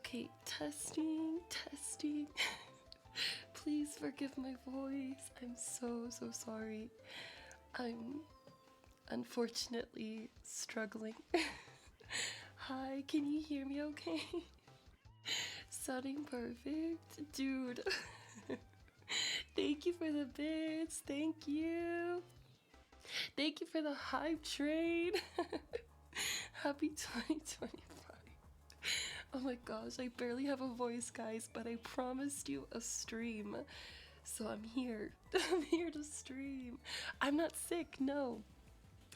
Okay, testing, testing. Please forgive my voice. I'm so sorry. I'm unfortunately struggling. Hi, can you hear me okay? Sounding perfect? Dude. Thank you for the bits. Thank you. Thank you for the hype train. Happy 2025. Oh my gosh, I barely have a voice, guys, but I promised you a stream. So I'm here. I'm here to stream. I'm not sick, no.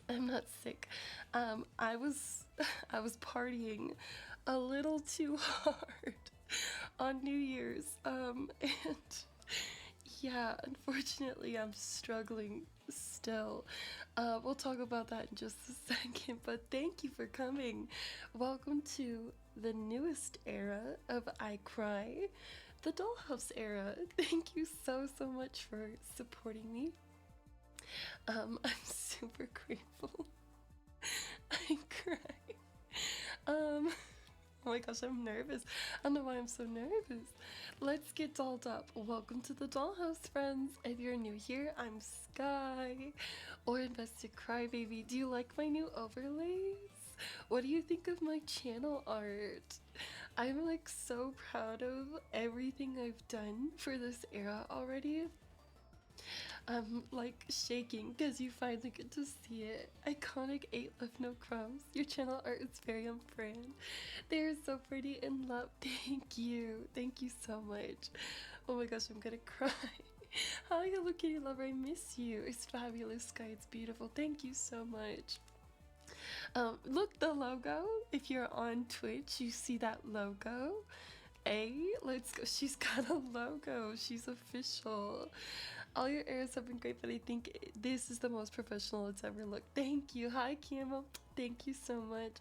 I'm not sick. I was partying a little too hard on New Year's. And yeah, unfortunately I'm struggling still. We'll talk about that in just a second, but thank you for coming. Welcome to the newest era of I Cry, the Dollhouse era. Thank you so much for supporting me. I'm super grateful. I cry. Oh my gosh, I'm nervous. I don't know why I'm so nervous. Let's get dolled up. Welcome to the Dollhouse, friends. If you're new here, I'm Sky, or Invested Crybaby. Do you like my new overlays? What do you think of my channel art? I'm like so proud of everything I've done for this era already. I'm like shaking because you finally get to see it. Iconic 8 left no crumbs. Your channel art is very on brand. They're so pretty and love. Thank you. Thank you so much. Oh my gosh, I'm gonna cry. Hi, Hello Kitty lover. I miss you. It's fabulous, Sky. It's beautiful. Thank you so much. Look, the logo. If you're on Twitch, you see that logo. Hey, let's go. She's got a logo. She's official. All your eras have been great, but I think this is the most professional it's ever looked. Thank you. Hi, Camo. Thank you so much.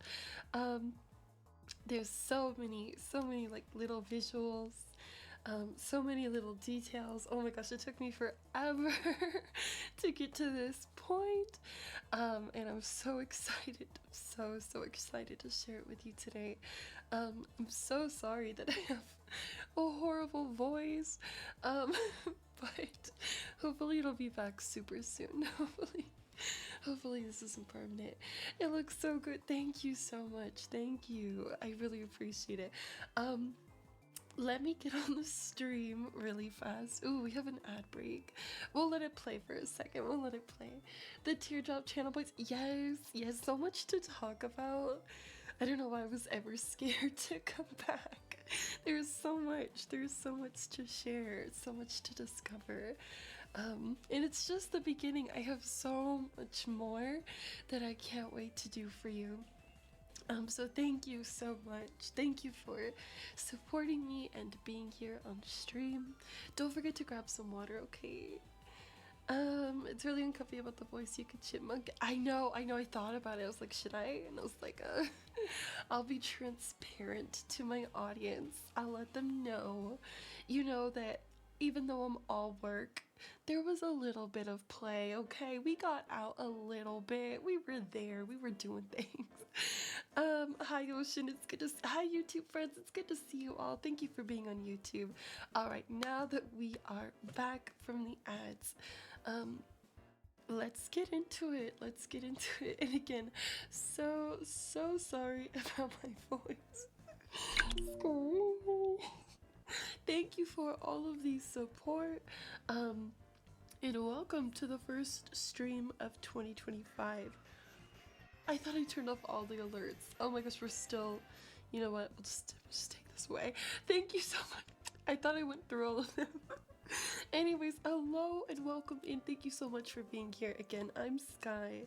There's so many like little visuals, so many little details. Oh my gosh, it took me forever to get to this point, and I'm so excited. I'm so excited to share it with you today. I'm so sorry that I have a horrible voice, but hopefully it'll be back super soon. Hopefully this isn't permanent. It looks so good. Thank you so much. Thank you. I really appreciate it. Let me get on the stream really fast. Ooh, we have an ad break. We'll let it play for a second. We'll let it play. The Teardrop channel boys. Yes, so much to talk about. I don't know why I was ever scared to come back. There's so much to share, so much to discover. And it's just the beginning. I have so much more that I can't wait to do for you. So thank you so much. Thank you for supporting me and being here on stream. Don't forget to grab some water, okay? It's really uncomfy about the voice. You could chipmunk. I know, I thought about it. I was like, should I? And I was like, I'll be transparent to my audience. I'll let them know, you know, that even though I'm all work, there was a little bit of play, okay? We got out a little bit. We were there. We were doing things. Hi, Ocean. It's good to hi, YouTube friends. It's good to see you all. Thank you for being on YouTube. All right, now that we are back from the ads, let's get into it. And again, so sorry about my voice. Screaming. Thank you for all of the support, and welcome to the first stream of 2025. I thought I turned off all the alerts. Oh my gosh, we're still, you know what, we'll just take this away. Thank you so much. I thought I went through all of them. Anyways, hello and welcome and thank you so much for being here. Again, I'm Sky,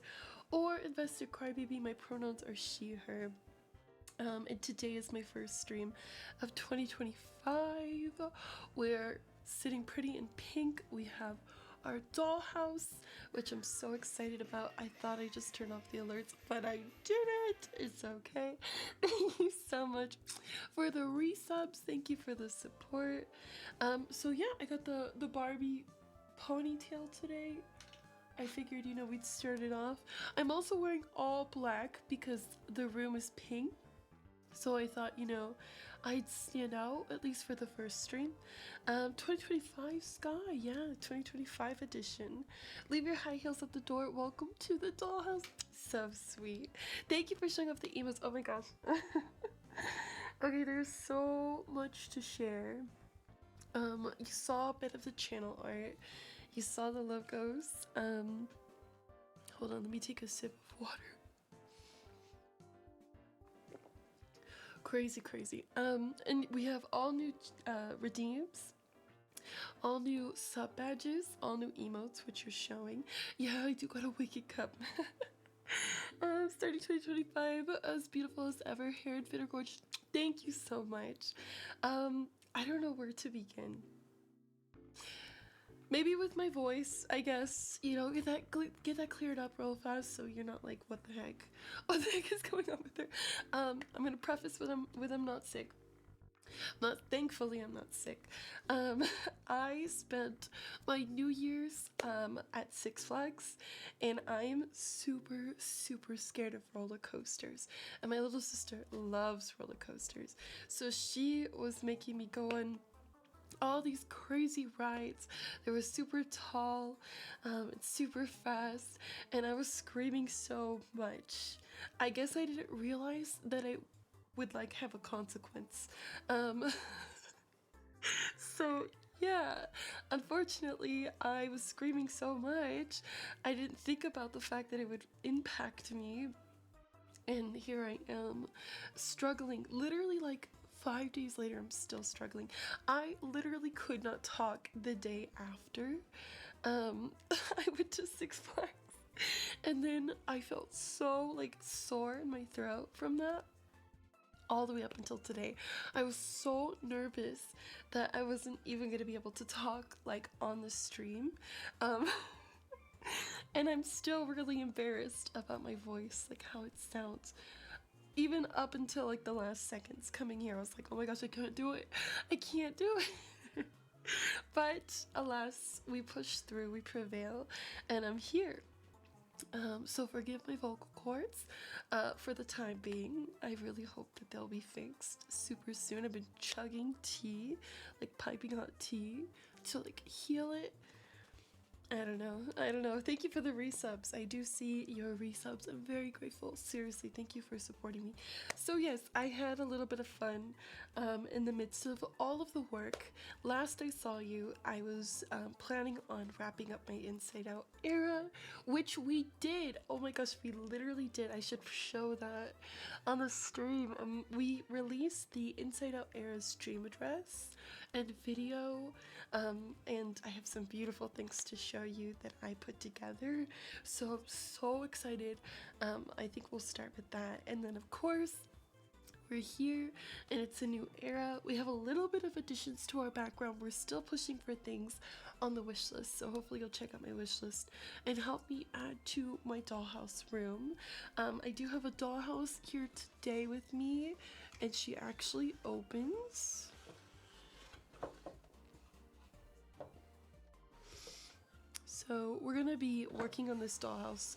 or Invested Crybaby. My pronouns are she, her. And today is my first stream of 2025. We're sitting pretty in pink. We have our dollhouse, which I'm so excited about. I thought I just turned off the alerts, but I didn't. It's okay. Thank you so much for the resubs. Thank you for the support. So yeah, I got the Barbie ponytail today. I figured, you know, we'd start it off. I'm also wearing all black because the room is pink. So I thought, you know, I'd stand out, at least for the first stream. 2025 Sky, yeah, 2025 edition. Leave your high heels at the door. Welcome to the dollhouse. So sweet. Thank you for showing up the emotes. Oh my gosh. Okay, there's so much to share. You saw a bit of the channel art. You saw the logos. Hold on, let me take a sip of water. Crazy. And we have all new redeems, all new sub badges, all new emotes, which you're showing. Yeah, I do got a wicked cup. Starting 2025, as beautiful as ever, hair and fit are gorgeous. Thank you so much. I don't know where to begin. Maybe with my voice, I guess, you know, get that cleared up real fast, so you're not like, what the heck is going on with her? I'm gonna preface with I'm not sick. Thankfully, I'm not sick. I spent my New Year's at Six Flags, and I'm super scared of roller coasters. And my little sister loves roller coasters, so she was making me go on all these crazy rides. They were super tall and super fast, and I was screaming so much. I guess I didn't realize that it would like have a consequence. So yeah, unfortunately I was screaming so much I didn't think about the fact that it would impact me, and here I am struggling. Literally like 5 days later, I'm still struggling. I literally could not talk the day after. I went to Six Flags, and then I felt so like sore in my throat from that all the way up until today. I was so nervous that I wasn't even gonna be able to talk like on the stream. And I'm still really embarrassed about my voice, like how it sounds. Even up until like the last seconds coming here, I was like, oh my gosh, I can't do it. I can't do it. But alas, we push through, we prevail, and I'm here. So forgive my vocal cords for the time being. I really hope that they'll be fixed super soon. I've been chugging tea, like piping hot tea, to like heal it. I don't know. Thank you for the resubs. I do see your resubs. I'm very grateful. Seriously, thank you for supporting me. So yes, I had a little bit of fun in the midst of all of the work. Last I saw you, I was planning on wrapping up my Inside Out era, which we did. Oh my gosh, we literally did. I should show that on the stream. We released the Inside Out era stream address and video, and I have some beautiful things to show you that I put together, so I'm so excited. I think we'll start with that, and then of course we're here and it's a new era. We have a little bit of additions to our background. We're still pushing for things on the wish list, so hopefully you'll check out my wish list and help me add to my dollhouse room. I do have a dollhouse here today with me, and she actually opens. So we're gonna be working on this dollhouse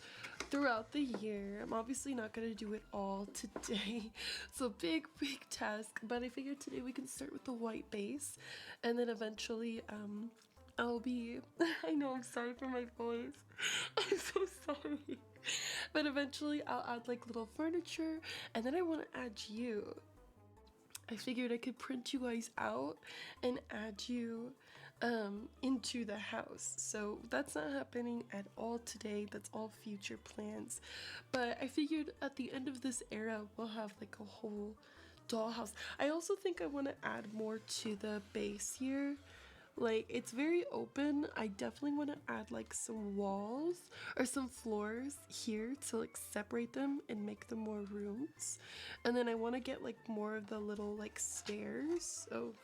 throughout the year. I'm obviously not gonna do it all today. It's a big task, but I figured today we can start with the white base, and then eventually I'll be I know, I'm sorry for my voice. I'm so sorry. But eventually I'll add like little furniture, and then I want to add you. I figured I could print you guys out and add you into the house. So that's not happening at all today. That's all future plans. But I figured at the end of this era, we'll have like a whole dollhouse. I also think I want to add more to the base here. Like, it's very open. I definitely want to add like some walls or some floors here to like separate them and make them more rooms. And then I want to get like more of the little like stairs. Oh,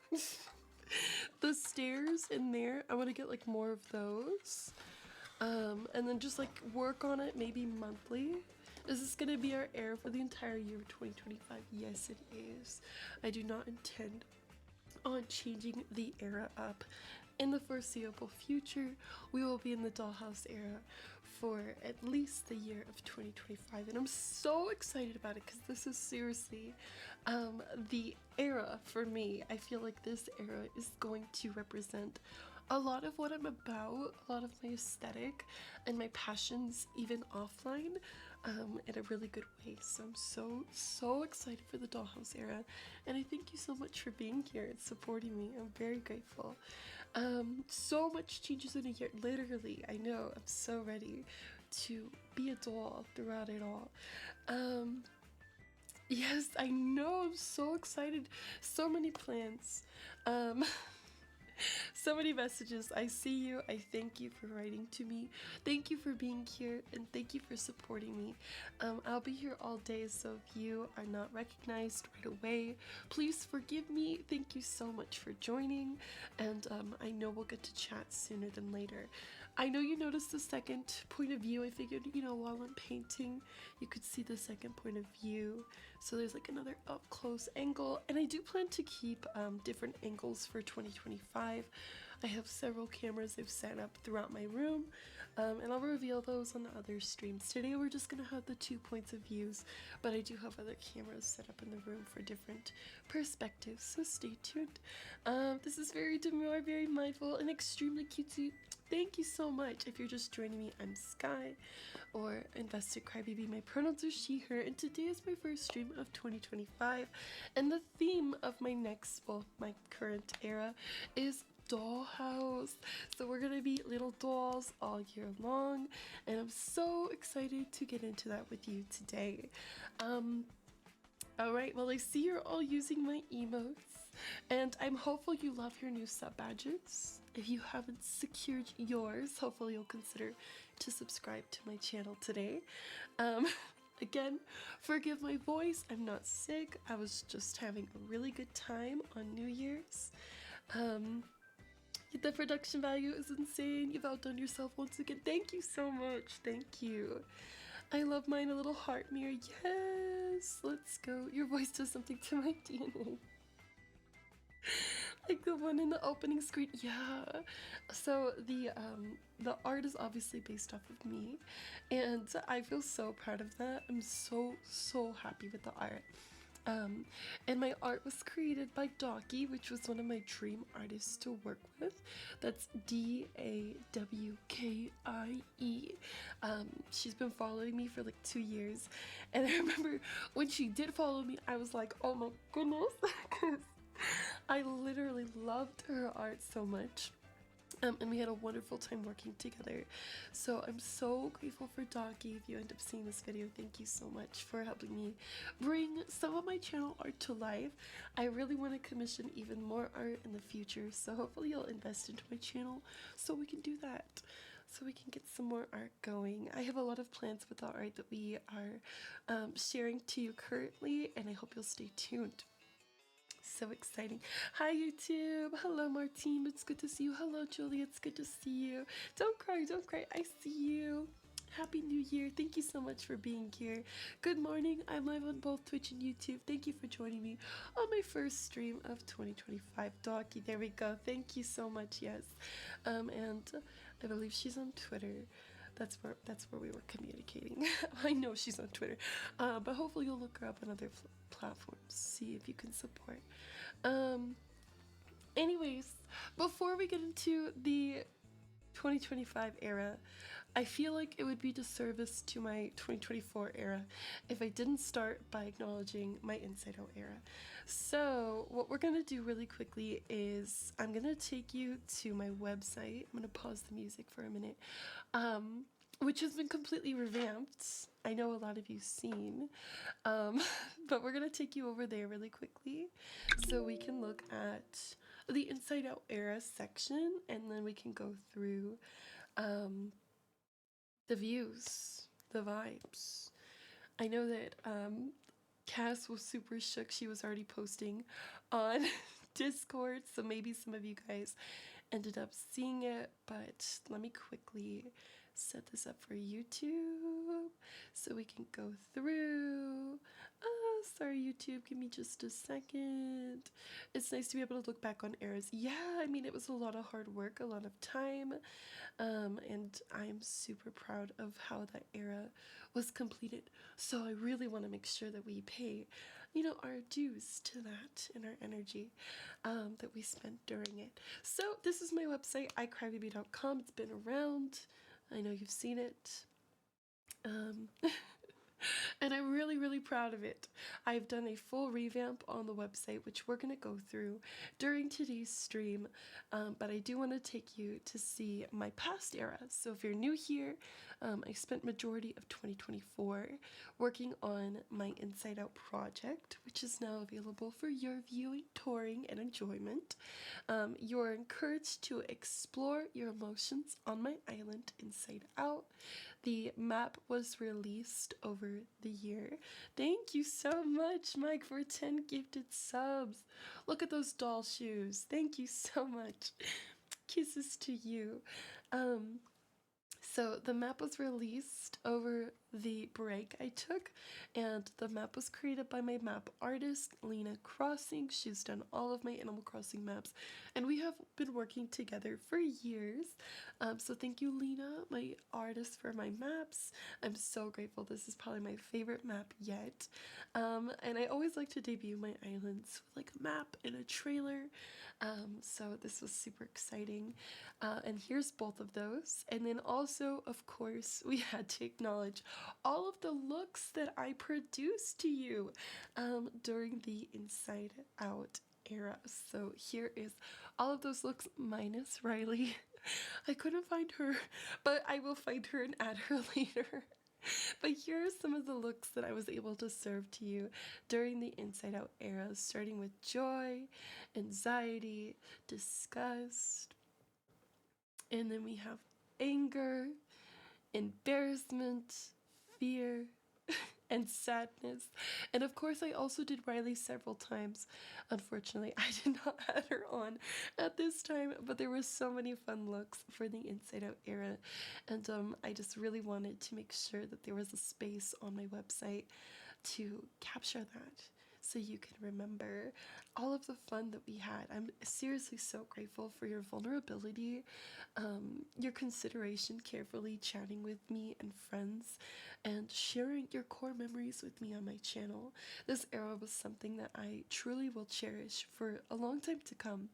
the stairs in there. I want to get like more of those. And then just like work on it maybe monthly. Is this going to be our era for the entire year of 2025? Yes, it is. I do not intend on changing the era up in the foreseeable future, we will be in the dollhouse era for at least the year of 2025, and I'm so excited about it because this is seriously the era for me. I feel like this era is going to represent a lot of what I'm about, a lot of my aesthetic and my passions, even offline, in a really good way. So I'm so excited for the dollhouse era, and I thank you so much for being here and supporting me. I'm very grateful. So much changes in a year. Literally, I know. I'm so ready to be a doll throughout it all. Yes, I know. I'm so excited. So many plans. Um, so many messages. I see you. I thank you for writing to me. Thank you for being here, and thank you for supporting me. I'll be here all day, so if you are not recognized right away, please forgive me. Thank you so much for joining, and I know we'll get to chat sooner than later. I know you noticed the second point of view. I figured, while I'm painting, you could see the second point of view. So there's like another up close angle, and I do plan to keep different angles for 2025. I have several cameras I've set up throughout my room, and I'll reveal those on the other streams. Today we're just gonna have the 2 points of views, but I do have other cameras set up in the room for different perspectives, so stay tuned. This is very demure, very mindful, and extremely cutesy. Thank you so much. If you're just joining me, I'm Sky, or Invested Crybaby. My pronouns are she, her, and today is my first stream of 2025, and the theme of my current era is dollhouse. So we're gonna be little dolls all year long, and I'm so excited to get into that with you today. Alright, well, I see you're all using my emotes, and I'm hopeful you love your new sub badges. If you haven't secured yours, hopefully you'll consider to subscribe to my channel today. Again, forgive my voice, I'm not sick, I was just having a really good time on New Year's. The production value is insane, you've outdone yourself once again. Thank you so much, thank you. I love mine, a little heart mirror, yes, let's go. Your voice does something to my DNA. Like the one in the opening screen, yeah. So the art is obviously based off of me, and I feel so proud of that. I'm so happy with the art. And my art was created by Dawkie, which was one of my dream artists to work with. That's Dawkie. She's been following me for like 2 years, and I remember when she did follow me, I was like, oh my goodness, because I literally loved her art so much. And we had a wonderful time working together. So I'm so grateful for Dawkie. If you end up seeing this video, thank you so much for helping me bring some of my channel art to life. I really want to commission even more art in the future, so hopefully you'll invest into my channel so we can do that. So we can get some more art going. I have a lot of plans with the art that we are sharing to you currently, and I hope you'll stay tuned. So exciting. Hi YouTube. Hello Martine, it's good to see you. Hello Julie, it's good to see you. Don't cry, I see you. Happy New Year. Thank you so much for being here. Good morning. I'm live on both Twitch and YouTube. Thank you for joining me on my first stream of 2025. Dawkie, there we go. Thank you so much. Yes. And I believe she's on Twitter. That's where we were communicating. I know she's on Twitter, but hopefully you'll look her up on other platforms, see if you can support. Anyways, before we get into the 2025 era, I feel like it would be disservice to my 2024 era if I didn't start by acknowledging my Inside Out era. So what we're gonna do really quickly is I'm gonna take you to my website. I'm gonna pause the music for a minute, which has been completely revamped. I know a lot of you've seen, but we're gonna take you over there really quickly so we can look at the Inside Out era section, and then we can go through the views, the vibes. I know that Cass was super shook. She was already posting on Discord, so maybe some of you guys ended up seeing it, but let me quickly set this up for YouTube so we can go through sorry, YouTube. Give me just a second. It's nice to be able to look back on eras. Yeah, I mean, it was a lot of hard work, a lot of time, and I'm super proud of how that era was completed. So I really want to make sure that we pay, our dues to that and our energy that we spent during it. So this is my website, iCrybaby.com. It's been around. I know you've seen it. Um, and I'm really, really proud of it. I've done a full revamp on the website, which we're going to go through during today's stream, but I do want to take you to see my past era. So if you're new here, I spent majority of 2024 working on my Inside Out project, which is now available for your viewing, touring, and enjoyment. You're encouraged to explore your emotions on my island Inside Out. The map was released over the year. Thank you so much, Mike, for 10 gifted subs. Look at those doll shoes. Thank you so much. Kisses to you. So the map was released over the break I took, and the map was created by my map artist, Lena Crossing. She's done all of my Animal Crossing maps, and we have been working together for years. So thank you, Lena, my artist, for my maps. I'm so grateful. This is probably my favorite map yet. And I always like to debut my islands with like a map and a trailer. So this was super exciting. And here's both of those. And then also, of course, we had to acknowledge all of the looks that I produced to you during the Inside Out era. So here is all of those looks minus Riley. I couldn't find her, but I will find her and add her later. But here are some of the looks that I was able to serve to you during the Inside Out era, starting with joy, anxiety, disgust, and then we have anger, embarrassment, fear, and sadness. And of course, I also did Riley several times. Unfortunately, I did not add her on at this time, but there were so many fun looks for the Inside Out era. And I just really wanted to make sure that there was a space on my website to capture that, so you can remember all of the fun that we had. I'm seriously so grateful for your vulnerability, your consideration, carefully chatting with me and friends, and sharing your core memories with me on my channel. This era was something that I truly will cherish for a long time to come.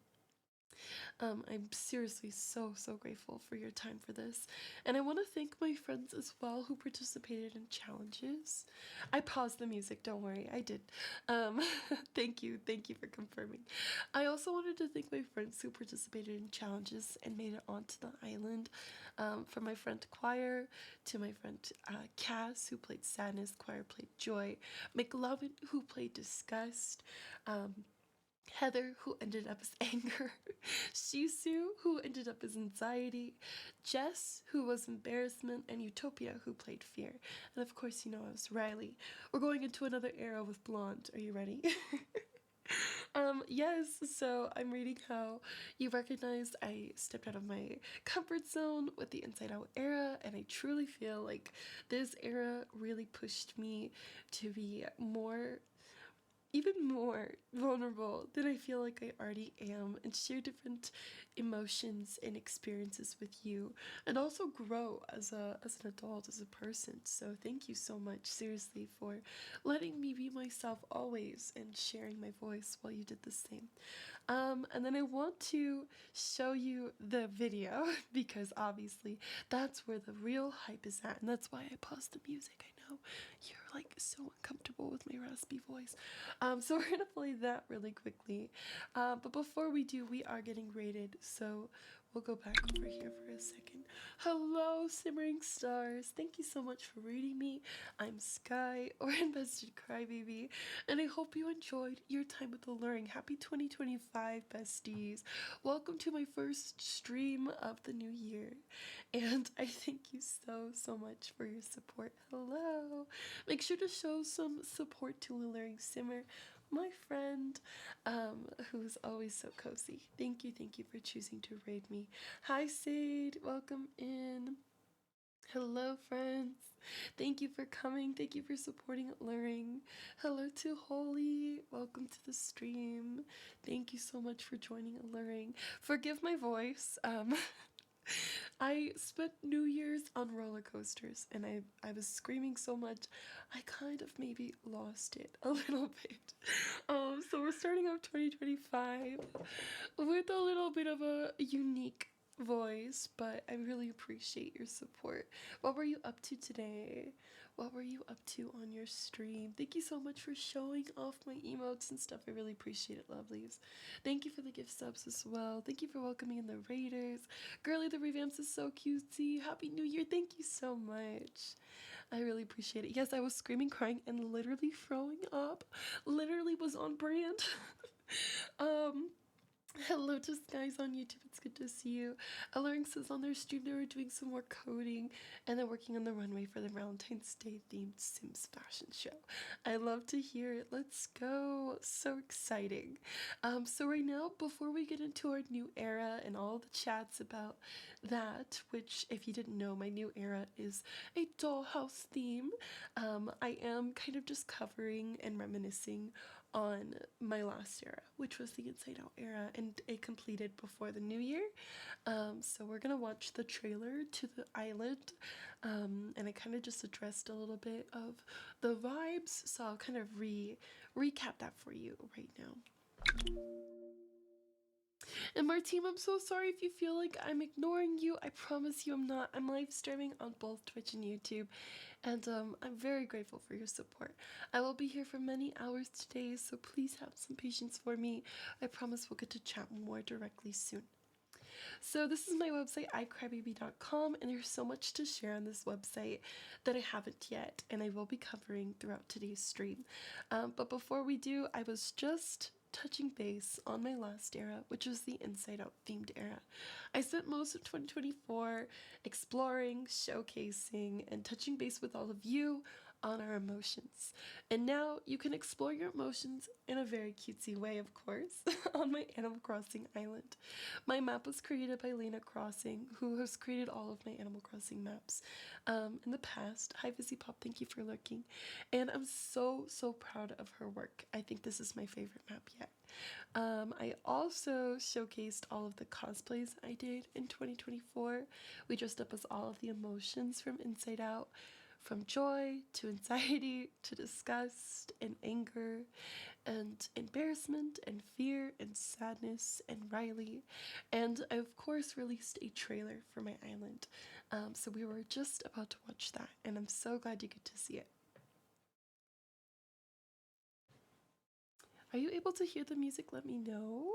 I'm seriously so grateful for your time for this. And I want to thank my friends as well who participated in challenges. I paused the music, don't worry, I did. Thank you for confirming. I also wanted to thank my friends who participated in challenges and made it onto the island. From my friend Choir to my friend Cass, who played Sadness. Choir played Joy. McLovin, who played Disgust. Heather, who ended up as anger, Shisu, who ended up as anxiety, Jess, who was embarrassment, and Utopia, who played fear. And of course, I was Riley. We're going into another era with Blonde. Are you ready? Yes, so I'm reading how you recognized I stepped out of my comfort zone with the Inside Out era, and I truly feel like this era really pushed me to be even more vulnerable than I feel like I already am, and share different emotions and experiences with you, and also grow as an adult, as a person. So thank you so much, seriously, for letting me be myself always and sharing my voice while you did the same. And then I want to show you the video because obviously that's where the real hype is at, and that's why I paused the music. I know you're like so uncomfortable with my raspy voice. So we're gonna play that really quickly. But before we do, we are getting rated, so we'll go back over here for a second. Hello, Simmering Stars. Thank you so much for reading me. I'm Sky, or Invested Crybaby, and I hope you enjoyed your time with Alluring. Happy 2025, besties. Welcome to my first stream of the new year, and I thank you so much for your support. Hello. Make sure to show some support to Alluring Simmer, my friend, who's always so cozy. Thank you for choosing to raid me. Hi, Sade. Welcome in. Hello, friends. Thank you for coming. Thank you for supporting Luring. Hello to Holly. Welcome to the stream. Thank you so much for joining Alluring. Forgive my voice. I spent New Year's on roller coasters and I was screaming so much I kind of maybe lost it a little bit. So we're starting off 2025 with a little bit of a unique voice, but I really appreciate your support. What were you up to today? What were you up to on your stream? Thank you so much for showing off my emotes and stuff. I really appreciate it, lovelies. Thank you for the gift subs as well. Thank you for welcoming in the raiders. Girly the revamps is so cutesy. Happy New Year. Thank you so much. I really appreciate it. Yes, I was screaming, crying, and literally throwing up. Literally was on brand. um, Hello to Skies on YouTube, it's good to see you. Alluring says on their stream they were doing some more coding and then working on the runway for the Valentine's Day themed Sims fashion show. I love to hear it. Let's go. So exciting. So right now, before we get into our new era and all the chats about that, which if you didn't know, my new era is a dollhouse theme. I am kind of just covering and reminiscing on my last era, which was the Inside Out era, and it completed before the new year. So we're gonna watch the trailer to the island, and I kind of just addressed a little bit of the vibes, so I'll kind of recap that for you right now. And Martine, I'm so sorry if you feel like I'm ignoring you. I promise you I'm not. I'm live streaming on both Twitch and YouTube, and I'm very grateful for your support. I will be here for many hours today, so please have some patience for me. I promise we'll get to chat more directly soon. So this is my website, iCrybaby.com, and there's so much to share on this website that I haven't yet, and I will be covering throughout today's stream. But before we do, I was just touching base on my last era, which was the Inside Out themed era. I spent most of 2024 exploring, showcasing, and touching base with all of you on our emotions. And now you can explore your emotions in a very cutesy way, of course, on my Animal Crossing island. My map was created by Lena Crossing, who has created all of my Animal Crossing maps in the past. Hi, Vizzy Pop, thank you for lurking. And I'm so proud of her work. I think this is my favorite map yet. I also showcased all of the cosplays I did in 2024. We dressed up as all of the emotions from Inside Out, from joy to anxiety to disgust and anger and embarrassment and fear and sadness and Riley. And I, of course, released a trailer for my island. So we were just about to watch that, and I'm so glad you get to see it. Are you able to hear the music? Let me know.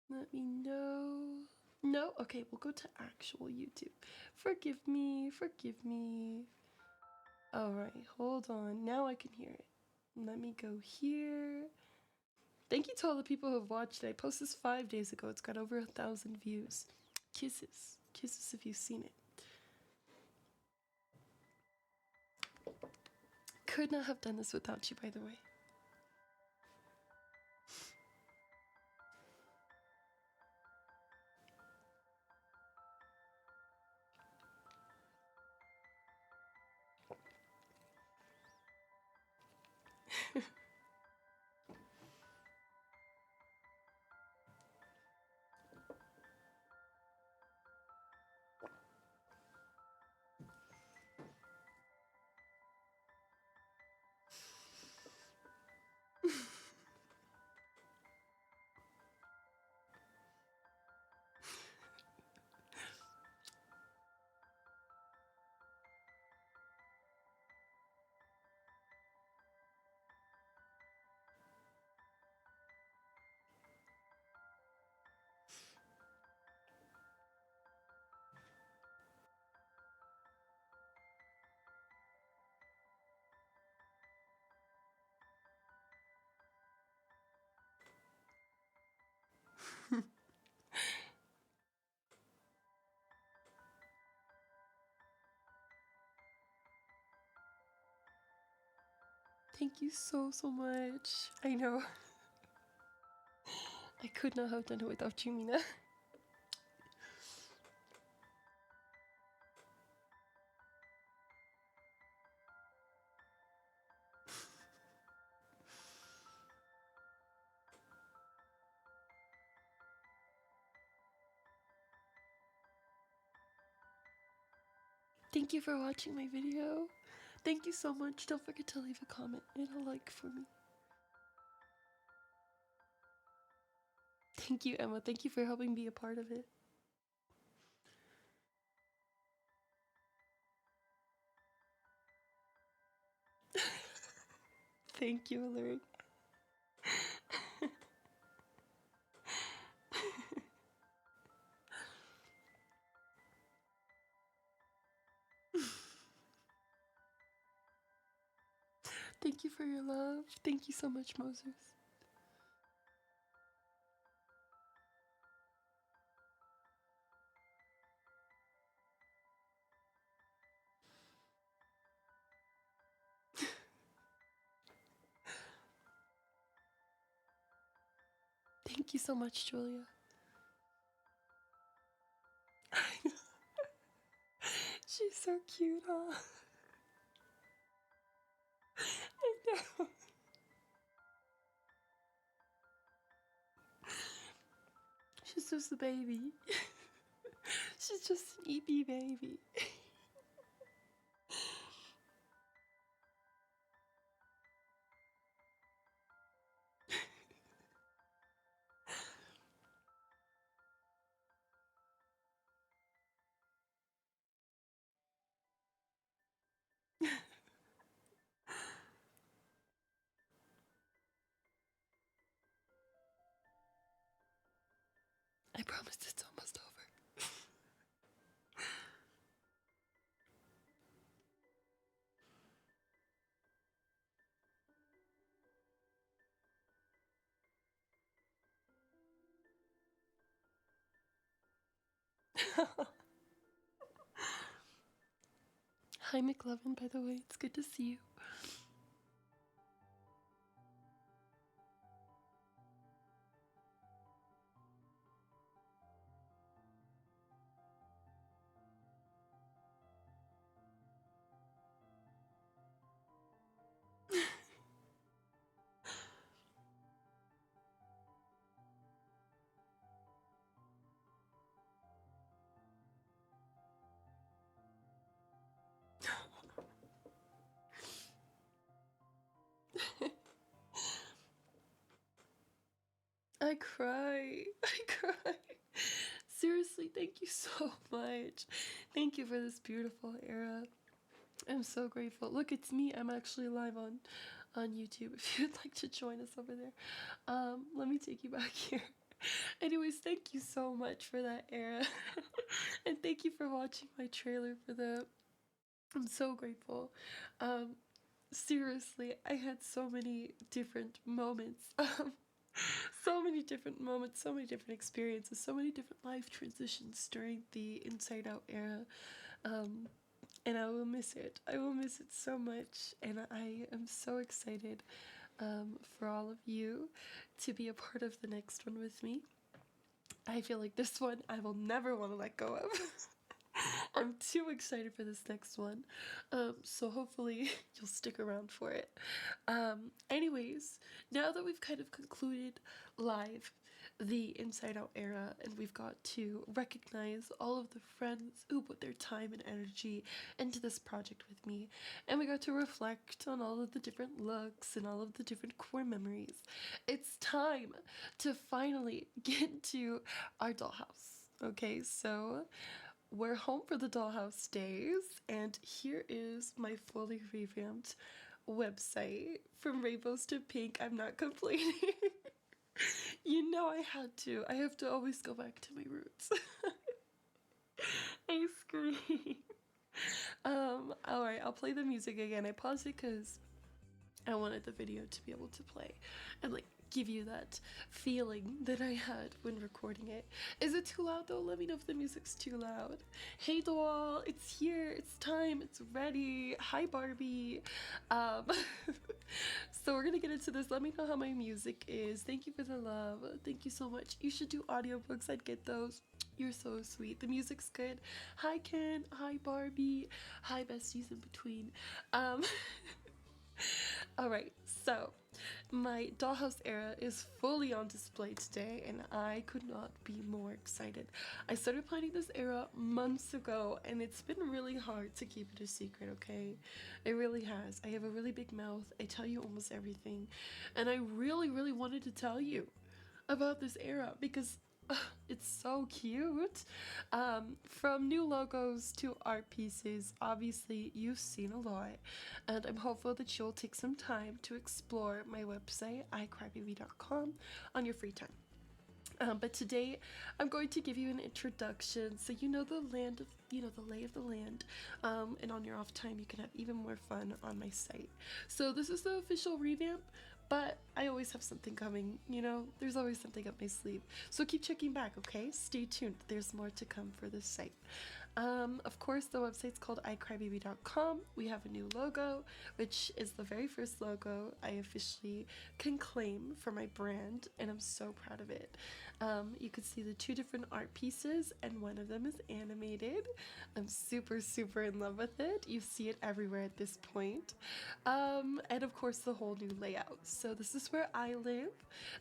Let me know. No? Okay, we'll go to actual YouTube. Forgive me, forgive me. Alright, hold on. Now I can hear it. Let me go here. Thank you to all the people who have watched it. I posted this 5 days ago. It's got over 1,000 views. Kisses. Kisses if you've seen it. Could not have done this without you, by the way. Thank you so much. I know. I could not have done it without you, Mina. Thank you for watching my video. Thank you so much. Don't forget to leave a comment and a like for me. Thank you, Emma. Thank you for helping be a part of it. Thank you, Alaric. Thank you for your love. Thank you so much, Moses. Thank you so much, Julia. She's so cute, huh? I know. She's just a baby. She's just an EP baby. I promise it's almost over. Hi, McLovin, by the way. It's good to see you. I cry. I cry. Seriously, thank you so much. Thank you for this beautiful era. I'm so grateful. Look, it's me. I'm actually live on YouTube if you'd like to join us over there. Let me take you back here. Anyways, thank you so much for that era. And thank you for watching my trailer for the I'm so grateful. Um seriously, I had so many different moments. So many different moments, so many different experiences, so many different life transitions during the Inside Out era. Um, and I will miss it. I will miss it so much. And I am so excited for all of you to be a part of the next one with me. I feel like this one I will never want to let go of. I'm too excited for this next one. So hopefully you'll stick around for it. Anyways, now that we've kind of concluded live the Inside Out era and we've got to recognize all of the friends who put their time and energy into this project with me, and we got to reflect on all of the different looks and all of the different core memories, it's time to finally get to our dollhouse. Okay, so we're home for the dollhouse days, and here is my fully revamped website. From rainbows to pink. I'm not complaining. You know I had to. I have to always go back to my roots. I scream. Alright, I'll play the music again. I paused it because I wanted the video to be able to play and like give you that feeling that I had when recording it. Is it too loud though? Let me know if the music's too loud. Hey doll, it's here, it's time, it's ready. Hi Barbie. Um, so we're gonna get into this. Let me know how my music is. Thank you for the love. Thank you so much. You should do audiobooks. I'd get those. You're so sweet. The music's good. Hi Ken. Hi Barbie. Hi besties in between. Um, all right. So My dollhouse era is fully on display today, and I could not be more excited. I started planning this era months ago, and it's been really hard to keep it a secret, okay? It really has. I have a really big mouth, I tell you almost everything, and I really, really wanted to tell you about this era because it's so cute. From new logos to art pieces, obviously you've seen a lot, and I'm hopeful that you'll take some time to explore my website, icrybaby.com, on your free time. But today I'm going to give you an introduction so you know the land of, the lay of the land. And on your off time, you can have even more fun on my site. So this is the official revamp, but I always have something coming, there's always something up my sleeve. So keep checking back, okay? Stay tuned. There's more to come for this site. Of course, the website's called icrybaby.com. We have a new logo, which is the very first logo I officially can claim for my brand, and I'm so proud of it. You can see the two different art pieces, and one of them is animated. I'm super, super in love with it. You see it everywhere at this point. And of course, the whole new layout. So this is where I live.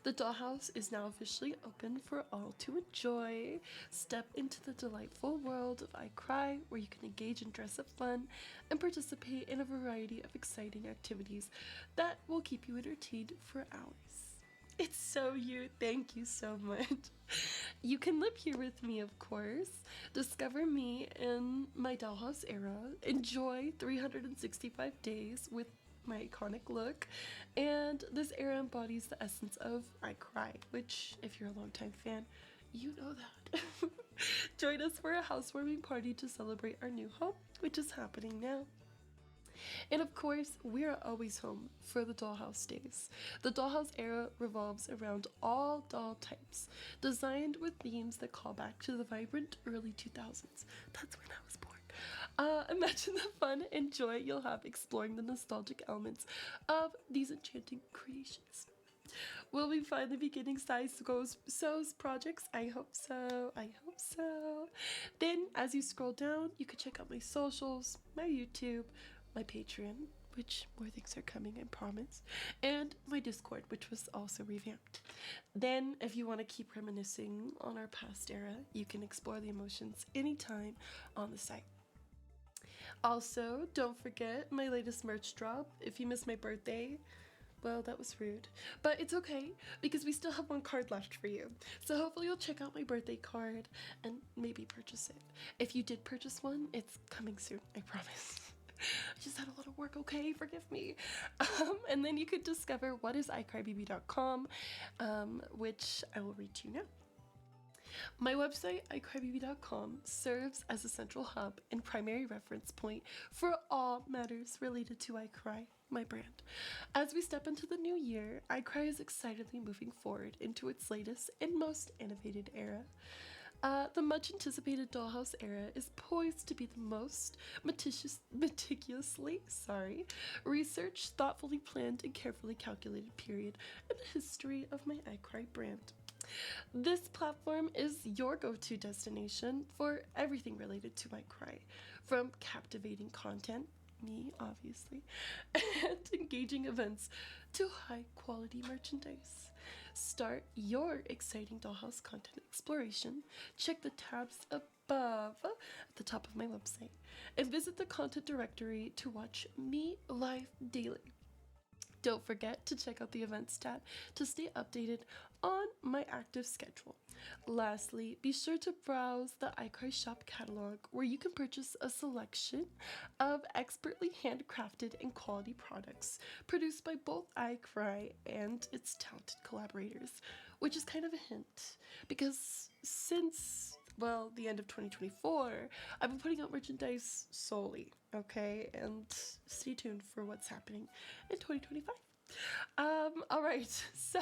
The dollhouse is now officially open for all to enjoy. Step into the delightful world of I Cry, where you can engage in dress-up fun and participate in a variety of exciting activities that will keep you entertained for hours. It's so you. Thank you so much. You can live here with me, of course. Discover me in my dollhouse era. Enjoy 365 days with my iconic look. And this era embodies the essence of I Cry, which, if you're a longtime fan, you know that. Join us for a housewarming party to celebrate our new home, which is happening now. And of course, we are always home for the dollhouse days. The dollhouse era revolves around all doll types, designed with themes that call back to the vibrant early 2000s. That's when I was born. Imagine the fun and joy you'll have exploring the nostalgic elements of these enchanting creations. Will we finally be getting sews projects? I hope so. I hope so. Then, as you scroll down, you can check out my socials, my YouTube, my Patreon, which more things are coming, I promise, and my Discord, which was also revamped. Then, if you want to keep reminiscing on our past era, you can explore the emotions anytime on the site. Also, don't forget my latest merch drop. If you missed my birthday, well, that was rude, but it's okay because we still have one card left for you. So hopefully you'll check out my birthday card and maybe purchase it. If you did purchase one, it's coming soon, I promise. I just had a lot of work, okay? Forgive me. And then you could discover what is icrybaby.com, which I will read to you now. My website, icrybaby.com, serves as a central hub and primary reference point for all matters related to I Cry, my brand. As we step into the new year, I Cry is excitedly moving forward into its latest and most innovative era. The much anticipated dollhouse era is poised to be the most meticulously researched, thoughtfully planned, and carefully calculated period in the history of my I Cry brand. This platform is your go-to destination for everything related to I Cry, from captivating content, me obviously, and engaging events to high-quality merchandise. Start your exciting dollhouse content exploration. Check the tabs above at the top of my website and visit the content directory to watch me live daily. Don't forget to check out the events tab to stay updated on my active schedule. Lastly, be sure to browse the I Cry shop catalog, where you can purchase a selection of expertly handcrafted and quality products produced by both I Cry and its talented collaborators, which is kind of a hint because since, well, the end of 2024, I've been putting out merchandise solely, okay? And stay tuned for what's happening in 2025. Alright, so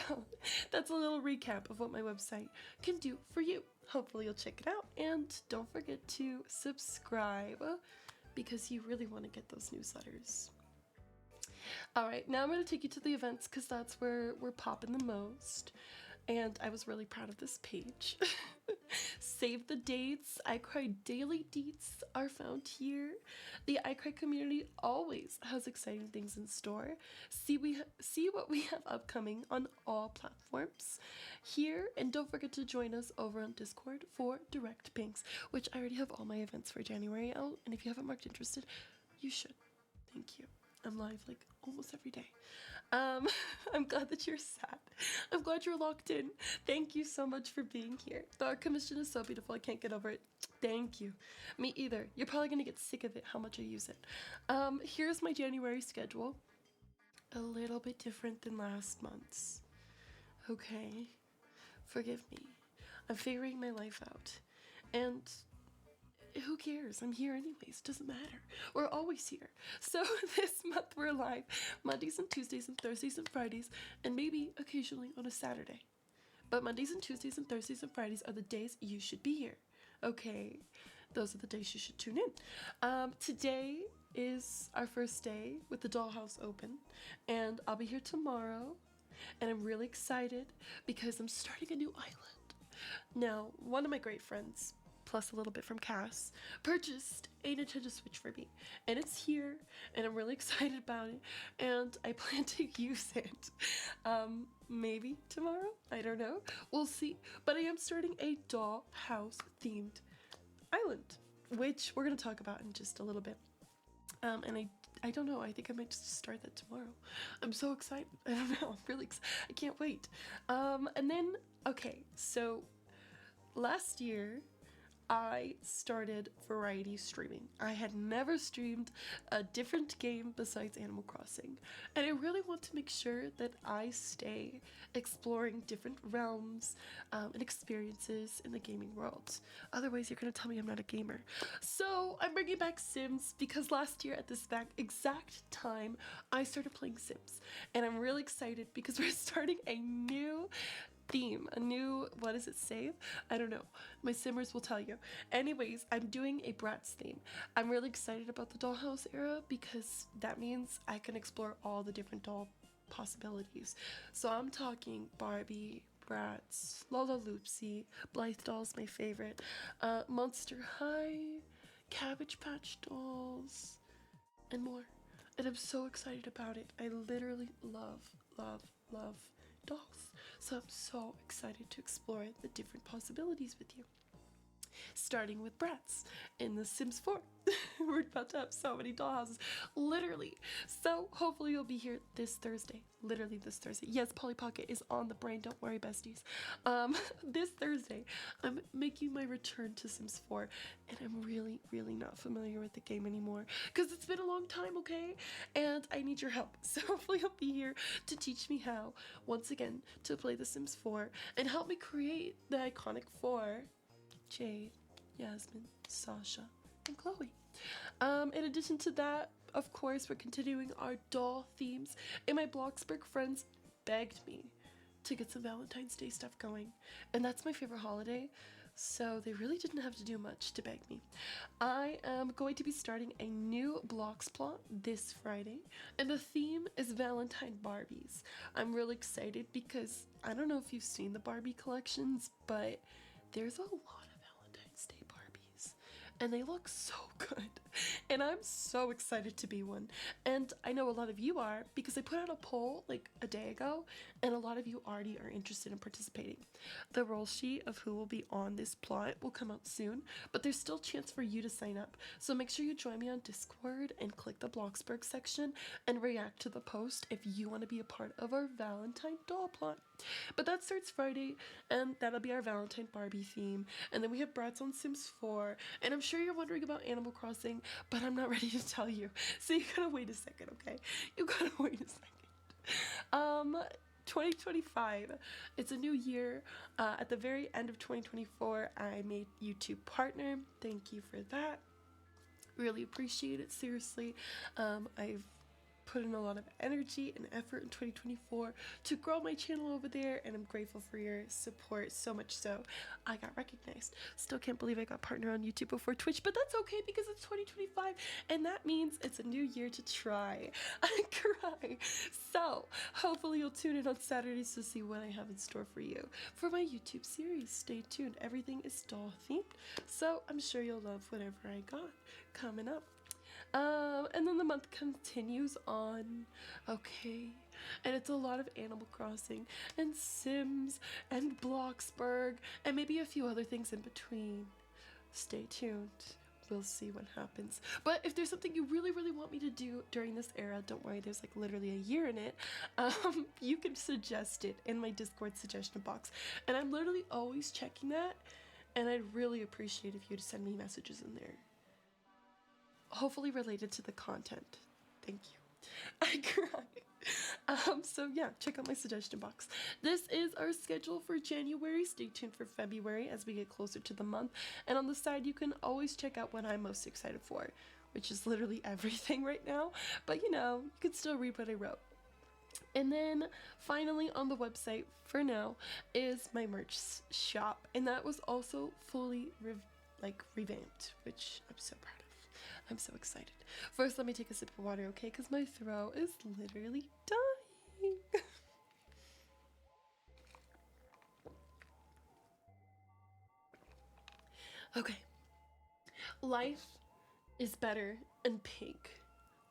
that's a little recap of what my website can do for you. Hopefully you'll check it out, and don't forget to subscribe because you really want to get those newsletters. Alright, now I'm going to take you to the events because that's where we're popping the most. and I was really proud of this page. Save the dates. I Cry daily deets are found here. The I Cry community always has exciting things in store. See what we have upcoming on all platforms here, and don't forget to join us over on Discord for direct pings, which I already have all my events for January out, and if you haven't marked interested, you should. Thank you. I'm live like almost every day. I'm glad that you're sad. I'm glad you're locked in. Thank you so much for being here. The art commission is so beautiful. I can't get over it. Thank you. Me either. You're probably gonna get sick of it, how much I use it. Here's my January schedule. A little bit different than last month's. Okay. Forgive me. I'm figuring my life out. And who cares? I'm here anyways. Doesn't matter. We're always here. So this month we're live Mondays and Tuesdays and Thursdays and Fridays, and maybe occasionally on a Saturday. But Mondays and Tuesdays and Thursdays and Fridays are the days you should be here. Okay, those are the days you should tune in. Today is our first day with the dollhouse open, and I'll be here tomorrow, and I'm really excited because I'm starting a new island. Now, one of my great friends, plus a little bit from Cass, purchased a Nintendo Switch for me, and it's here, and I'm really excited about it, and I plan to use it. Maybe tomorrow? I don't know. We'll see. But I am starting a dollhouse themed island, which we're going to talk about in just a little bit. And I don't know. I think I might just start that tomorrow. I'm so excited. I don't know. I'm really excited. I can't wait. And then, okay, so last year, I started variety streaming. I had never streamed a different game besides Animal Crossing, and I really want to make sure that I stay exploring different realms and experiences in the gaming world. Otherwise, you're gonna tell me I'm not a gamer. So I'm bringing back Sims because last year at this exact time, I started playing Sims, and I'm really excited because we're starting a new theme, a new, what does it say? I don't know. My simmers will tell you. Anyways, I'm doing a Bratz theme. I'm really excited about the dollhouse era because that means I can explore all the different doll possibilities. So I'm talking Barbie, Bratz, Lola Loopsy, Blythe Doll's my favorite, Monster High, Cabbage Patch Dolls, and more. And I'm so excited about it. I literally love dolls. So I'm so excited to explore the different possibilities with you. Starting with Bratz in The Sims 4. We're about to have so many dollhouses, literally. So hopefully you'll be here this Thursday. Literally this Thursday. Yes, Polly Pocket is on the brain. Don't worry, besties. This Thursday, I'm making my return to Sims 4, and I'm really not familiar with the game anymore because it's been a long time, okay? And I need your help. So hopefully you'll be here to teach me how, once again, to play The Sims 4 and help me create the iconic 4. Jade, Yasmin, Sasha, and Chloe. In addition to that, of course, we're continuing our doll themes, and my Bloxburg friends begged me to get some Valentine's Day stuff going, and that's my favorite holiday, so they really didn't have to do much to beg me. I am going to be starting a new Blocks plot this Friday, and the theme is Valentine Barbies. I'm really excited because I don't know if you've seen the Barbie collections, but there's a lot of Valentine's Day Barbies, and they look so good, and I'm so excited to be one. And I know a lot of you are because I put out a poll like a day ago, and a lot of you already are interested in participating. The roll sheet of who will be on this plot will come out soon, but there's still a chance for you to sign up, so make sure you join me on Discord and click the Bloxburg section and react to the post if you want to be a part of our Valentine doll plot. But that starts Friday, and that'll be our Valentine Barbie theme, and then we have Bratz on Sims 4, and I'm sure you're wondering about Animal Crossing, but I'm not ready to tell you, so you gotta wait a second, okay? You gotta wait a second. 2025, it's a new year. At the very end of 2024, I made YouTube partner. Thank you for that. Really appreciate it, seriously. I've put in a lot of energy and effort in 2024 to grow my channel over there, and I'm grateful for your support, so much so I got recognized. Still can't believe I got partner on YouTube before Twitch, but that's okay because it's 2025 and that means it's a new year to try. I cry. So hopefully you'll tune in on Saturdays to see what I have in store for you for my YouTube series. Stay tuned. Everything is doll themed, so I'm sure you'll love whatever I got coming up. And then the month continues on, okay, and it's a lot of Animal Crossing and Sims and Bloxburg and maybe a few other things in between. Stay tuned. We'll see what happens. But if there's something you really, really want me to do during this era, don't worry, there's like literally a year in it. You can suggest it in my Discord suggestion box, and I'm literally always checking that, and I'd really appreciate if you'd send me messages in there. Hopefully related to the content. Thank you. I cry. So yeah, check out my suggestion box. This is our schedule for January. Stay tuned for February as we get closer to the month. And on the side, you can always check out what I'm most excited for, which is literally everything right now. But you know, you can still read what I wrote. And then finally on the website for now is my merch shop. And that was also fully revamped, which I'm so proud of. I'm so excited. First, let me take a sip of water, okay? Because my throat is literally dying. Okay. Life is better in pink.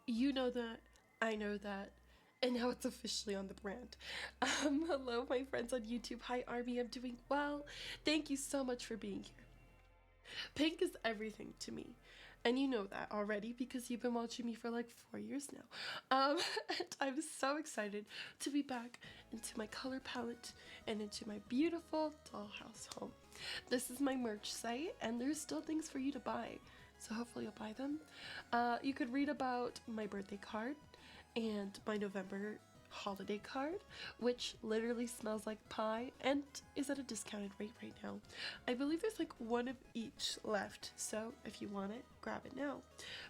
You know that. I know that. And now it's officially on the brand. Hello, my friends on YouTube. Hi, Army. I'm doing well. Thank you so much for being here. Pink is everything to me. And you know that already because you've been watching me for like 4 years now. And I'm so excited to be back into my color palette and into my beautiful dollhouse home. This is my merch site, and there's still things for you to buy. So hopefully you'll buy them. You could read about my birthday card and my November holiday card, which literally smells like pie and is at a discounted rate right now. I believe there's like one of each left, so if you want it, grab it now.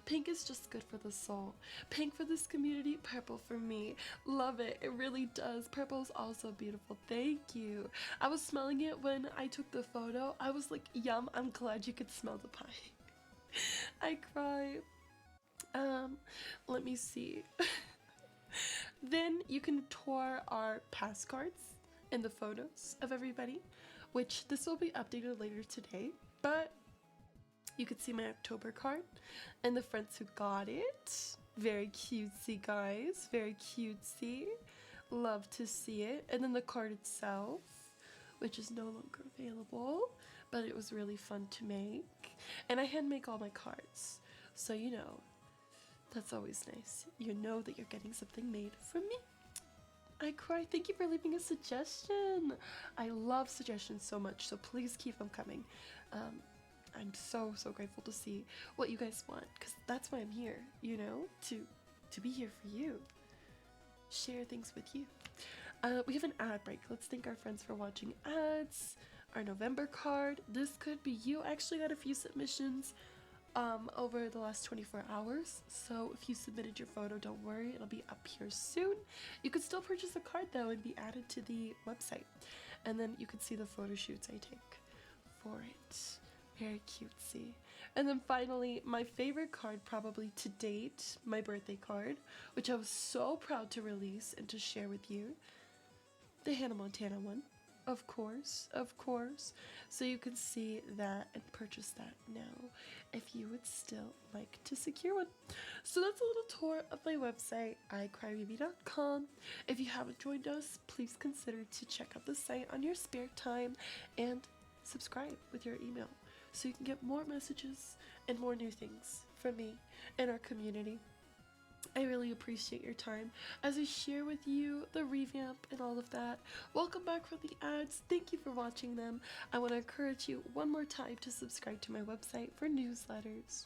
Pink is just good for the soul. Pink for this community, purple for me. Love it. It really does. Purple is also beautiful. Thank you. I was smelling it when I took the photo. I was like, yum, I'm glad you could smell the pie. I cry. Let me see. Then you can tour our past cards and the photos of everybody, which this will be updated later today, but you could see my October card and the friends who got it. Very cutesy, guys. Very cutesy. Love to see it. And then the card itself, which is no longer available, but it was really fun to make. And I hand make all my cards, so you know, that's always nice. You know that you're getting something made from me. I cry. Thank you for leaving a suggestion. I love suggestions so much, so please keep them coming. I'm so grateful to see what you guys want, because that's why I'm here, you know, to be here for you. Share things with you. We have an ad break. Let's thank our friends for watching ads. Our November card. This could be you. I actually got a few submissions over the last 24 hours, so if you submitted your photo, don't worry, it'll be up here soon. You could still purchase a card though and be added to the website, and then you could see the photo shoots I take for it. Very cutesy. And then finally, my favorite card probably to date, my birthday card, which I was so proud to release and to share with you, the Hannah Montana one. Of course. So you can see that and purchase that now if you would still like to secure one. So that's a little tour of my website, iCryBaby.com. If you haven't joined us, please consider to check out the site on your spare time and subscribe with your email so you can get more messages and more new things from me and our community. I really appreciate your time as I share with you the revamp and all of that. Welcome back from the ads. Thank you for watching them. I want to encourage you one more time to subscribe to my website for newsletters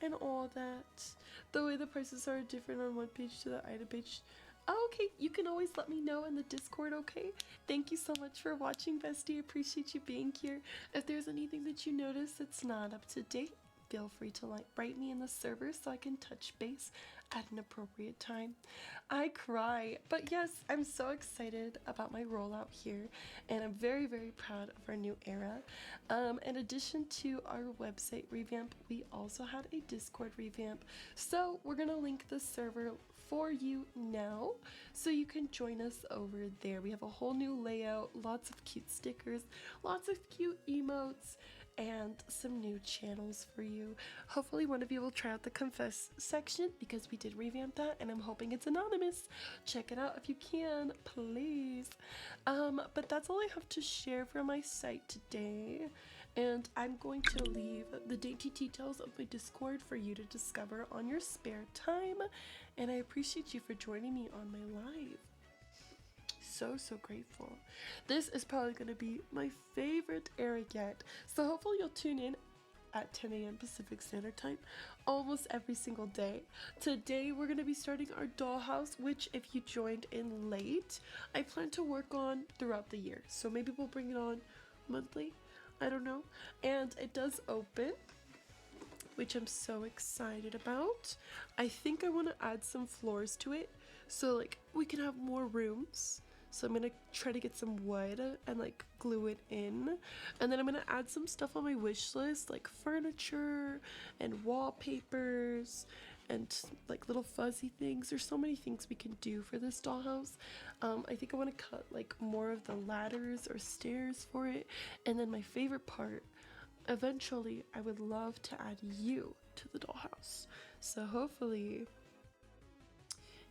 and all that. The way the prices are different on one page to the item page. Oh, okay, you can always let me know in the Discord, okay? Thank you so much for watching, bestie. Appreciate you being here. If there's anything that you notice that's not up to date, feel free to write me in the server so I can touch base at an appropriate time. I cry. But yes, I'm so excited about my rollout here, and I'm very, very proud of our new era. In addition to our website revamp, we also had a Discord revamp. So we're gonna link the server for you now so you can join us over there. We have a whole new layout, lots of cute stickers, lots of cute emotes, and some new channels for you. Hopefully one of you will try out the confess section because we did revamp that, and I'm hoping it's anonymous. Check it out if you can, please. But that's all I have to share for my site today, and I'm going to leave the dainty details of my Discord for you to discover on your spare time, and I appreciate you for joining me on my live. So grateful. This is probably going to be my favorite era yet, so hopefully you'll tune in at 10 a.m. Pacific Standard Time almost every single day. Today we're going to be starting our dollhouse, which if you joined in late, I plan to work on throughout the year, so maybe we'll bring it on monthly, I don't know. And it does open, which I'm so excited about. I think I want to add some floors to it so like we can have more rooms. So I'm gonna try to get some wood and like glue it in, and then I'm gonna add some stuff on my wish list like furniture and wallpapers and like little fuzzy things. There's so many things we can do for this dollhouse. I think I want to cut like more of the ladders or stairs for it, and then my favorite part, eventually I would love to add you to the dollhouse. So hopefully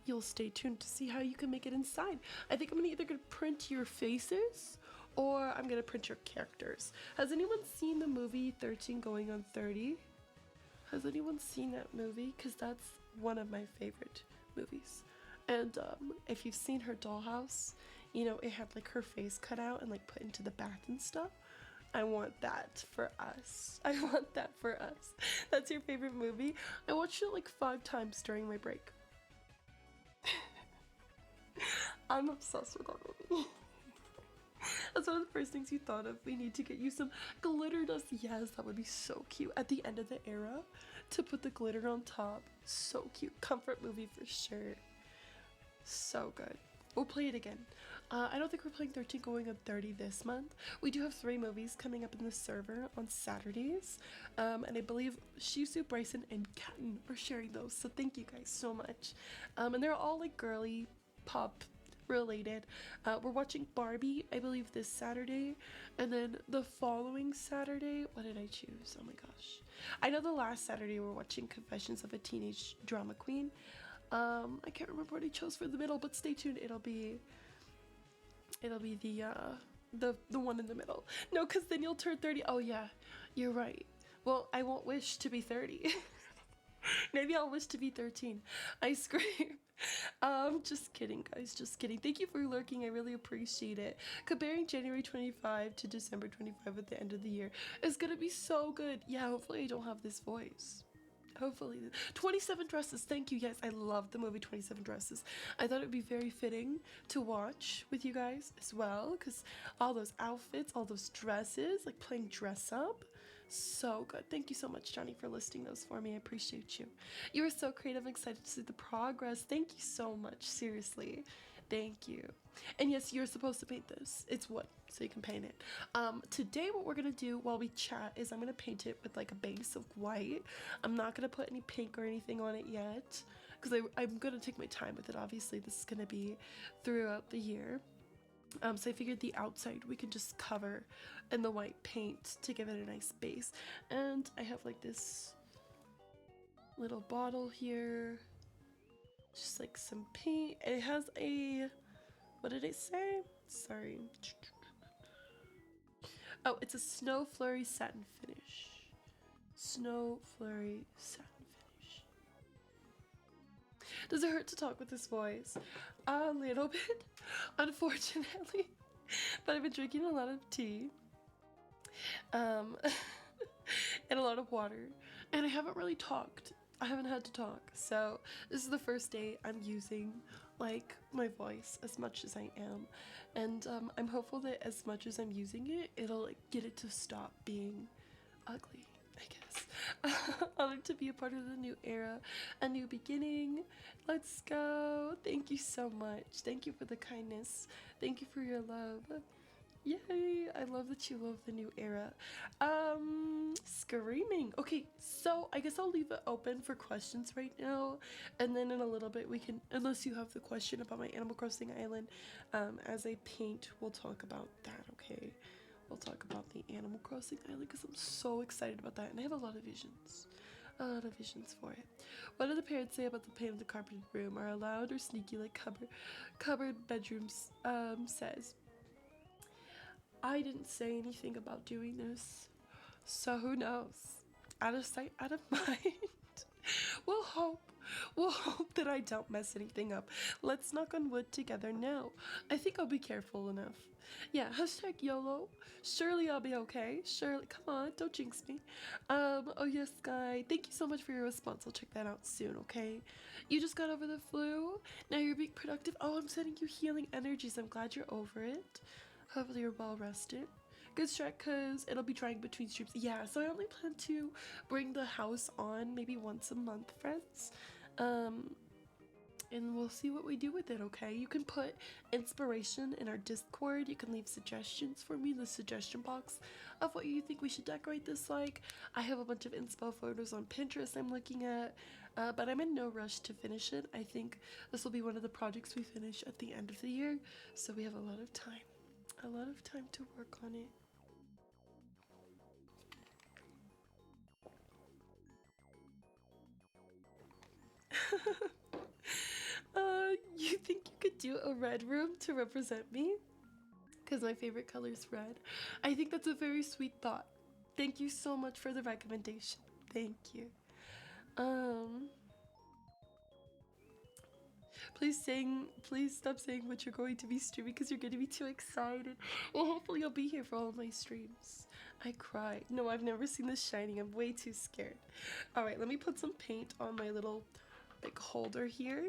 you'll stay tuned to see how you can make it inside. I think I'm either gonna print your faces or I'm gonna print your characters. Has anyone seen the movie 13 Going on 30? Has anyone seen that movie? Because that's one of my favorite movies. And if you've seen her dollhouse, you know, it had like her face cut out and like put into the bath and stuff. I want that for us. I want that for us. That's your favorite movie? I watched it like 5 times during my break. I'm obsessed with that movie. That's one of the first things you thought of. We need to get you some glitter dust. Yes, that would be so cute at the end of the era to put the glitter on top. So cute. Comfort movie for sure. So good. We'll play it again. I don't think we're playing 13 Going on 30 this month. We do have 3 movies coming up in the server on Saturdays. And I believe Shizu, Bryson, and Katten are sharing those. So thank you guys so much. And they're all like girly pop related. We're watching Barbie, I believe, this Saturday. And then the following Saturday, what did I choose? Oh my gosh. I know the last Saturday we're watching Confessions of a Teenage Drama Queen. I can't remember what I chose for the middle, but stay tuned. It'll be the one in the middle. No, because then you'll turn 30. Oh yeah, you're right. Well, I won't wish to be 30. Maybe I'll wish to be 13. I scream. Just kidding, guys. Just kidding. Thank you for lurking. I really appreciate it. Comparing January 25 to December 25 at the end of the year is gonna be so good. Yeah, hopefully I don't have this voice. Hopefully. 27 Dresses. Thank you. Yes, I love the movie 27 Dresses. I thought it would be very fitting to watch with you guys as well, because all those outfits, all those dresses, like playing dress up. So good. Thank you so much, Johnny, for listing those for me. I appreciate you. You were so creative and excited to see the progress. Thank you so much. Seriously. Thank you. And yes, you're supposed to paint this. It's wood, so you can paint it. Today what we're gonna do while we chat is I'm gonna paint it with like a base of white. I'm not gonna put any pink or anything on it yet, because I'm gonna take my time with it. Obviously, this is gonna be throughout the year. So I figured the outside we can just cover in the white paint to give it a nice base. And I have like this little bottle here, just like some paint. It has a, what did it say? Sorry. Oh, it's a Snow Flurry satin finish. Snow Flurry satin finish. Does it hurt to talk with this voice? A little bit, unfortunately. But I've been drinking a lot of tea. And a lot of water. And I haven't really talked. I haven't had to talk. So this is the first day I'm using like my voice as much as I am. And I'm hopeful that as much as I'm using it, it'll like get it to stop being ugly, I guess. Honored to be a part of the new era, a new beginning. Let's go. Thank you so much. Thank you for the kindness. Thank you for your love. Yay! I love that you love the new era. Screaming. Okay, so I guess I'll leave it open for questions right now, and then in a little bit we can, unless you have the question about my Animal Crossing island, as I paint, we'll talk about that. Okay, we'll talk about the Animal Crossing island because I'm so excited about that, and I have a lot of visions. A lot of visions for it. What do the parents say about the paint of the carpeted room? Are allowed or sneaky like cupboard bedrooms says? I didn't say anything about doing this, so who knows? Out of sight, out of mind. We'll hope. We'll hope that I don't mess anything up. Let's knock on wood together now. I think I'll be careful enough. Yeah, hashtag YOLO. Surely I'll be okay. Surely, come on, don't jinx me. Oh yes, Sky. Thank you so much for your response. I'll check that out soon, okay? You just got over the flu. Now you're being productive. Oh, I'm sending you healing energies. I'm glad you're over it. Hopefully you're well rested. Good stretch because it'll be drying between streams. Yeah, so I only plan to bring the house on maybe once a month, friends. And we'll see what we do with it, okay? You can put inspiration in our Discord. You can leave suggestions for me in the suggestion box of what you think we should decorate this like. I have a bunch of inspo photos on Pinterest I'm looking at, but I'm in no rush to finish it. I think this will be one of the projects we finish at the end of the year, so we have a lot of time. A lot of time to work on it. You think you could do a red room to represent me? Because my favorite color is red. I think that's a very sweet thought. Thank you so much for the recommendation. Thank you. Please stop saying what you're going to be streaming because you're going to be too excited. Well, hopefully you'll be here for all my streams. I cried. No, I've never seen this shining. I'm way too scared. All right, let me put some paint on my little like holder here.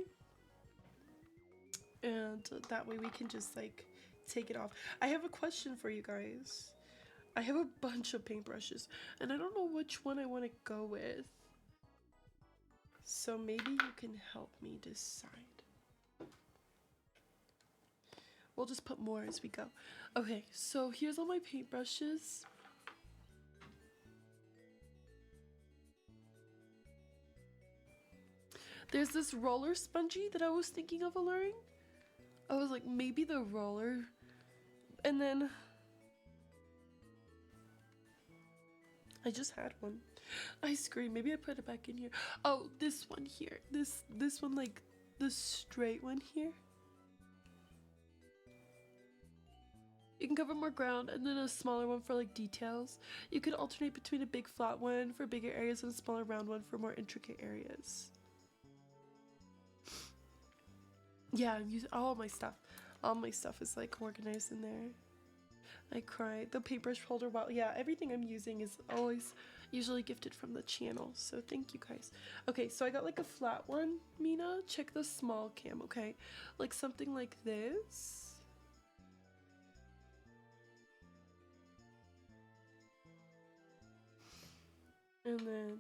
And that way we can just like take it off. I have a question for you guys. I have a bunch of paintbrushes and I don't know which one I want to go with. So maybe you can help me decide. We'll just put more as we go. Okay, so here's all my paintbrushes. There's this roller spongy that I was thinking of alluring. I was like, maybe the roller. And then I just had one. I screamed. Maybe I put it back in here. Oh, this one here. This one, like the straight one here. You can cover more ground and then a smaller one for like details. You could alternate between a big flat one for bigger areas and a smaller round one for more intricate areas. Yeah, I'm using all my stuff. All my stuff is like organized in there. I cried. The paintbrush holder, well, yeah, everything I'm using is always usually gifted from the channel. So thank you guys. Okay, so I got like a flat one, Mina. Check the small cam, okay? Like something like this. And then,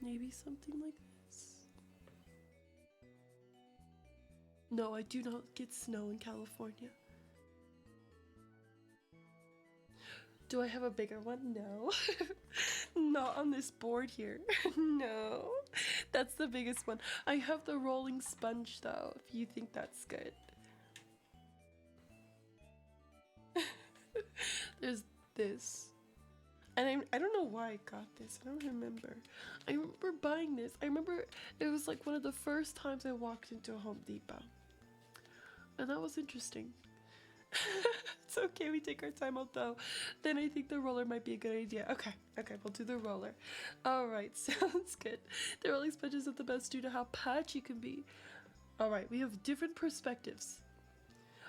maybe something like this. No, I do not get snow in California. Do I have a bigger one? No. Not on this board here. No. That's the biggest one. I have the rolling sponge though, if you think that's good. There's this. And I don't know why I got this. I don't remember. I remember buying this. I remember it was like one of the first times I walked into a Home Depot. And that was interesting. It's okay, we take our time out though. Then I think the roller might be a good idea. Okay, we'll do the roller. Alright, sounds good. The rolling sponges are the best due to how patchy can be. Alright, we have different perspectives.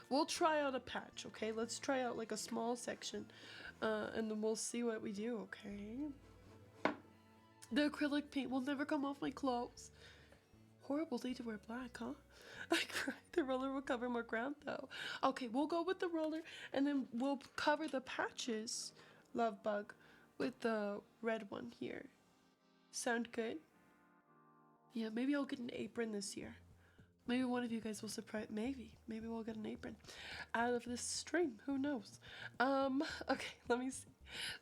We'll try out a patch, okay? Let's try out like a small section, and then we'll see what we do, okay? The acrylic paint will never come off my clothes. Horrible day to wear black, huh? I cried. The roller will cover more ground though. Okay, we'll go with the roller and then we'll cover the patches, love bug, with the red one here. Sound good? Yeah, maybe I'll get an apron this year. Maybe one of you guys will surprise. Maybe we'll get an apron out of this stream. Who knows? Okay, let me see.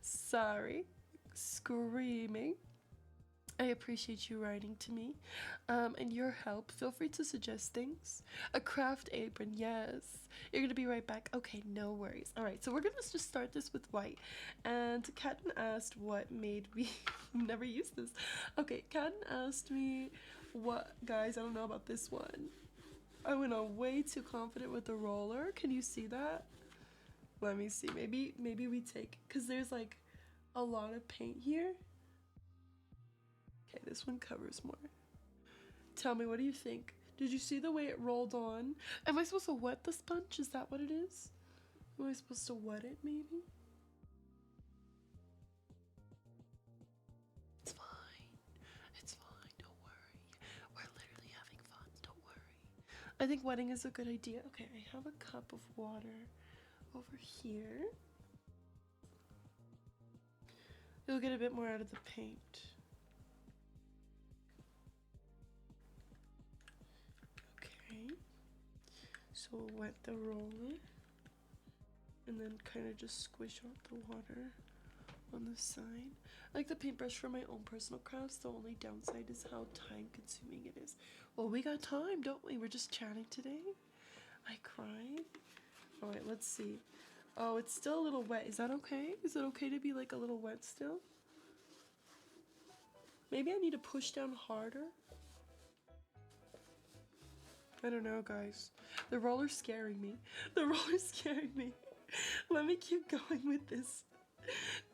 Sorry, screaming. I appreciate you writing to me, and your help. Feel free to suggest things. A craft apron, yes. You're gonna be right back. Okay, no worries. All right, so we're gonna just start this with white. And Katten asked what made me never use this. Okay, Katten asked me what, guys. I don't know about this one. I went on way too confident with the roller. Can you see that? Let me see. Maybe we take, cause there's like a lot of paint here. Okay, this one covers more. Tell me, what do you think? Did you see the way it rolled on? Am I supposed to wet the sponge? Is that what it is? Am I supposed to wet it, maybe? It's fine. It's fine. Don't worry. We're literally having fun. Don't worry. I think wetting is a good idea. Okay, I have a cup of water over here. You'll get a bit more out of the paint. So we'll wet the roller and then kind of just squish out the water on the side. I like the paintbrush for my own personal crafts. The only downside is how time consuming it is. Well, we got time, don't we? We're just chatting today. I cried. All right, let's see. Oh, it's still a little wet. Is that okay? Is it okay to be like a little wet still? Maybe I need to push down harder. I don't know, guys. The roller's scaring me. The roller's scaring me. Let me keep going with this.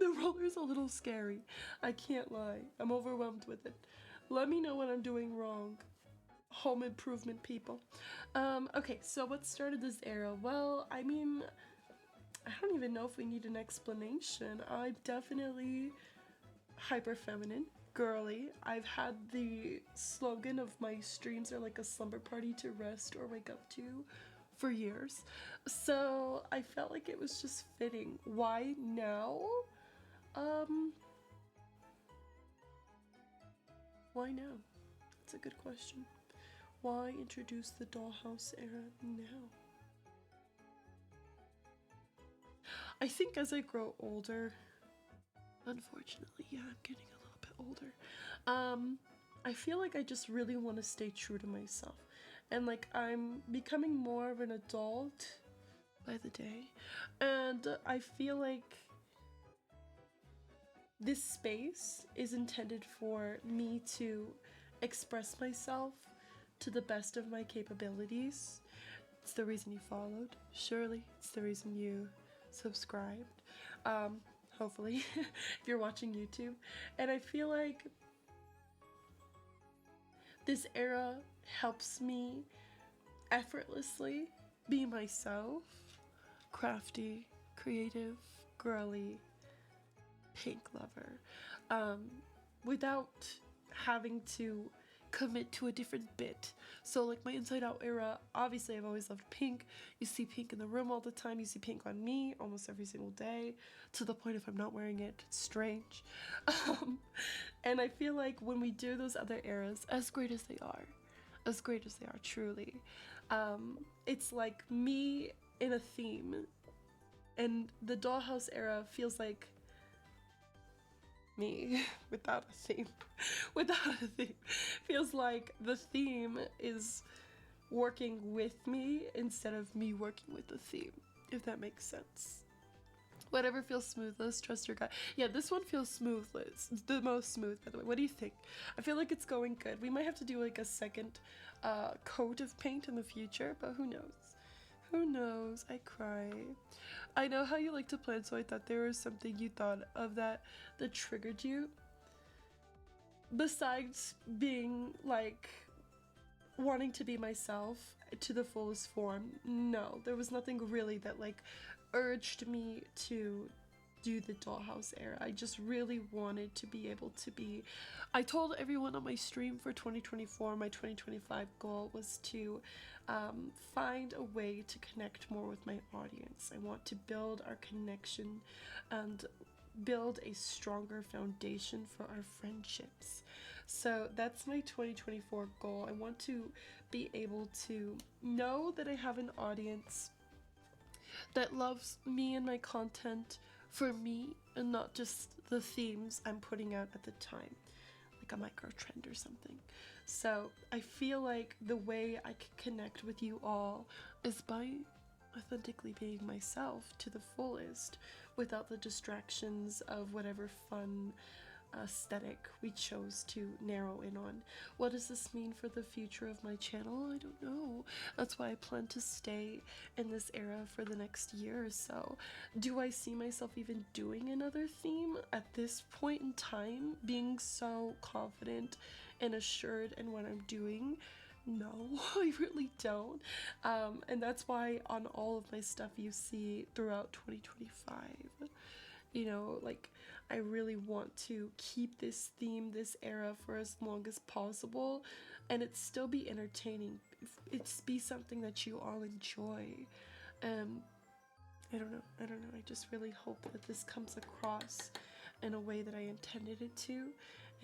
The roller's a little scary. I can't lie. I'm overwhelmed with it. Let me know when I'm doing wrong. Home improvement people. Okay, so what started this era? Well, I mean, I don't even know if we need an explanation. I'm definitely hyper feminine. Girly. I've had the slogan of my streams are like a slumber party to rest or wake up to for years. So I felt like it was just fitting. Why now? Why now? That's a good question. Why introduce the dollhouse era now? I think as I grow older, unfortunately, yeah, I'm getting a little bit older. I feel like I just really want to stay true to myself. And like I'm becoming more of an adult by the day. And I feel like this space is intended for me to express myself to the best of my capabilities. It's the reason you followed, surely. It's the reason you subscribed. Hopefully, if you're watching YouTube. And I feel like this era helps me effortlessly be myself, crafty, creative, girly, pink lover, without having to commit to a different bit. So like my Inside Out era, obviously I've always loved pink. You see pink in the room all the time. You see pink on me almost every single day, to the point if I'm not wearing it, it's strange. And I feel like when we do those other eras, as great as they are truly, it's like me in a theme, and the dollhouse era feels like me without a theme. Feels like the theme is working with me instead of me working with the theme, if that makes sense. Whatever feels smoothest, trust your gut. Yeah, this one feels smoothest, the most smooth, by the way. What do you think? I feel like it's going good. We might have to do like a second coat of paint in the future, but who knows? Who knows? I cry. I know how you like to plan, so I thought there was something you thought of that triggered you. Besides being like wanting to be myself to the fullest form, no, there was nothing really that like urged me to do the dollhouse era. I just really wanted to be able to be, I told everyone on my stream for 2024, my 2025 goal was to find a way to connect more with my audience. I want to build our connection and build a stronger foundation for our friendships. So that's my 2024 goal. I want to be able to know that I have an audience that loves me and my content for me and not just the themes I'm putting out at the time, like a micro trend or something. So I feel like the way I can connect with you all is by authentically being myself to the fullest without the distractions of whatever fun aesthetic we chose to narrow in on. What does this mean for the future of my channel? I don't know. That's why I plan to stay in this era for the next year or so. Do I see myself even doing another theme at this point in time, being so confident and assured in what I'm doing? No, I really don't. And that's why on all of my stuff you see throughout 2025, you know, like, I really want to keep this theme, this era, for as long as possible, and it still be entertaining. It's be something that you all enjoy. I don't know. I just really hope that this comes across in a way that I intended it to,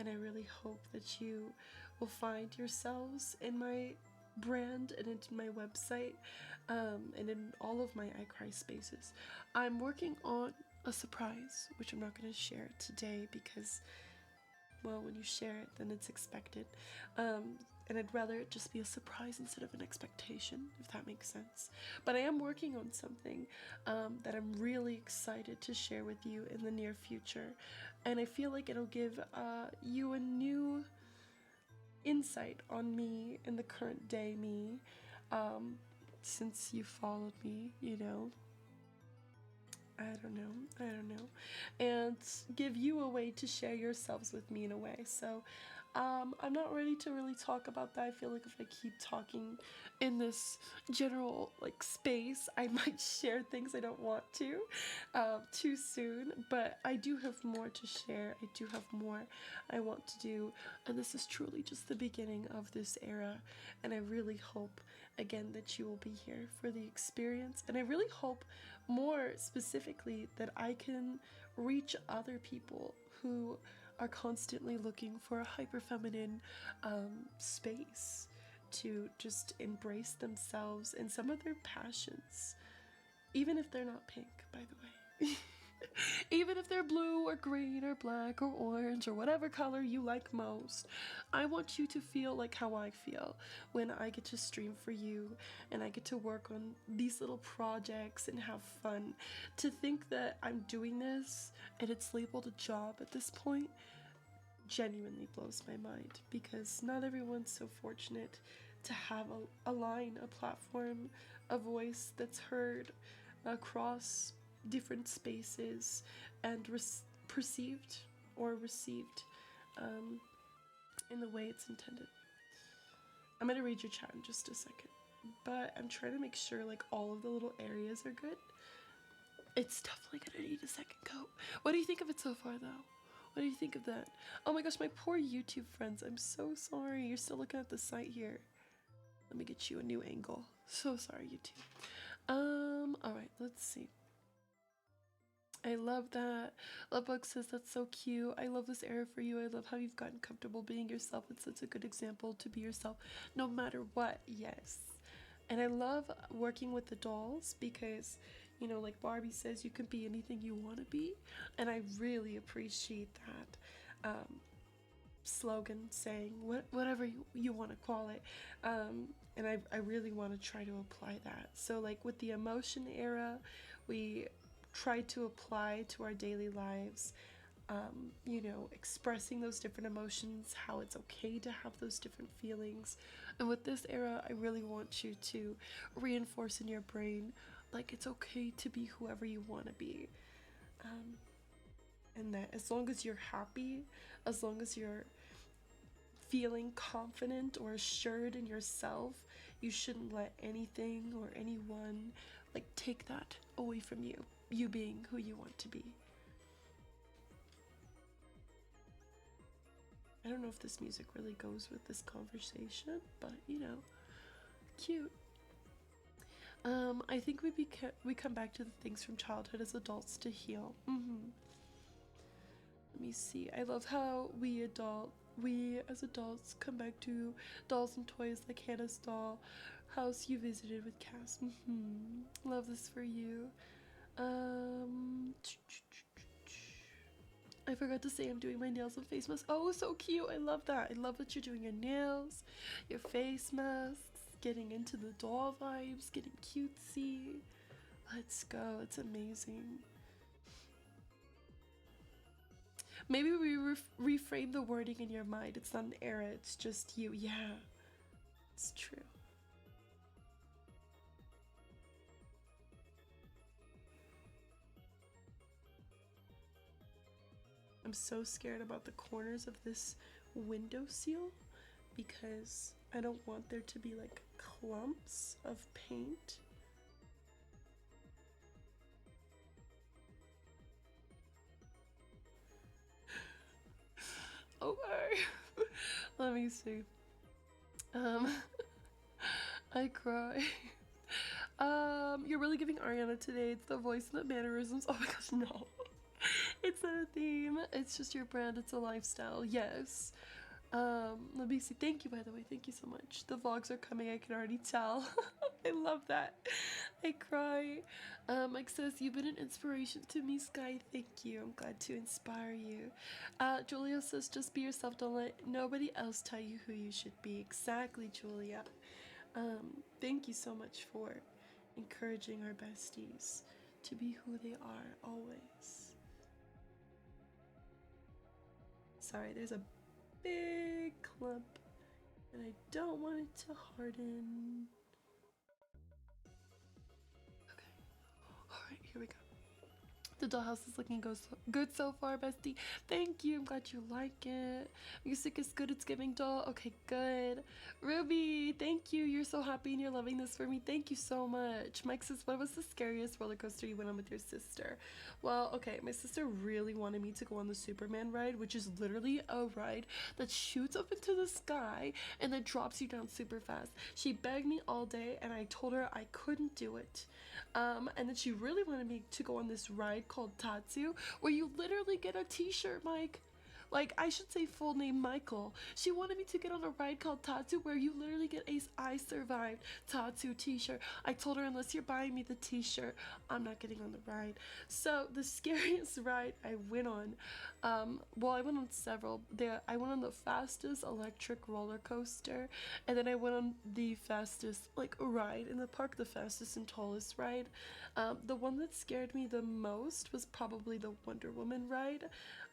and I really hope that you will find yourselves in my brand and into my website, and in all of my I Cry spaces. I'm working on a surprise, which I'm not going to share today because, well, when you share it, then it's expected. And I'd rather it just be a surprise instead of an expectation, if that makes sense. But I am working on something that I'm really excited to share with you in the near future. And I feel like it'll give you a new insight on me and the current day me, since you followed me, you know. I don't know, and give you a way to share yourselves with me in a way. So I'm not ready to really talk about that. I feel like if I keep talking in this general like space, I might share things I don't want to too soon, but I do have more to share. I do have more I want to do, and this is truly just the beginning of this era, and I really hope again that you will be here for the experience, and I really hope more specifically that I can reach other people who are constantly looking for a hyper feminine space to just embrace themselves and some of their passions, even if they're not pink, by the way. Even if they're blue or green or black or orange or whatever color you like most, I want you to feel like how I feel when I get to stream for you and I get to work on these little projects and have fun. To think that I'm doing this and it's labeled a job at this point genuinely blows my mind, because not everyone's so fortunate to have a line, a platform, a voice that's heard across different spaces and perceived or received in the way it's intended. I'm gonna read your chat in just a second, but I'm trying to make sure like all of the little areas are good. It's definitely gonna need a second coat. What do you think of it so far though? What do you think of that? Oh my gosh, my poor YouTube friends, I'm so sorry. You're still looking at the site here. Let me get you a new angle. So sorry, YouTube. Alright, let's see. I love that. Lovebug says that's so cute. I love this era for you. I love how you've gotten comfortable being yourself. It's such a good example to be yourself no matter what. Yes. And I love working with the dolls because, you know, like Barbie says, you can be anything you want to be. And I really appreciate that slogan saying whatever you want to call it. And I really want to try to apply that. So like with the emotion era, we try to apply to our daily lives, you know, expressing those different emotions, how it's okay to have those different feelings. And with this era, I really want you to reinforce in your brain, like, it's okay to be whoever you want to be. And that as long as you're happy, as long as you're feeling confident or assured in yourself, you shouldn't let anything or anyone like take that away from you being who you want to be. I don't know if this music really goes with this conversation, but you know, cute. I think we come back to the things from childhood as adults to heal. Let me see. I love how we as adults come back to dolls and toys like Hannah's doll house you visited with Cass. Love this for you. I forgot to say I'm doing my nails and face masks. Oh, so cute. I love that. I love that you're doing your nails, your face masks, getting into the doll vibes, getting cutesy. Let's go. It's amazing. Maybe we reframe the wording in your mind. It's not an era, it's just you. Yeah, it's true. I'm so scared about the corners of this windowsill because I don't want there to be like clumps of paint. Okay. Let me see. I cry. You're really giving Ariana today. It's the voice and the mannerisms. Oh my gosh, no. It's not a theme. It's just your brand. It's a lifestyle. Yes. Let me see. Thank you, by the way. Thank you so much. The vlogs are coming. I can already tell. I love that. I cry. Mike says, you've been an inspiration to me, Sky. Thank you. I'm glad to inspire you. Julia says, just be yourself. Don't let nobody else tell you who you should be. Exactly, Julia. Thank you so much for encouraging our besties to be who they are always. Sorry, there's a big clump and I don't want it to harden. Okay. Alright, here we go. The dollhouse is looking good so far, bestie. Thank you. I'm glad you like it. Music is good. It's giving doll. Okay, good. Ruby, thank you. You're so happy and you're loving this for me. Thank you so much. Mike says, what was the scariest roller coaster you went on with your sister? Well, okay, my sister really wanted me to go on the Superman ride, which is literally a ride that shoots up into the sky and then drops you down super fast. She begged me all day and I told her I couldn't do it. And then she really wanted me to go on this ride called Tatsu, where you literally get a t-shirt, Mike. Like, I should say full name Michael. She wanted me to get on a ride called Tatsu where you literally get a I survived Tatsu t-shirt. I told her, unless you're buying me the t-shirt, I'm not getting on the ride. So the scariest ride I went on, well, I went on several. I went on the fastest electric roller coaster, and then I went on the fastest ride in the park, the fastest and tallest ride. The one that scared me the most was probably the Wonder Woman ride.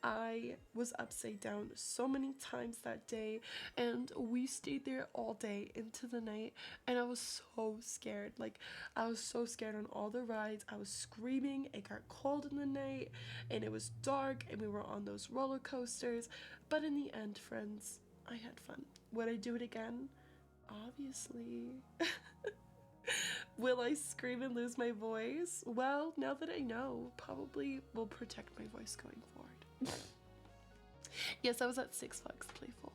I was upside down so many times that day, and we stayed there all day into the night, and I was so scared. Like, I was so scared on all the rides. I was screaming. It got cold in the night, and it was dark, and we were on those roller coasters. But in the end, friends, I had fun. Would I do it again? Obviously. Will I scream and lose my voice? Well, now that I know, probably will protect my voice going forward. Yes, I was at Six Flags Playful.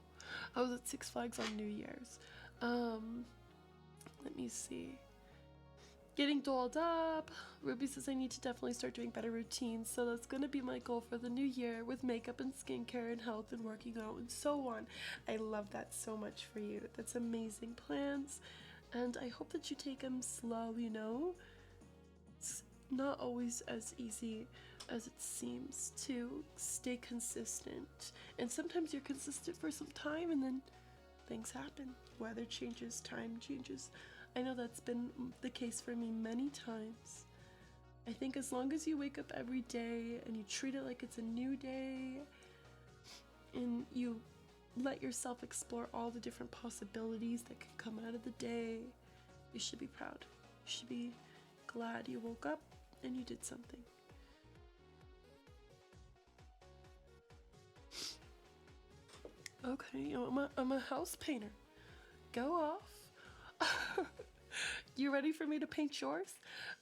I was at Six Flags on New Year's. Let me see. Getting dolled up. Ruby says I need to definitely start doing better routines, so that's gonna be my goal for the new year with makeup and skincare and health and working out and so on. I love that so much for you. That's amazing plans, and I hope that you take them slow, you know? It's not always as easy as it seems to stay consistent, and sometimes you're consistent for some time and then things happen. Weather changes, time changes. I know that's been the case for me many times. I think as long as you wake up every day and you treat it like it's a new day and you let yourself explore all the different possibilities that can come out of the day, you should be proud. You should be glad you woke up and you did something. Okay, I'm a house painter. Go off. You ready for me to paint yours?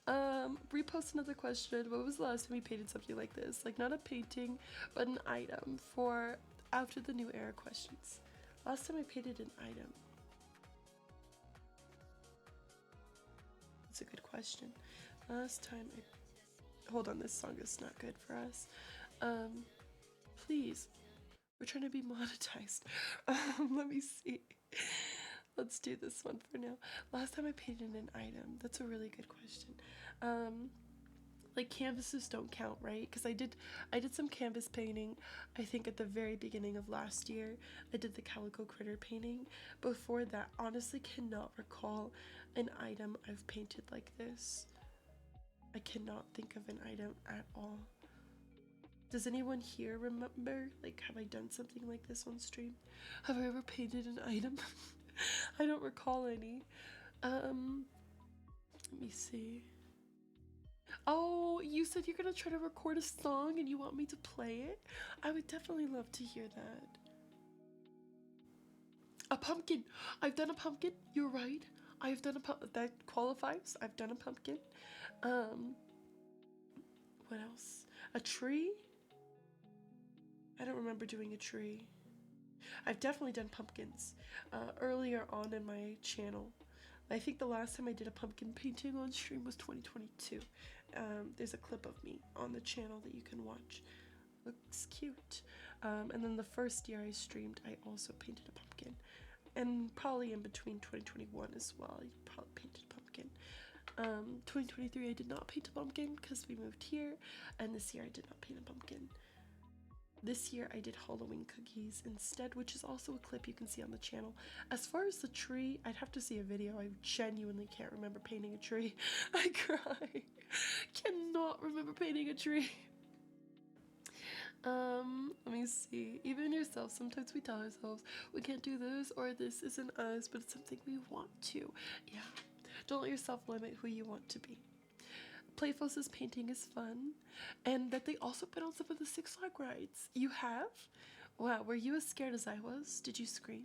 Repost another question. What was the last time you painted something like this? Like, not a painting, but an item for after the new era questions. Last time I painted an item. That's a good question. Last time I... Hold on, this song is not good for us. Please. We're trying to be monetized. Let me see. Let's do this one for now. Last time I painted an item. That's a really good question. Like canvases don't count, right? Because I did some canvas painting, I think at the very beginning of last year. I did the Calico Critter painting. Before that, honestly cannot recall an item I've painted like this. I cannot think of an item at all. Does anyone here remember? Like, have I done something like this on stream? Have I ever painted an item? I don't recall any. Let me see. Oh, you said you're gonna try to record a song and you want me to play it? I would definitely love to hear that. A pumpkin! I've done a pumpkin, you're right. I've done a pumpkin, that qualifies. I've done a pumpkin. What else? A tree? I don't remember doing a tree. I've definitely done pumpkins earlier on in my channel. I think the last time I did a pumpkin painting on stream was 2022. There's a clip of me on the channel that you can watch. Looks cute. And then the first year I streamed, I also painted a pumpkin. And probably in between 2021 as well, I probably painted a pumpkin. 2023 I did not paint a pumpkin because we moved here, and this year I did not paint a pumpkin. This year I did Halloween cookies instead, which is also a clip you can see on the channel. As far as the tree, I'd have to see a video. I genuinely can't remember painting a tree. I cry. Cannot remember painting a tree. Let me see. Even yourself, sometimes we tell ourselves we can't do this or this isn't us, but it's something we want to. Yeah. Don't let yourself limit who you want to be. Playful says painting is fun, and that they also been on some of the Six Flags rides. You have? Wow, were you as scared as I was? Did you scream?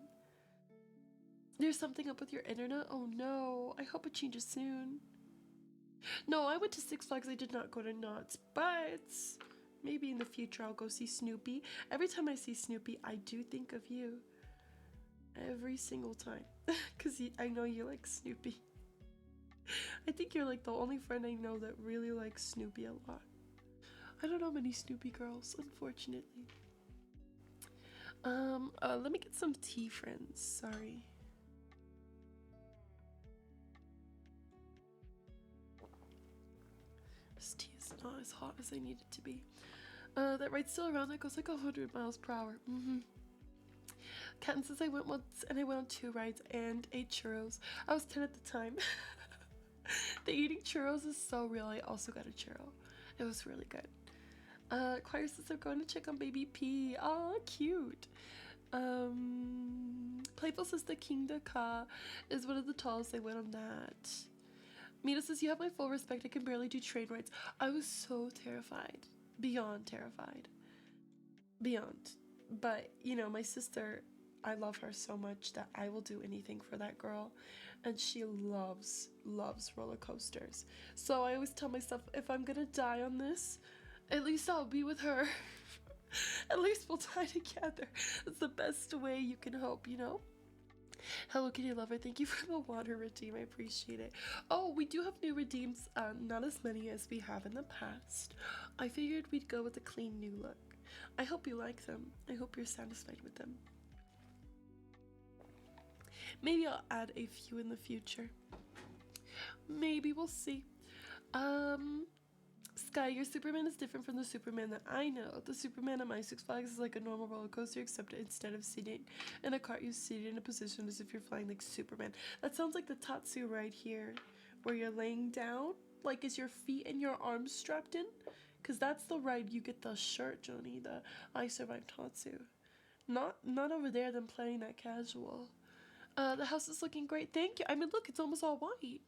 There's something up with your internet? Oh no, I hope it changes soon. No, I went to Six Flags, I did not go to Knott's, but maybe in the future I'll go see Snoopy. Every time I see Snoopy, I do think of you. Every single time, because I know you like Snoopy. I think you're like the only friend I know that really likes Snoopy a lot. I don't know many Snoopy girls, unfortunately. Let me get some tea, friends. Sorry. This tea is not as hot as I need it to be. That ride's still around. That goes like 100 miles per hour. Captain says I went once and I went on 2 rides and ate churros. I was 10 at the time. The eating churros is so real. I also got a churro. It was really good. Choir says they're going to check on baby P. Aw, cute. Playful says the King de Ka is one of the tallest. They went on that. Mina says you have my full respect. I can barely do train rides. I was so terrified. Beyond terrified. Beyond. But, you know, my sister, I love her so much that I will do anything for that girl. And she loves roller coasters. So I always tell myself, if I'm gonna die on this, at least I'll be with her. At least we'll die together. It's the best way you can hope, you know? Hello Kitty Lover, thank you for the water redeem. I appreciate it. Oh, we do have new redeems. Not as many as we have in the past. I figured we'd go with a clean new look. I hope you like them. I hope you're satisfied with them. Maybe I'll add a few in the future. Maybe, we'll see. Sky, your Superman is different from the Superman that I know. The Superman at my Six Flags is like a normal roller coaster, except instead of sitting in a cart, you sit in a position as if you're flying like Superman. That sounds like the Tatsu right here, where you're laying down. Like, is your feet and your arms strapped in? Because that's the ride you get the shirt, Johnny, the I Survived Tatsu. Not over there, them playing that casual. The house is looking great. Thank you. I mean, look, it's almost all white.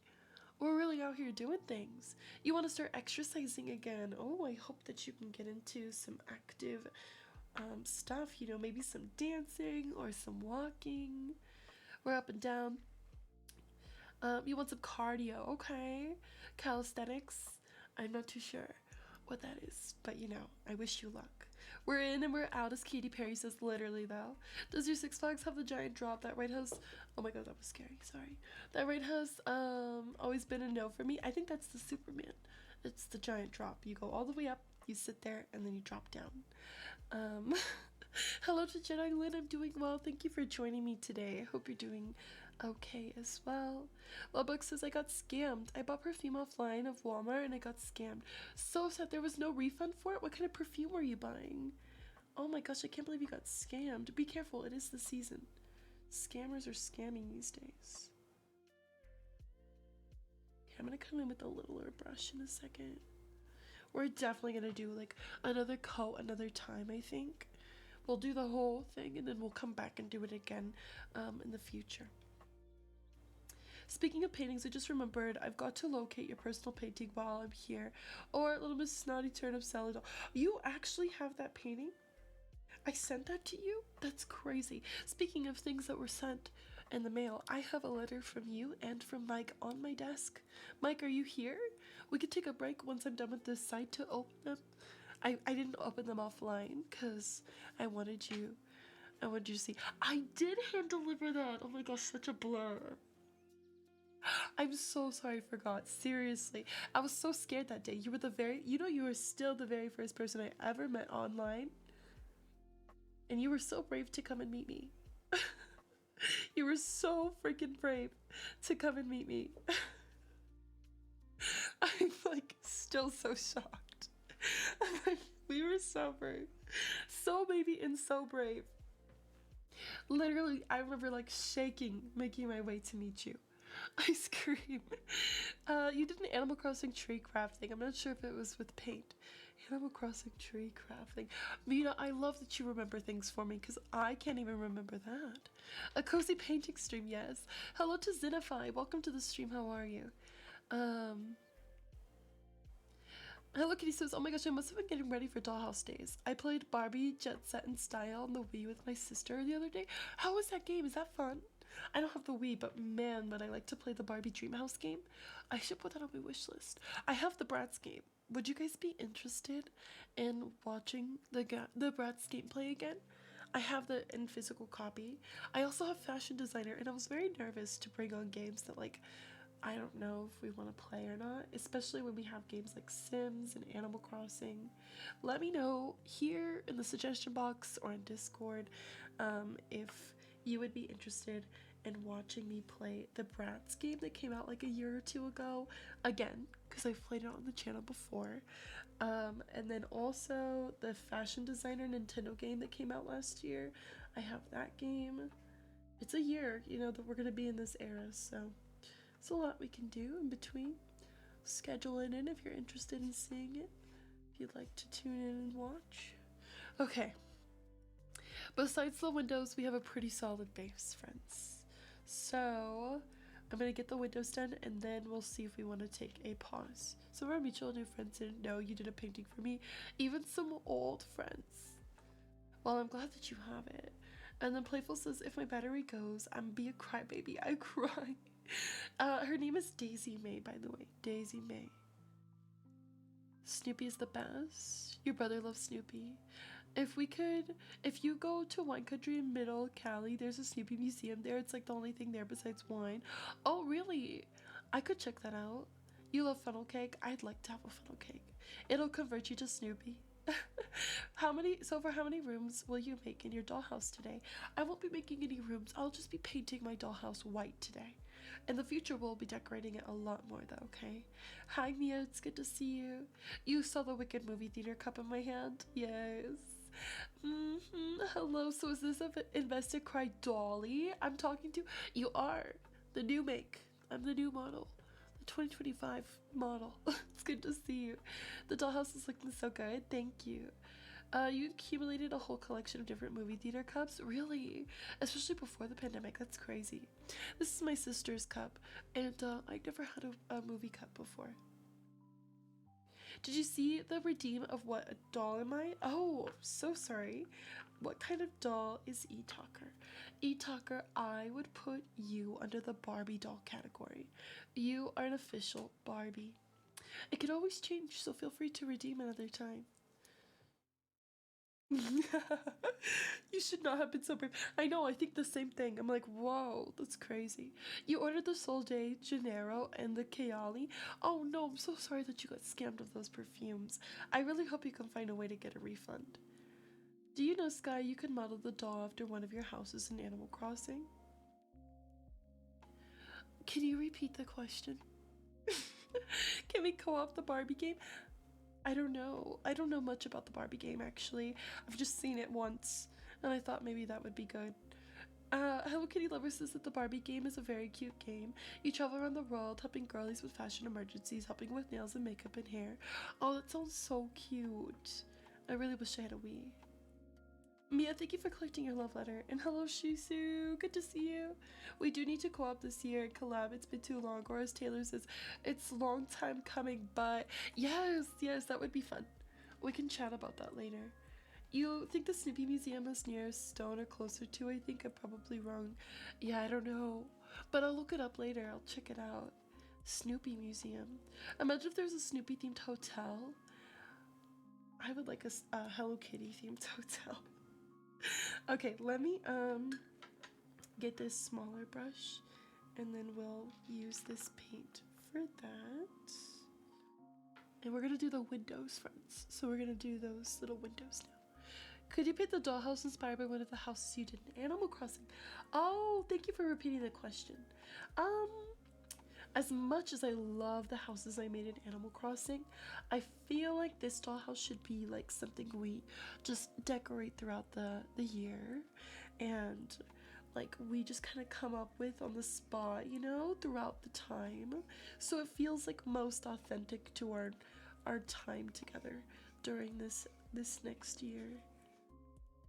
We're really out here doing things. You want to start exercising again. Oh, I hope that you can get into some active stuff. You know, maybe some dancing or some walking. We're up and down. You want some cardio. Okay. Calisthenics. I'm not too sure. what that is, but you know, I wish you luck. We're in and we're out, as Katy Perry says, literally though. Does your Six Flags have the giant drop? That right has, oh my god, that was scary, sorry. That right has always been a no for me. I think that's the Superman. It's the giant drop. You go all the way up, you sit there, and then you drop down. Hello to Jedi Lynn, I'm doing well. Thank you for joining me today. I hope you're doing okay as well. Lubbock says, I got scammed. I bought perfume offline of Walmart and I got scammed. So sad, there was no refund for it? What kind of perfume were you buying? Oh my gosh, I can't believe you got scammed. Be careful, it is the season. Scammers are scamming these days. Okay, I'm gonna come in with a littler brush in a second. We're definitely gonna do like another coat another time, I think. We'll do the whole thing and then we'll come back and do it again in the future. Speaking of paintings, I just remembered I've got to locate your personal painting while I'm here. Or Little Miss Snotty Turnip Salad. You actually have that painting? I sent that to you? That's crazy. Speaking of things that were sent in the mail, I have a letter from you and from Mike on my desk. Mike, are you here? We could take a break once I'm done with this site to open them. I didn't open them offline because I wanted you to see. I did hand deliver that. Oh my gosh, such a blur. I'm so sorry I forgot. Seriously. I was so scared that day. You were still the very first person I ever met online. And you were so brave to come and meet me. You were so freaking brave to come and meet me. I'm like still so shocked. I'm like, we were so brave. So baby and so brave. Literally, I remember like shaking, making my way to meet you. I scream. You did an Animal Crossing tree crafting. I'm not sure if it was with paint. Animal Crossing tree crafting. Mina, I love that you remember things for me because I can't even remember that. A cozy painting stream, yes. Hello to Zinify. Welcome to the stream. How are you? Hello Kitty says, oh my gosh, I must have been getting ready for Dollhouse days. I played Barbie Jet Set in Style on the Wii with my sister the other day. How was that game? Is that fun? I don't have the Wii, but man, would I like to play the Barbie Dreamhouse game. I should put that on my wish list. I have the Bratz game. Would you guys be interested in watching the Bratz gameplay again? I have the in physical copy. I also have Fashion Designer, and I was very nervous to bring on games that like I don't know if we want to play or not, especially when we have games like Sims and Animal Crossing. Let me know here in the suggestion box or in Discord if you would be interested in watching me play the Bratz game that came out like a year or two ago again, because I've played it on the channel before. And then also the Fashion Designer Nintendo game that came out last year. I have that game. It's a year, you know, that we're going to be in this era, so there's a lot we can do in between. Schedule it in if you're interested in seeing it, if you'd like to tune in and watch. Okay. Besides the windows, we have a pretty solid base, friends. So I'm gonna get the windows done and then we'll see if we want to take a pause. Some of our mutual new friends didn't know you did a painting for me, even some old friends. Well, I'm glad that you have it. And then Playful says, if my battery goes, I'm be a crybaby. I cry. Her name is Daisy May, by the way. Daisy May. Snoopy is the best. Your brother loves Snoopy. If you go to Wine Country in Middle Cali, there's a Snoopy museum there. It's like the only thing there besides wine. Oh, really? I could check that out. You love funnel cake? I'd like to have a funnel cake. It'll convert you to Snoopy. For how many rooms will you make in your dollhouse today? I won't be making any rooms. I'll just be painting my dollhouse white today. In the future, we'll be decorating it a lot more though, okay? Hi Mia, it's good to see you. You saw the Wicked movie theater cup in my hand? Yes. Hello, so is this an invested cry Dolly I'm talking to? You are. The new make. I'm the new model. The 2025 model. It's good to see you. The dollhouse is looking so good. Thank you. You accumulated a whole collection of different movie theater cups? Really? Especially before the pandemic. That's crazy. This is my sister's cup, and I never had a movie cup before. Did you see the redeem of what a doll am I? Oh, so sorry. What kind of doll is E-Talker? E-Talker, I would put you under the Barbie doll category. You are an official Barbie. It could always change, so feel free to redeem another time. You should not have been so brave. I know, I think the same thing. I'm like, whoa, that's crazy. You ordered the Sol de Janeiro and the Kayali. Oh no, I'm so sorry that you got scammed of those perfumes. I really hope you can find a way to get a refund. Do you know, Sky, you can model the doll after one of your houses in Animal Crossing? Can you repeat the question? Can we co-op the Barbie game? I don't know. I don't know much about the Barbie game, actually. I've just seen it once, and I thought maybe that would be good. Hello Kitty Lover says that the Barbie game is a very cute game. You travel around the world, helping girlies with fashion emergencies, helping with nails and makeup and hair. Oh, that sounds so cute. I really wish I had a Wii. Mia, thank you for collecting your love letter. And hello, Shisu. Good to see you. We do need to co-op this year and collab. It's been too long. Or as Taylor says, it's a long time coming, but yes, that would be fun. We can chat about that later. You think the Snoopy Museum is near Stone or closer to? I think I'm probably wrong. Yeah, I don't know. But I'll look it up later. I'll check it out. Snoopy Museum. Imagine if there's a Snoopy themed hotel. I would like a Hello Kitty themed hotel. Okay, let me get this smaller brush, and then we'll use this paint for that. And we're gonna do the windows, friends. So we're gonna do those little windows now. Could you paint the dollhouse inspired by one of the houses you did in Animal Crossing? Oh, thank you for repeating the question. As much as I love the houses I made in Animal Crossing, I feel like this dollhouse should be like something we just decorate throughout the year, and like we just kind of come up with on the spot, you know, throughout the time. So it feels like most authentic to our time together during this next year.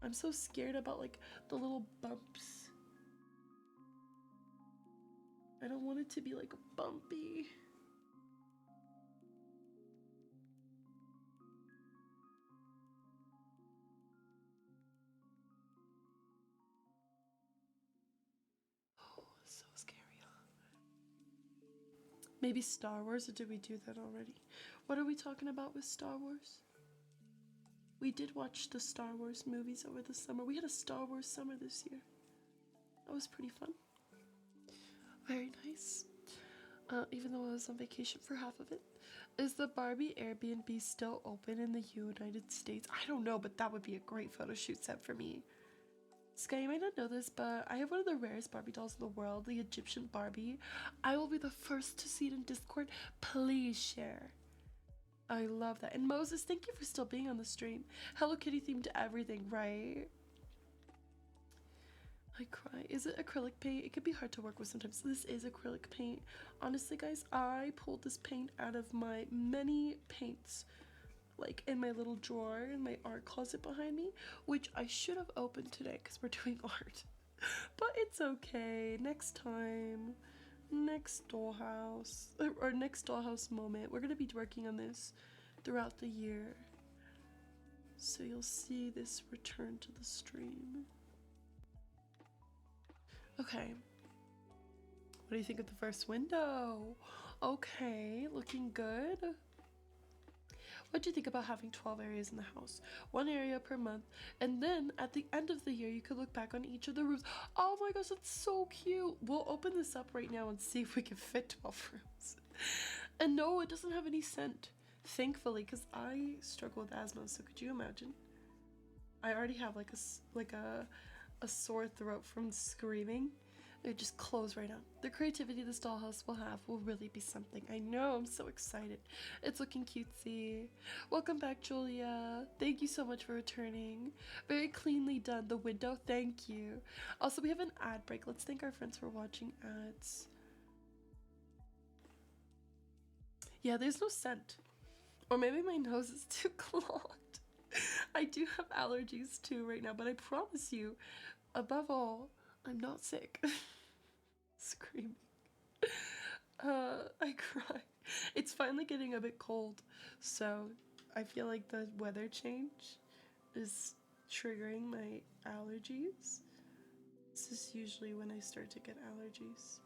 I'm so scared about like the little bumps. I don't want it to be like bumpy. Oh, so scary, huh? Maybe Star Wars, or did we do that already? What are we talking about with Star Wars? We did watch the Star Wars movies over the summer. We had a Star Wars summer this year. That was pretty fun. Very nice. Even though I was on vacation for half of it. Is the Barbie Airbnb still open in the United States? I don't know, but that would be a great photo shoot set for me. Sky, you might not know this, but I have one of the rarest Barbie dolls in the world, the Egyptian Barbie. I will be the first to see it in Discord. Please share. I love that. And Moses, thank you for still being on the stream. Hello Kitty themed everything, right? I cry. Is it acrylic paint? It could be hard to work with sometimes. This is acrylic paint. Honestly, guys, I pulled this paint out of my many paints, like in my little drawer in my art closet behind me, which I should have opened today because we're doing art. But it's okay. Next time. Next dollhouse. Or next dollhouse moment. We're going to be working on this throughout the year. So you'll see this return to the stream. Okay. What do you think of the first window? Okay, looking good. What do you think about having 12 areas in the house? 1 area per month. And then at the end of the year, you could look back on each of the rooms. Oh my gosh, that's so cute. We'll open this up right now and see if we can fit 12 rooms. And no, it doesn't have any scent. Thankfully, because I struggle with asthma, so could you imagine? I already have like a sore throat from screaming. It just closed right up. The creativity this dollhouse will have will really be something. I know, I'm so excited. It's looking cutesy. Welcome back, Julia. Thank you so much for returning. Very cleanly done. The window, thank you. Also, we have an ad break. Let's thank our friends for watching ads. Yeah, there's no scent. Or maybe my nose is too clogged. I do have allergies too right now, but I promise you, above all, I'm not sick. Screaming. I cry. It's finally getting a bit cold, so I feel like the weather change is triggering my allergies. This is usually when I start to get allergies.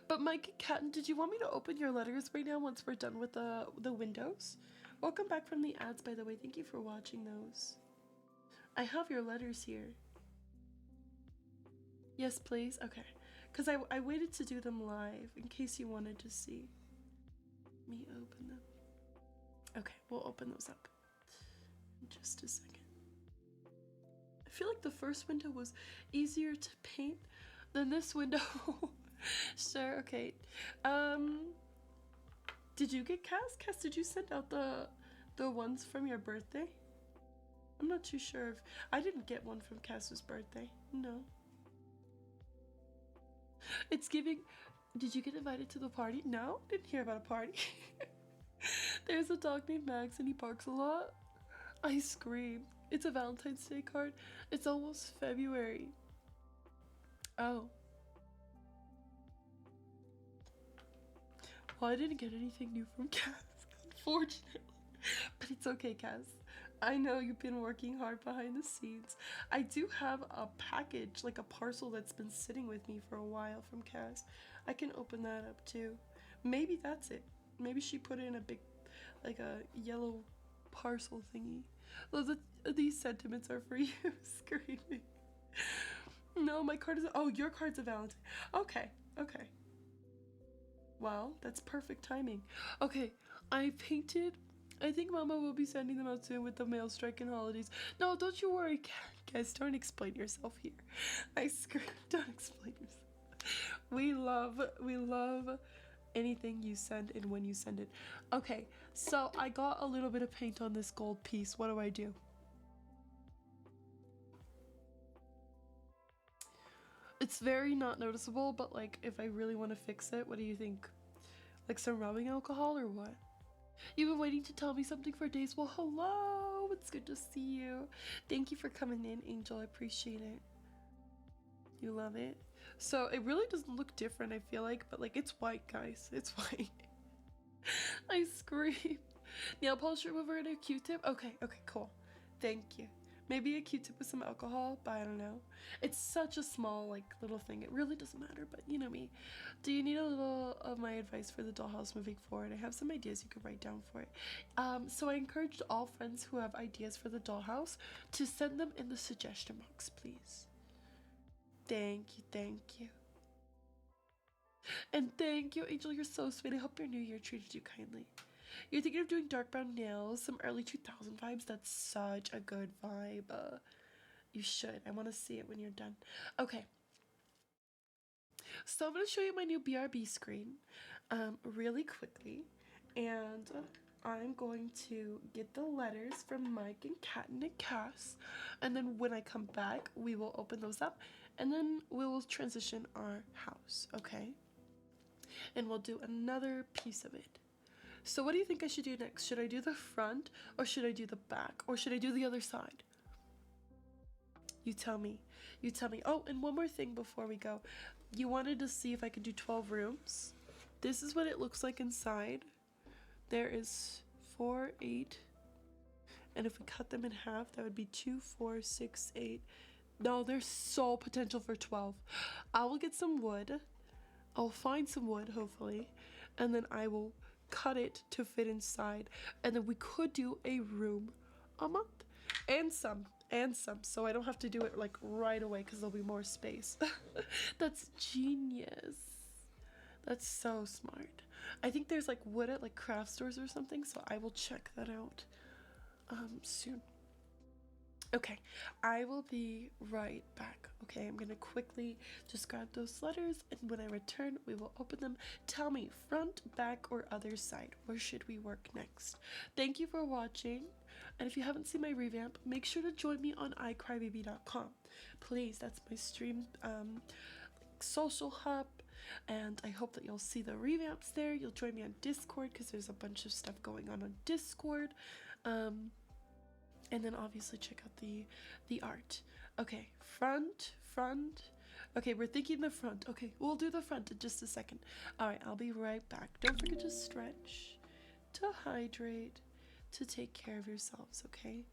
But Mike and Catton, did you want me to open your letters right now once we're done with the windows? Welcome back from the ads, by the way. Thank you for watching those. I have your letters here. Yes, please? Okay. Because I waited to do them live in case you wanted to see me open them. Okay, we'll open those up in just a second. I feel like the first window was easier to paint than this window. Sure, okay. Did you get Cass? Cass, did you send out the ones from your birthday? I'm not too sure if I didn't get one from Cass's birthday. No. It's giving. Did you get invited to the party? No, didn't hear about a party. There's a dog named Max and he barks a lot. I scream. It's a Valentine's Day card. It's almost February. Oh. Well, I didn't get anything new from Cass, unfortunately. But it's okay, Cass. I know you've been working hard behind the scenes. I do have a package, like a parcel that's been sitting with me for a while from Cass. I can open that up too. Maybe that's it. Maybe she put it in a big, like a yellow parcel thingy. These sentiments are for you, screaming. No, my card is, oh, your card's a Valentine. Okay, okay. Well, that's perfect timing. Okay, I painted. I think Mama will be sending them out soon with the mail strike and holidays. No, don't you worry, guys. Don't explain yourself here. I scream. Don't explain yourself. We love anything you send and when you send it. Okay, so I got a little bit of paint on this gold piece. What do I do? It's very not noticeable, but like if I really want to fix it, what do you think? Like some rubbing alcohol or what? You've been waiting to tell me something for days. Well, hello. It's good to see you. Thank you for coming in, Angel. I appreciate it. You love it? So it really doesn't look different, I feel like, but like it's white, guys. It's white. I scream. Nail polish remover and a Q-tip? Okay, cool. Thank you. Maybe a Q-tip with some alcohol, but I don't know. It's such a small, like, little thing. It really doesn't matter, but you know me. Do you need a little of my advice for the dollhouse moving forward? I have some ideas you could write down for it. So I encouraged all friends who have ideas for the dollhouse to send them in the suggestion box, please. Thank you. And thank you, Angel. You're so sweet. I hope your new year treated you kindly. You're thinking of doing dark brown nails, some early 2000 vibes. That's such a good vibe. You should. I want to see it when you're done. Okay. So I'm going to show you my new BRB screen really quickly. And I'm going to get the letters from Mike and Catton and Cass. And then when I come back, we will open those up. And then we will transition our house, okay? And we'll do another piece of it. So what do you think I should do next? Should I do the front or should I do the back or should I do the other side? You tell me. Oh, and one more thing before we go. You wanted to see if I could do 12 rooms. This is what it looks like inside. There is 4, 8. And if we cut them in half, that would be 2, 4, 6, 8. No, there's so potential for 12. I will get some wood. I'll find some wood, hopefully. And then I will cut it to fit inside. And then we could do a room a month. And some. So I don't have to do it like right away because there'll be more space. That's genius. That's so smart. I think there's like wood at like craft stores or something. So I will check that out soon. Okay, I will be right back. Okay, I'm gonna quickly just grab those letters, and when I return, we will open them. Tell me, front, back, or other side, where should we work next? Thank you for watching, and if you haven't seen my revamp, make sure to join me on iCrybaby.com. Please, that's my stream social hub, and I hope that you'll see the revamps there. You'll join me on Discord, because there's a bunch of stuff going on Discord. And then obviously check out the art. Okay, front. Okay, we're thinking the front. Okay, we'll do the front in just a second. All right, I'll be right back. Don't forget to stretch, to hydrate, to take care of yourselves, okay?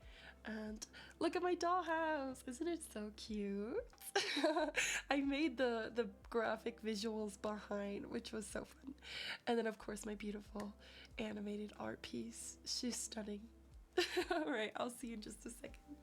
And look at my dollhouse! Isn't it so cute? I made the graphic visuals behind, which was so fun. And then of course my beautiful animated art piece. She's stunning. Alright, I'll see you in just a second.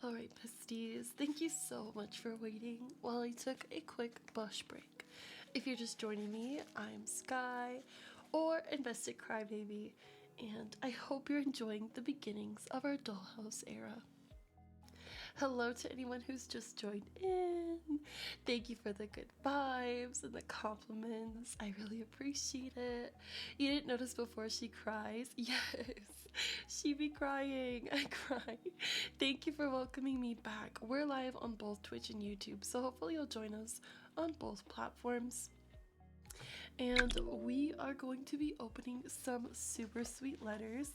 Alright, besties, thank you so much for waiting while I took a quick bush break. If you're just joining me, I'm Sky, or Invested Crybaby, and I hope you're enjoying the beginnings of our dollhouse era. Hello to anyone who's just joined in. Thank you for the good vibes and the compliments. I really appreciate it. You didn't notice before she cries? Yes, she be crying. I cry. Thank you for welcoming me back. We're live on both Twitch and YouTube, so hopefully you'll join us on both platforms. And we are going to be opening some super sweet letters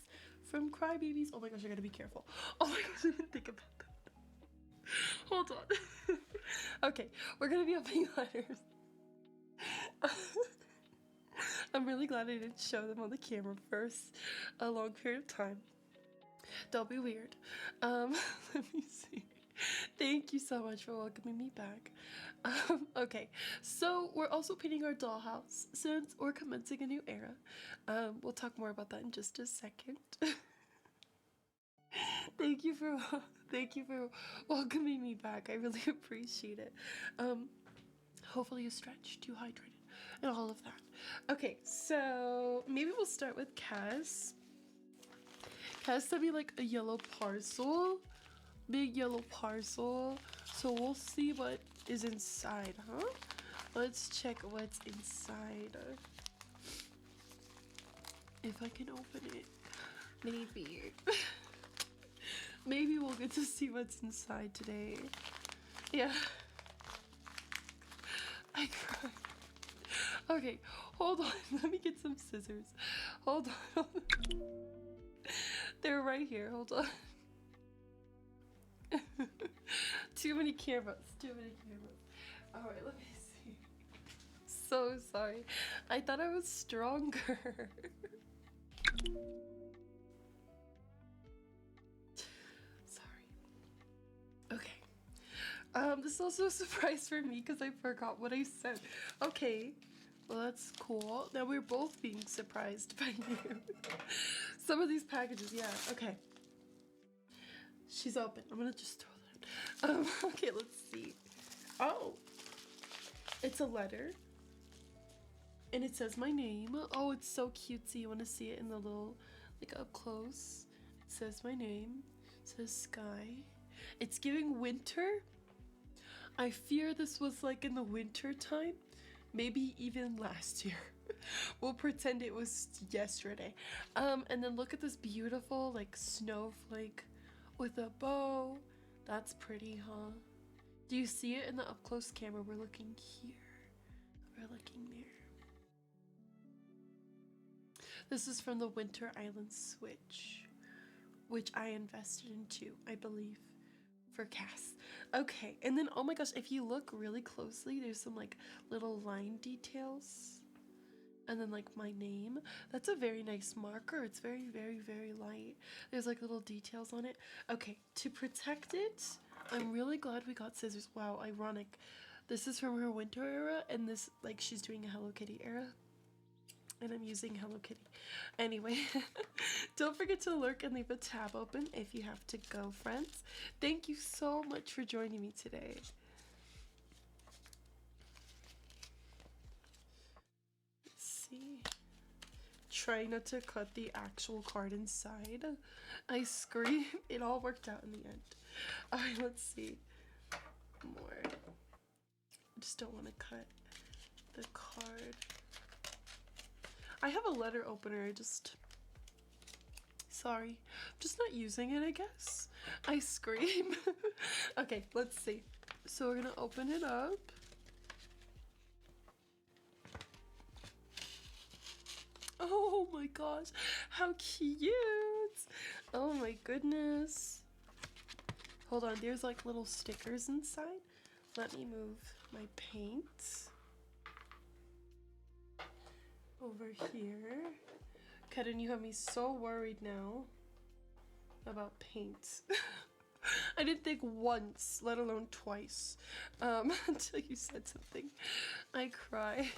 from crybabies. Oh my gosh, I gotta be careful. Oh my gosh, I didn't think about that. Hold on. Okay, we're gonna be opening letters. I'm really glad I didn't show them on the camera first a long period of time. Don't be weird. Let me see. Thank you so much for welcoming me back. Okay, so we're also painting our dollhouse since we're commencing a new era. We'll talk more about that in just a second. Thank you for welcoming me back. I really appreciate it. Hopefully you stretched, you hydrated, and all of that. Okay, so maybe we'll start with Cass. Cass sent me like a yellow parcel, big yellow parcel. So we'll see what is inside, huh? Let's check what's inside. If I can open it, maybe. Maybe we'll get to see what's inside today. Yeah. I cried. Okay, hold on. Let me get some scissors. Hold on. They're right here. Hold on. Too many cameras. Alright, let me see. So sorry. I thought I was stronger. Okay. This is also a surprise for me because I forgot what I said. Okay, well that's cool. Now we're both being surprised by you. Some of these packages, yeah, okay. She's open. I'm gonna just throw that. Okay, let's see. Oh, it's a letter. And it says my name. Oh, it's so cutesy. You wanna see it in the little, like up close. It says my name. It says Sky. It's giving winter. I fear this was like in the winter time, maybe even last year. We'll pretend it was yesterday. And then look at this beautiful like snowflake with a bow. That's pretty, huh? Do you see it in the up close camera? We're looking here. We're looking there. This is from the Winter Island Switch, which I invested in too, I believe, for Cass. Okay, and then oh my gosh, if you look really closely, there's some like little line details. And then like my name. That's a very nice marker. It's very, very, very light. There's like little details on it. Okay, to protect it, I'm really glad we got scissors. Wow, ironic. This is from her winter era, and this, like, she's doing a Hello Kitty era. And I'm using Hello Kitty. Anyway, don't forget to lurk and leave a tab open if you have to go, friends. Thank you so much for joining me today. Let's see. Try not to cut the actual card inside. I scream. It all worked out in the end. Alright, let's see. More. I just don't want to cut the card. I have a letter opener, sorry, I'm just not using it, I guess. I scream. Okay, let's see. So we're gonna open it up. Oh my gosh, how cute. Oh my goodness. Hold on, there's like little stickers inside. Let me move my paint over here. Kedden, you have me so worried now about paint. I didn't think once, let alone twice, until you said something. I cry.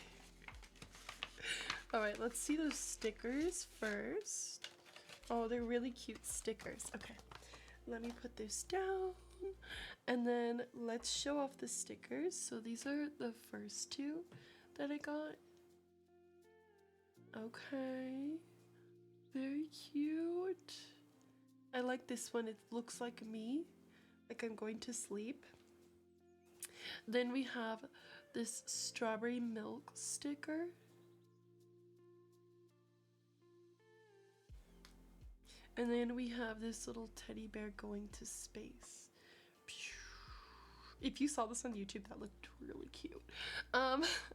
Alright, let's see those stickers first. Oh, they're really cute stickers. Okay, let me put this down. And then let's show off the stickers. So these are the first two that I got. Okay, very cute. I like this one. It looks like me, like I'm going to sleep. Then we have this strawberry milk sticker. And then we have this little teddy bear going to space. If you saw this on YouTube, that looked really cute.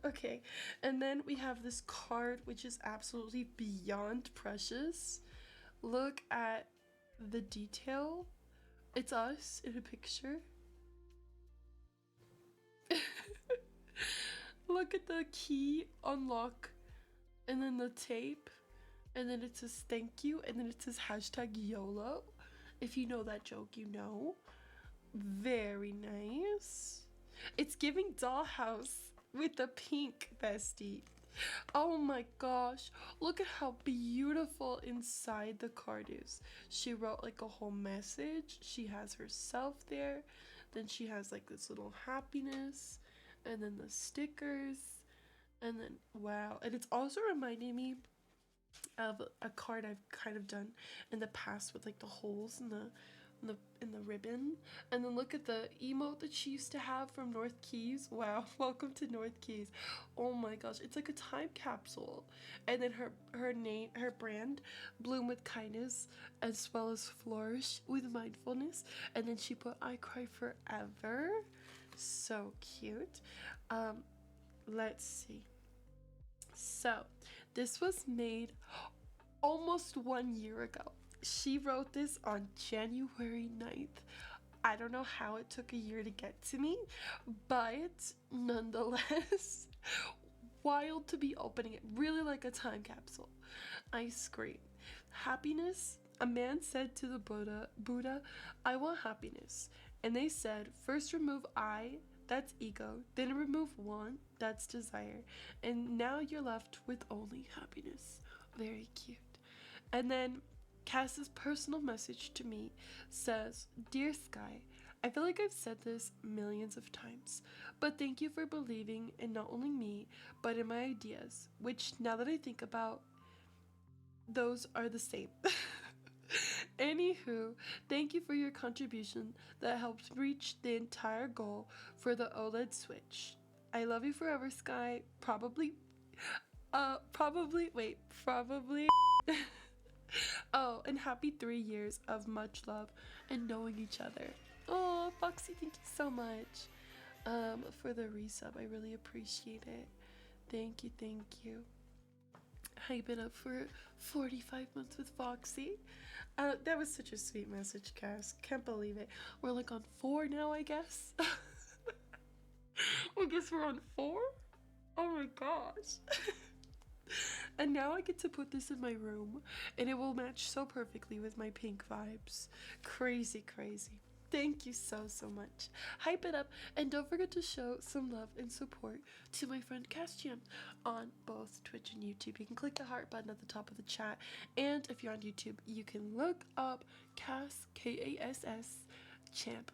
Okay, and then we have this card, which is absolutely beyond precious. Look at the detail. It's us in a picture. Look at the key, unlock, and then the tape, and then it says thank you, and then it says hashtag YOLO. If you know that joke, you know. Very nice. It's giving dollhouse with the pink, bestie. Oh my gosh, look at how beautiful inside the card is. She wrote like a whole message. She has herself there. Then she has like this little happiness, and then the stickers, and then wow. And it's also reminding me of a card I've kind of done in the past with like the holes in the ribbon. And then look at the emote that she used to have from North Keys. Wow, welcome to North Keys. Oh my gosh, it's like a time capsule. And then her name, her brand, Bloom with Kindness, as well as Flourish with Mindfulness. And then she put I Cry Forever. So cute. Let's see. So this was made almost 1 year ago. She wrote this on January 9th. I don't know how it took a year to get to me, but nonetheless, wild to be opening it. Really like a time capsule. I scream. Happiness. A man said to the Buddha, I want happiness. And they said, first remove I, that's ego, then remove want, that's desire. And now you're left with only happiness. Very cute. And then Cass's personal message to me says, Dear Sky, I feel like I've said this millions of times, but thank you for believing in not only me, but in my ideas, which now that I think about, those are the same. Anywho, thank you for your contribution that helped reach the entire goal for the OLED Switch. I love you forever, Sky. Probably. Oh, and happy 3 years of much love and knowing each other. Oh, Foxy, thank you so much for the resub. I really appreciate it. Thank you. Hype it up for 45 months with Foxy. That was such a sweet message, Cass. Can't believe it. We're like on 4 now, I guess. I guess we're on 4? Oh my gosh. And now I get to put this in my room, and it will match so perfectly with my pink vibes. Crazy. Thank you so much. Hype it up, and don't forget to show some love and support to my friend Cass Jam on both Twitch and YouTube. You can click the heart button at the top of the chat, and if you're on YouTube, you can look up Cass, Kass, Champ,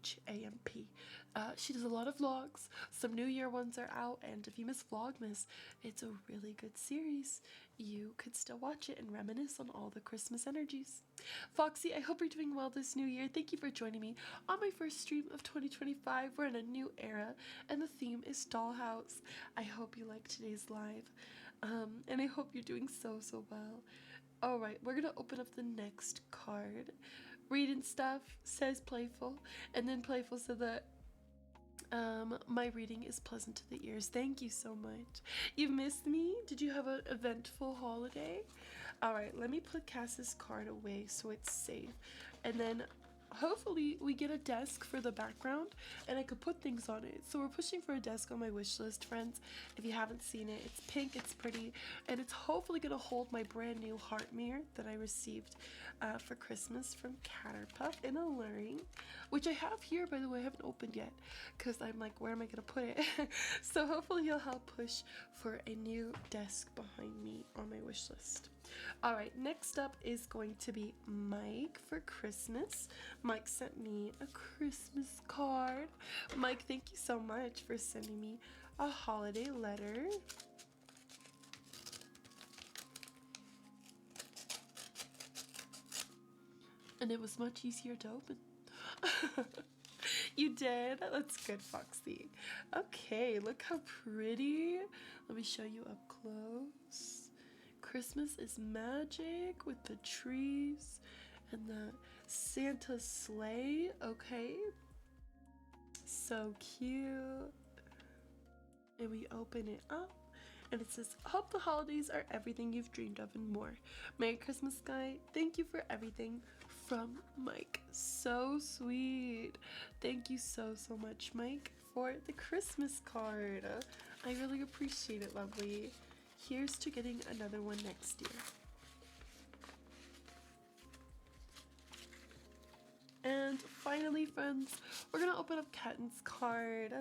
Champ. She does a lot of vlogs. Some New Year ones are out, and if you miss Vlogmas, it's a really good series. You could still watch it and reminisce on all the Christmas energies. Foxy, I hope you're doing well this new year. Thank you for joining me on my first stream of 2025. We're in a new era, and the theme is Dollhouse. I hope you liked today's live, and I hope you're doing so well. Alright, we're gonna open up the next card. Reading stuff, says Playful, and then Playful said that my reading is pleasant to the ears. Thank you so much. You've missed me? Did you have an eventful holiday? Alright, let me put Cass's card away so it's safe. And then hopefully we get a desk for the background and I could put things on it. So we're pushing for a desk on my wish list, friends. If you haven't seen it, it's pink, it's pretty, and it's hopefully gonna hold my brand new heart mirror that I received for Christmas from Caterpuff in Alluring, which I have here, by the way. I haven't opened yet because I'm like, where am I gonna put it? So hopefully he'll help push for a new desk behind me on my wish list. All right, next up is going to be Mike for Christmas. Mike sent me a Christmas card. Mike, thank you so much for sending me a holiday letter. And it was much easier to open. You did? That's good, Foxy. Okay, look how pretty. Let me show you up close. Christmas is magic with the trees and the Santa sleigh. Okay. So cute. And we open it up. And it says, hope the holidays are everything you've dreamed of and more. Merry Christmas, Sky. Thank you for everything, from Mike. So sweet. Thank you so much, Mike, for the Christmas card. I really appreciate it, lovely. Here's to getting another one next year. And finally, friends, we're gonna open up Catton's card.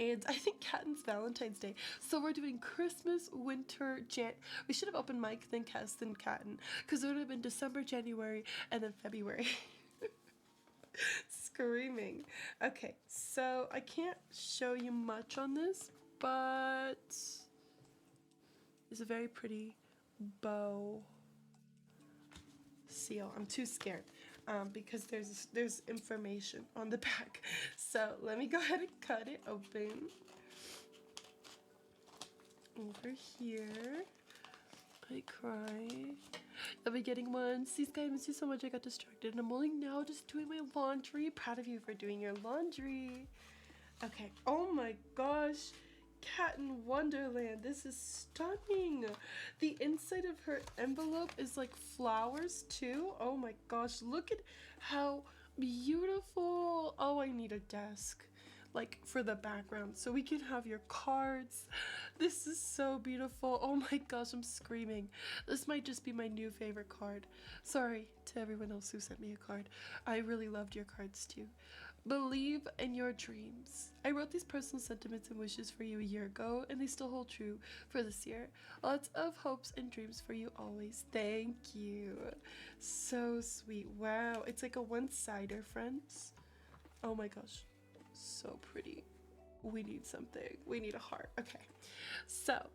And I think Catton's Valentine's Day. So we're doing Christmas, winter, we should have opened Mike, then Cass, then Catton. Because it would have been December, January, and then February. Screaming. Okay, so I can't show you much on this, but it's a very pretty bow seal. I'm too scared. Because there's information on the back. So let me go ahead and cut it open. Over here. I cry. I'll be getting one. See, Sky, I miss you so much. I got distracted. And I'm only now just doing my laundry. Proud of you for doing your laundry. Okay. Oh my gosh. Cat in Wonderland. This is stunning. The inside of her envelope is like flowers too. Oh my gosh, look at how beautiful. Oh, I need a desk like for the background so we can have your cards. This is so beautiful. Oh my gosh, I'm screaming. This might just be my new favorite card. Sorry to everyone else who sent me a card. I really loved your cards too. Believe in your dreams. I wrote these personal sentiments and wishes for you a year ago, and they still hold true for this year. Lots of hopes and dreams for you always. Thank you. So sweet. Wow. It's like a one-sider, friends. Oh my gosh. So pretty. We need something. We need a heart. Okay. So,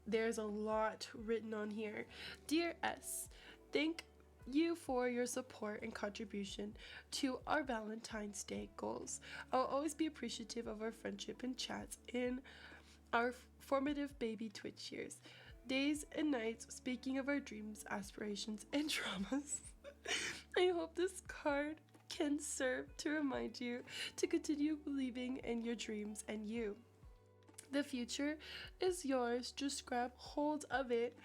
there's a lot written on here. Dear S, thank you for your support and contribution to our Valentine's Day goals. I'll always be appreciative of our friendship and chats in our formative baby Twitch years. Days and nights speaking of our dreams, aspirations, and traumas. I hope this card can serve to remind you to continue believing in your dreams and you. The future is yours. Just grab hold of it.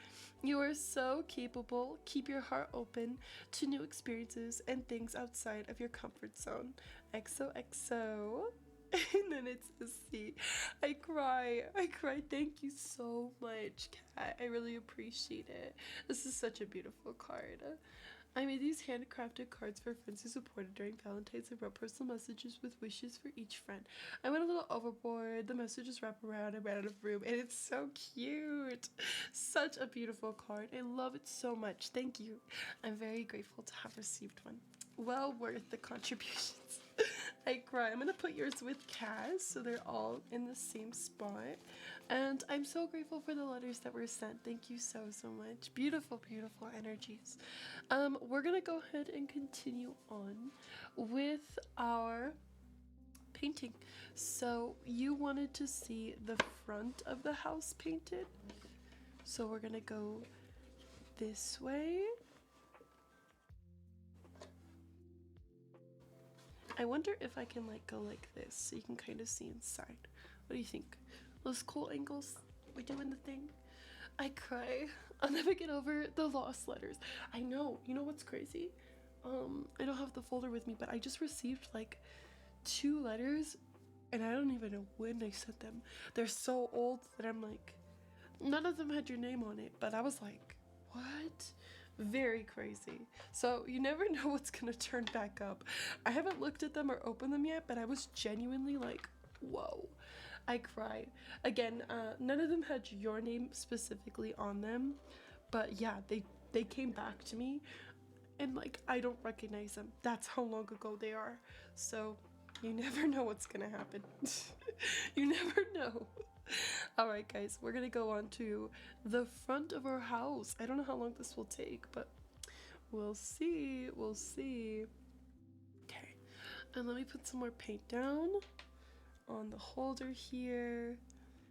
You are so capable. Keep your heart open to new experiences and things outside of your comfort zone. XOXO. And then it says, see, I cry. Thank you so much, Kat. I really appreciate it. This is such a beautiful card. I made these handcrafted cards for friends who supported during Valentine's and wrote personal messages with wishes for each friend. I went a little overboard. The messages wrap around. I ran out of room, and it's so cute. Such a beautiful card. I love it so much. Thank you. I'm very grateful to have received one. Well worth the contributions. I cry. I'm gonna put yours with Kaz so they're all in the same spot. And I'm so grateful for the letters that were sent. Thank you so much. Beautiful, beautiful energies. We're gonna go ahead and continue on with our painting. So you wanted to see the front of the house painted. So we're gonna go this way. I wonder if I can like go like this so you can kind of see inside. What do you think? Those cool angles? We doing the thing? I cry. I'll never get over the lost letters. I know. You know what's crazy? I don't have the folder with me, but I just received like 2 letters and I don't even know when I sent them. They're so old that I'm like, none of them had your name on it, but I was like, what? Very crazy. So you never know what's gonna turn back up. I haven't looked at them or opened them yet, but I was genuinely like, whoa. I cried. Again, none of them had your name specifically on them, but yeah, they came back to me, and like I don't recognize them. That's how long ago they are. So you never know what's gonna happen. You never know. All right, guys, we're gonna go on to the front of our house. I don't know how long this will take, but we'll see. We'll see. Okay, and let me put some more paint down on the holder here.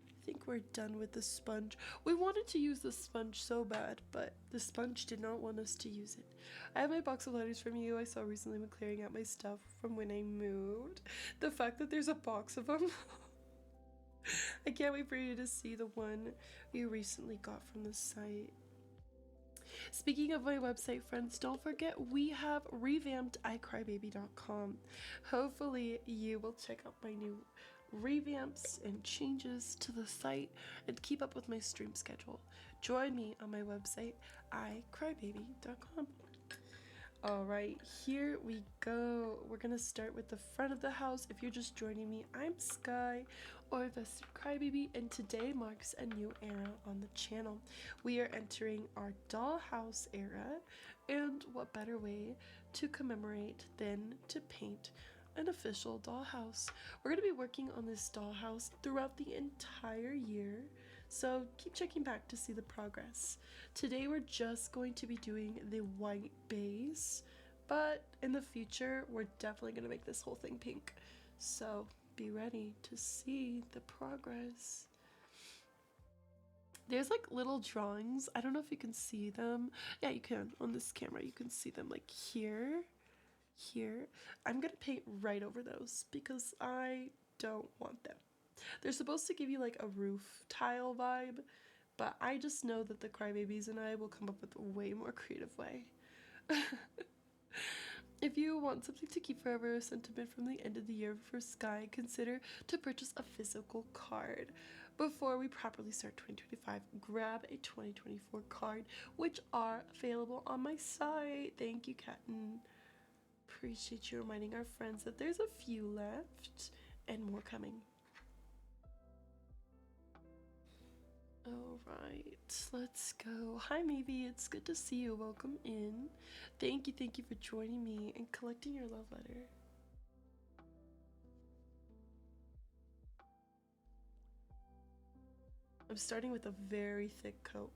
I think we're done with the sponge. We wanted to use the sponge so bad, but the sponge did not want us to use it. I have my box of letters from you I saw recently when clearing out my stuff from when I moved. The fact that there's a box of them. I can't wait for you to see the one we recently got from the site. Speaking of my website, friends, don't forget we have revamped iCrybaby.com. Hopefully you will check out my new revamps and changes to the site and keep up with my stream schedule. Join me on my website, iCrybaby.com. All right, here we go. We're gonna start with the front of the house. If you're just joining me, I'm Sky, or Vested Crybaby, and today marks a new era on the channel. We are entering our dollhouse era, and what better way to commemorate than to paint an official dollhouse. We're gonna be working on this dollhouse throughout the entire year, so keep checking back to see the progress. Today we're just going to be doing the white base, but in the future we're definitely going to make this whole thing pink. So be ready to see the progress. There's like little drawings. I don't know if you can see them. Yeah, you can. On this camera you can see them like here. I'm going to paint right over those because I don't want them. They're supposed to give you like a roof tile vibe, but I just know that the crybabies and I will come up with a way more creative way. If you want something to keep forever, a sentiment from the end of the year for Sky, consider to purchase a physical card. Before we properly start 2025, grab a 2024 card, which are available on my site. Thank you, Katten. Appreciate you reminding our friends that there's a few left and more coming. All right, let's go. Hi, Maybe. It's good to see you. Welcome in. Thank you for joining me and collecting your love letter. I'm starting with a very thick coat.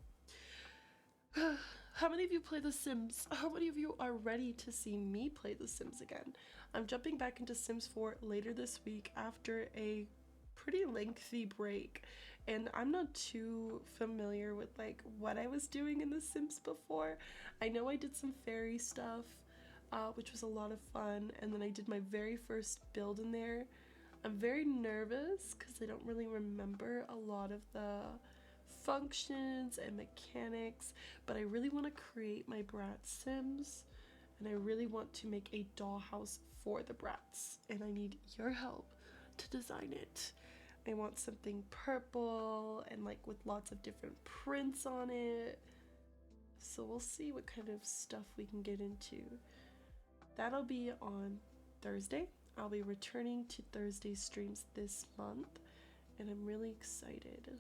How many of you play The Sims? How many of you are ready to see me play The Sims again? I'm jumping back into Sims 4 later this week after a pretty lengthy break, and I'm not too familiar with like what I was doing in The Sims before. I know I did some fairy stuff, which was a lot of fun, and then I did my very first build in there. I'm very nervous because I don't really remember a lot of the functions and mechanics, but I really want to create my brat Sims, and I really want to make a dollhouse for the brats, and I need your help to design it. I want something purple and like with lots of different prints on it. So we'll see what kind of stuff we can get into. That'll be on Thursday. I'll be returning to Thursday streams this month, and I'm really excited.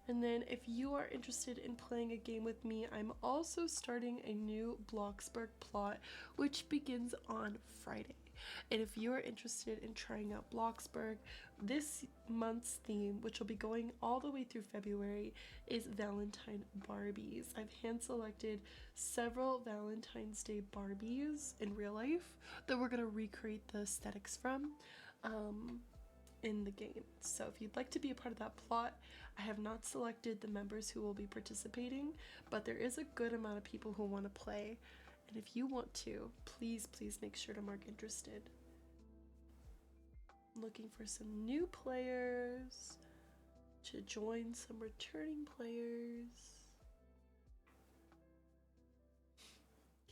And then if you are interested in playing a game with me, I'm also starting a new Bloxburg plot, which begins on Friday. And if you are interested in trying out Bloxburg, this month's theme, which will be going all the way through February, is Valentine Barbies. I've hand selected several Valentine's Day Barbies in real life that we're going to recreate the aesthetics from in the game. So if you'd like to be a part of that plot, I have not selected the members who will be participating, but there is a good amount of people who want to play. And if you want to, please make sure to mark interested. I'm looking for some new players to join some returning players.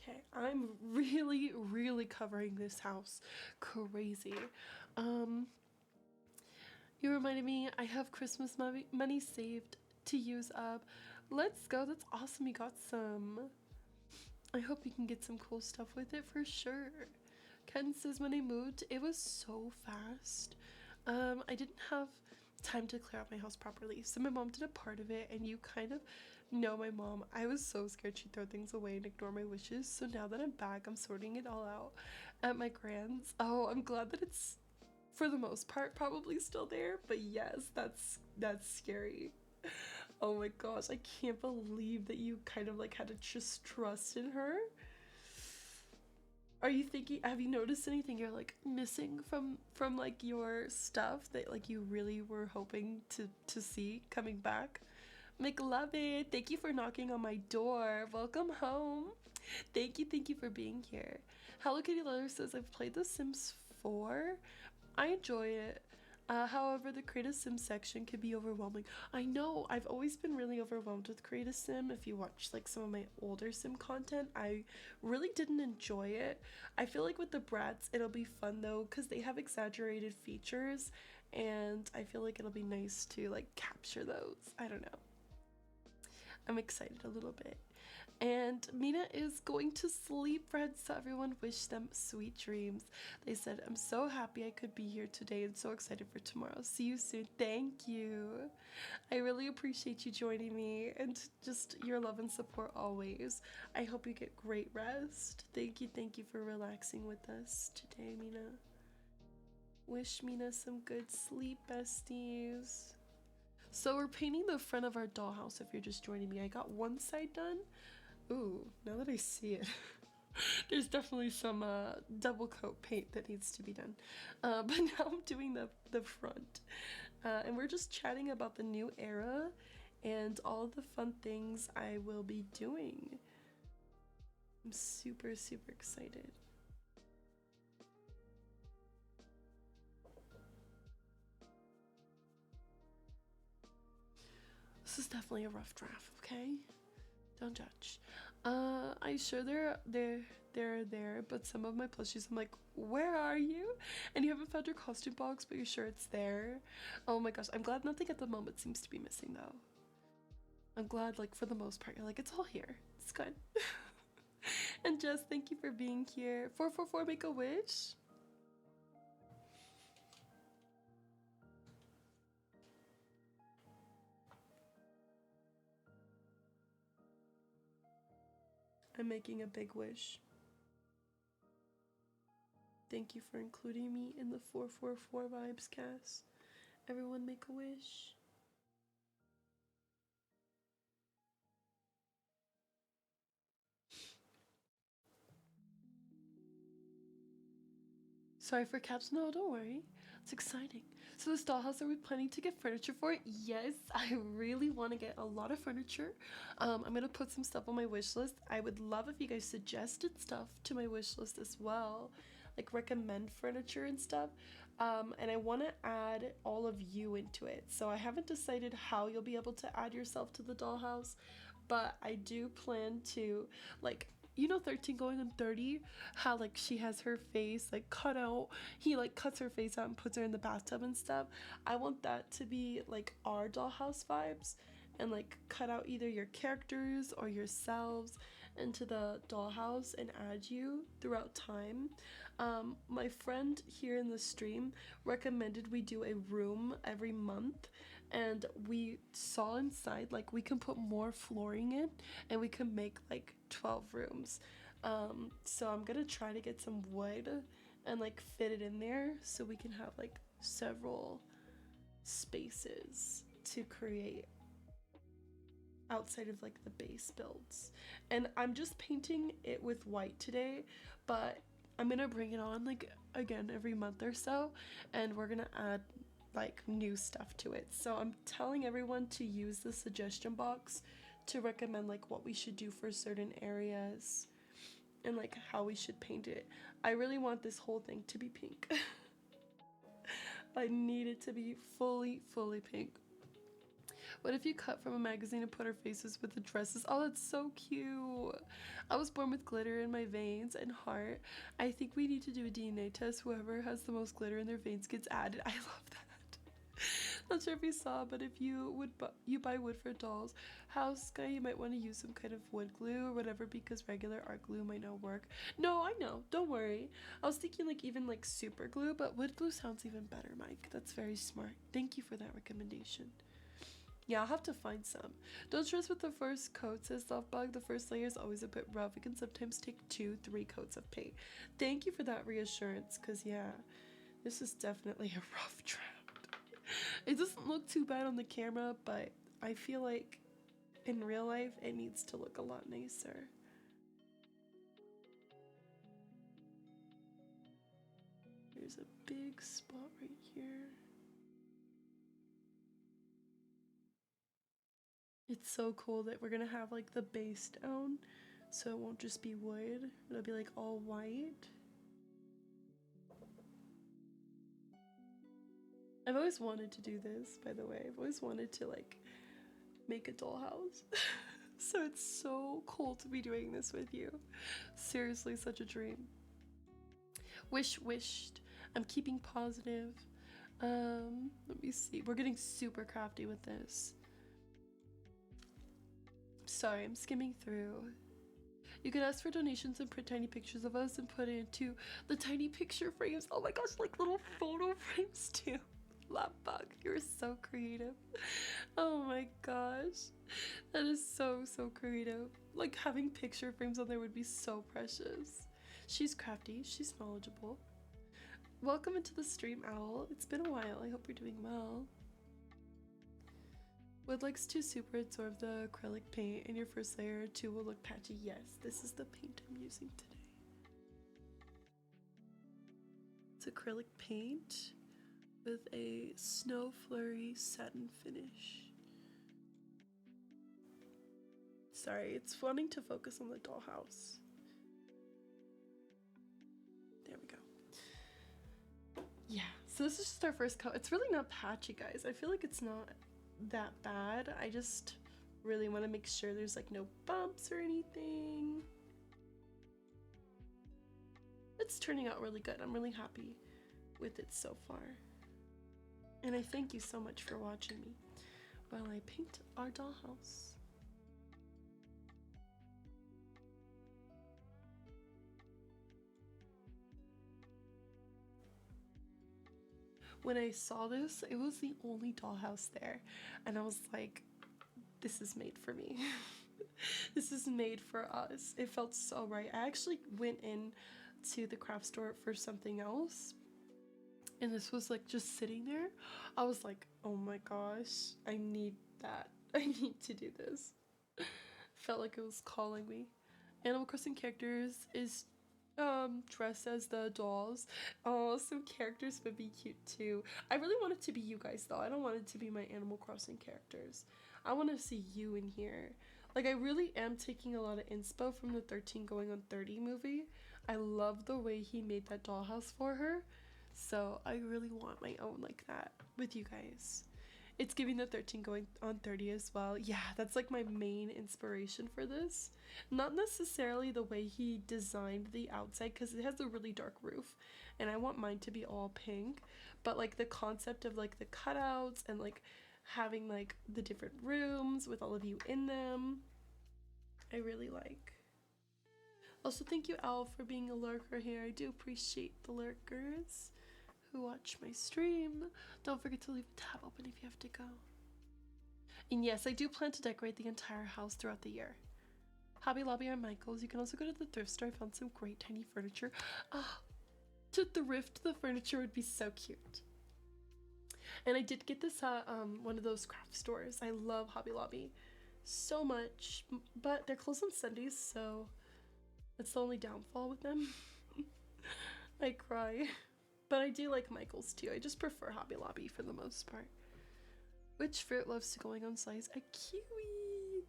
Okay, I'm really covering this house. Crazy. You reminded me I have Christmas money saved to use up. Let's go. That's awesome. You got some. I hope you can get some cool stuff with it for sure. Ken says when I moved, it was so fast. I didn't have time to clear out my house properly, so my mom did a part of it, and you kind of know my mom. I was so scared she'd throw things away and ignore my wishes, so now that I'm back, I'm sorting it all out at my grand's. Oh, I'm glad that it's, for the most part, probably still there, but yes, that's scary. Oh my gosh, I can't believe that you kind of like had to just trust in her. Are you thinking, have you noticed anything you're like missing from like your stuff that like you really were hoping to see coming back? McLovin, thank you for knocking on my door. Welcome home. Thank you for being here. Hello Kitty Leather says I've played The Sims 4. I enjoy it. However, the Create a Sim section can be overwhelming. I know, I've always been really overwhelmed with Create a Sim. If you watch like some of my older Sim content, I really didn't enjoy it. I feel like with the Brats, it'll be fun though, because they have exaggerated features, and I feel like it'll be nice to like capture those. I don't know. I'm excited a little bit. And Mina is going to sleep, friends, so everyone wish them sweet dreams. They said, I'm so happy I could be here today and so excited for tomorrow. See you soon. Thank you. I really appreciate you joining me and just your love and support always. I hope you get great rest. Thank you for relaxing with us today, Mina. Wish Mina some good sleep, besties. So we're painting the front of our dollhouse if you're just joining me. I got one side done. Ooh, now that I see it, there's definitely some double coat paint that needs to be done. But now I'm doing the front. And we're just chatting about the new era and all the fun things I will be doing. I'm super, super excited. This is definitely a rough draft, okay? Don't judge. I'm sure they're there, but some of my plushies, I'm like, where are you? And you haven't found your costume box, but you're sure it's there. Oh my gosh, I'm glad nothing at the moment seems to be missing though. I'm glad, like, for the most part, you're like, it's all here. It's good. And Jess, thank you for being here. 444 Make a Wish. I'm making a big wish. Thank you for including me in the 444 Vibes cast. Everyone make a wish. Sorry for caps. No, don't worry. It's exciting. So this dollhouse, are we planning to get furniture for it? Yes, I really want to get a lot of furniture. I'm gonna put some stuff on my wish list. I would love if you guys suggested stuff to my wish list as well, like recommend furniture and stuff. And I want to add all of you into it. So I haven't decided how you'll be able to add yourself to the dollhouse, but I do plan to, like, 13 going on 30, how like she has her face like cut out, he like cuts her face out and puts her in the bathtub and stuff. I want that to be like our dollhouse vibes, and like cut out either your characters or yourselves into the dollhouse and add you throughout time. My friend here in the stream recommended we do a room every month, and we saw inside like we can put more flooring in and we can make like 12 rooms. So I'm gonna try to get some wood and like fit it in there so we can have like several spaces to create outside of like the base builds. And I'm just painting it with white today, but I'm gonna bring it on like again every month or so, and we're gonna add like new stuff to it. So I'm telling everyone to use the suggestion box to recommend like what we should do for certain areas and like how we should paint it. I really want this whole thing to be pink. I need it to be fully pink. What if you cut from a magazine and put our faces with the dresses? Oh, that's so cute. I was born with glitter in my veins and heart. I think we need to do a DNA test. Whoever has the most glitter in their veins gets added. I love that. Not sure if you saw, but if you you buy wood for dolls house guy, you might want to use some kind of wood glue or whatever because regular art glue might not work. No, I know. Don't worry. I was thinking like even like super glue, but wood glue sounds even better, Mike. That's very smart. Thank you for that recommendation. Yeah, I'll have to find some. Don't stress with the first coat, says Softbug. The first layer is always a bit rough. It can sometimes take 2-3 coats of paint. Thank you for that reassurance, because yeah, this is definitely a rough draft. It doesn't look too bad on the camera, but I feel like in real life it needs to look a lot nicer. There's a big spot right here. It's so cool that we're gonna have like the base down, so it won't just be wood. It'll be like all white. I've always wanted to do this, by the way. I've always wanted to like make a dollhouse. So it's so cool to be doing this with you. Seriously, such a dream. Wished. I'm keeping positive. Let me see. We're getting super crafty with this. Sorry, I'm skimming through. You could ask for donations and print tiny pictures of us and put it into the tiny picture frames. Oh my gosh, like little photo frames too. Lapbug, you're so creative. Oh my gosh. That is so creative. Like having picture frames on there would be so precious. She's crafty, she's knowledgeable. Welcome into the stream, Owl. It's been a while. I hope you're doing well. Wood likes to super absorb the acrylic paint, and your first layer too will look patchy. Yes, this is the paint I'm using today. It's acrylic paint with a snow flurry satin finish. Sorry, it's wanting to focus on the dollhouse. There we go. Yeah, so this is just our first coat. It's really not patchy, guys. I feel like it's not that bad. I just really want to make sure there's like no bumps or anything. It's turning out really good. I'm really happy with it so far. And I thank you so much for watching me while I paint our dollhouse. When I saw this, it was the only dollhouse there, and I was like, this is made for me. This is made for us. It felt so right. I actually went in to the craft store for something else, and this was like just sitting there. I was like, oh my gosh, I need that. I need to do this. Felt like it was calling me. Animal Crossing characters is dressed as the dolls. Oh, some characters would be cute too. I really want it to be you guys though. I don't want it to be my Animal Crossing characters. I want to see you in here. Like, I really am taking a lot of inspo from the 13 Going on 30 movie. I love the way he made that dollhouse for her. So I really want my own like that with you guys. It's giving the 13 Going on 30 as well. Yeah, that's like my main inspiration for this. Not necessarily the way he designed the outside, because it has a really dark roof and I want mine to be all pink, but like the concept of like the cutouts and like having like the different rooms with all of you in them, I really like. Also, thank you, Al, for being a lurker here. I do appreciate the lurkers who watch my stream. Don't forget to leave a tab open if you have to go. And yes, I do plan to decorate the entire house throughout the year. Hobby Lobby or Michael's. You can also go to the thrift store. I found some great tiny furniture. Ah, to thrift the furniture would be so cute. And I did get this at one of those craft stores. I love Hobby Lobby so much, but they're closed on Sundays, so that's the only downfall with them. I cry. But I do like Michael's too. I just prefer Hobby Lobby for the most part. Which fruit loves to going on slides? A kiwi.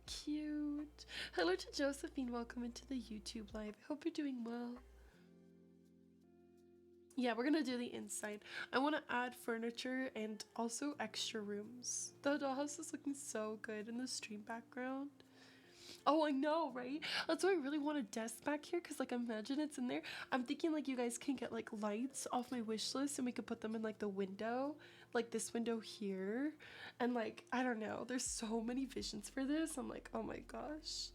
Cute. Hello to Josephine. Welcome into the YouTube live. I hope you're doing well. Yeah, we're gonna do the inside. I want to add furniture and also extra rooms. The dollhouse is looking so good in the stream background. Oh, I know, right? That's why I really want a desk back here, because like imagine it's in there. I'm thinking like you guys can get like lights off my wish list and we could put them in like the window, like this window here. And like, I don't know, there's so many visions for this. I'm like, oh my gosh.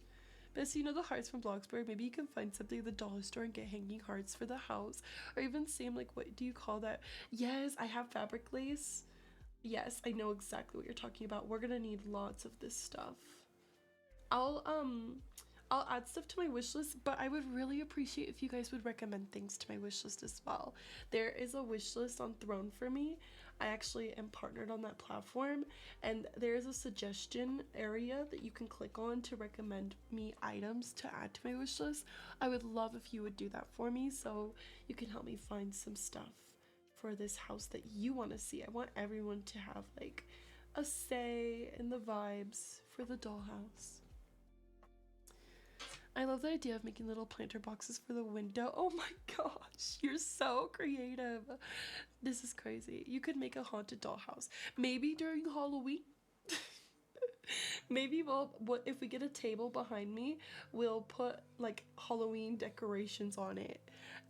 But so you know the hearts from Bloxburg, maybe you can find something at the dollar store and get hanging hearts for the house. Or even same, like, what do you call that? Yes, I have fabric lace. Yes, I know exactly what you're talking about. We're gonna need lots of this stuff. I'll um I'll add stuff to my wish list, but I would really appreciate if you guys would recommend things to my wish list as well. There is a wish list on Throne for me. I actually am partnered on that platform, and there is a suggestion area that you can click on to recommend me items to add to my wish list. I would love if you would do that for me so you can help me find some stuff for this house that you want to see. I want everyone to have like a say in the vibes for the dollhouse. I love the idea of making little planter boxes for the window. Oh my gosh, you're so creative. This is crazy. You could make a haunted dollhouse. Maybe during Halloween. Maybe if we get a table behind me, we'll put like Halloween decorations on it.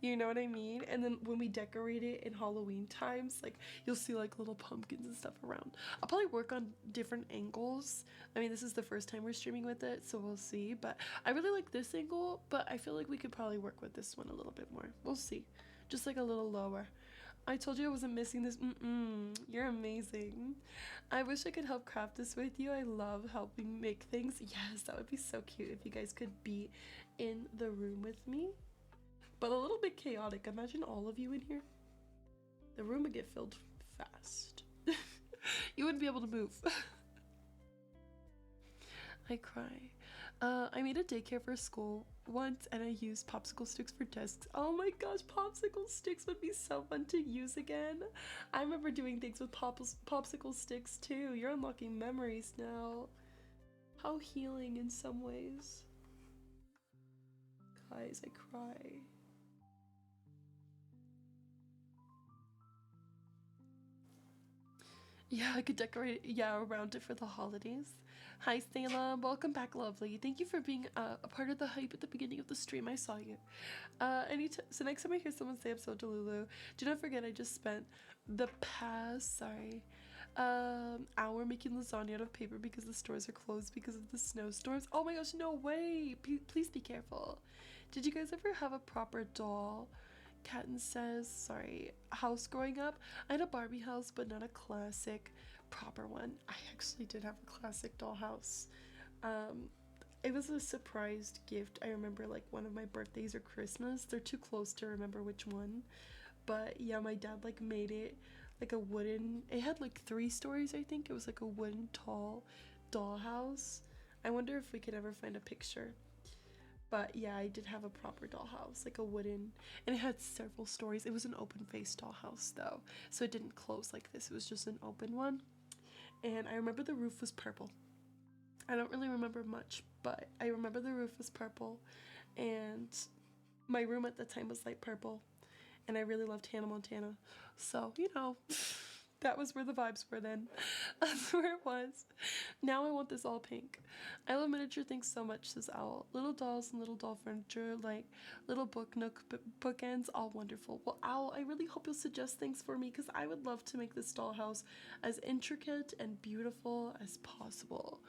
You know what I mean? And then when we decorate it in Halloween times, like you'll see like little pumpkins and stuff around. I'll probably work on different angles. I mean, this is the first time we're streaming with it, so we'll see. But I really like this angle, but I feel like we could probably work with this one a little bit more. We'll see. Just like a little lower. I told you I wasn't missing this. You're amazing. I wish I could help craft this with you. I love helping make things. Yes, that would be so cute if you guys could be in the room with me. But a little bit chaotic. Imagine all of you in here. The room would get filled fast. You wouldn't be able to move. I cry. I made a daycare for school once and I used popsicle sticks for desks. Oh my gosh, popsicle sticks would be so fun to use again. I remember doing things with popsicle sticks too. You're unlocking memories now. How healing in some ways. Guys, I cry. Yeah, I could decorate around it for the holidays. Hi, Salem. Welcome back, lovely. Thank you for being a part of the hype at the beginning of the stream. I saw you. So next time I hear someone say I'm so Delulu, do not forget I just spent the past, hour making lasagna out of paper because the stores are closed because of the snowstorms. Oh my gosh, no way. Please be careful. Did you guys ever have a proper doll? Katten says, house growing up? I had a Barbie house, but not a classic, proper one. I actually did have a classic doll house. It was a surprised gift. I remember like one of my birthdays or Christmas. They're too close to remember which one. But yeah, my dad like made it like a wooden, it had like 3 stories, I think. It was like a wooden tall dollhouse. I wonder if we could ever find a picture. But yeah, I did have a proper dollhouse, like a wooden, and it had several stories. It was an open-faced dollhouse though, so it didn't close like this. It was just an open one. And I remember the roof was purple. I don't really remember much, but I remember the roof was purple, and my room at the time was light purple, and I really loved Hannah Montana. So, you know, that was where the vibes were then. That's where it was. Now I want this all pink. I love miniature things so much, says Owl. Little dolls and little doll furniture, like little book nook bookends, all wonderful. Well, Owl, I really hope you'll suggest things for me because I would love to make this dollhouse as intricate and beautiful as possible.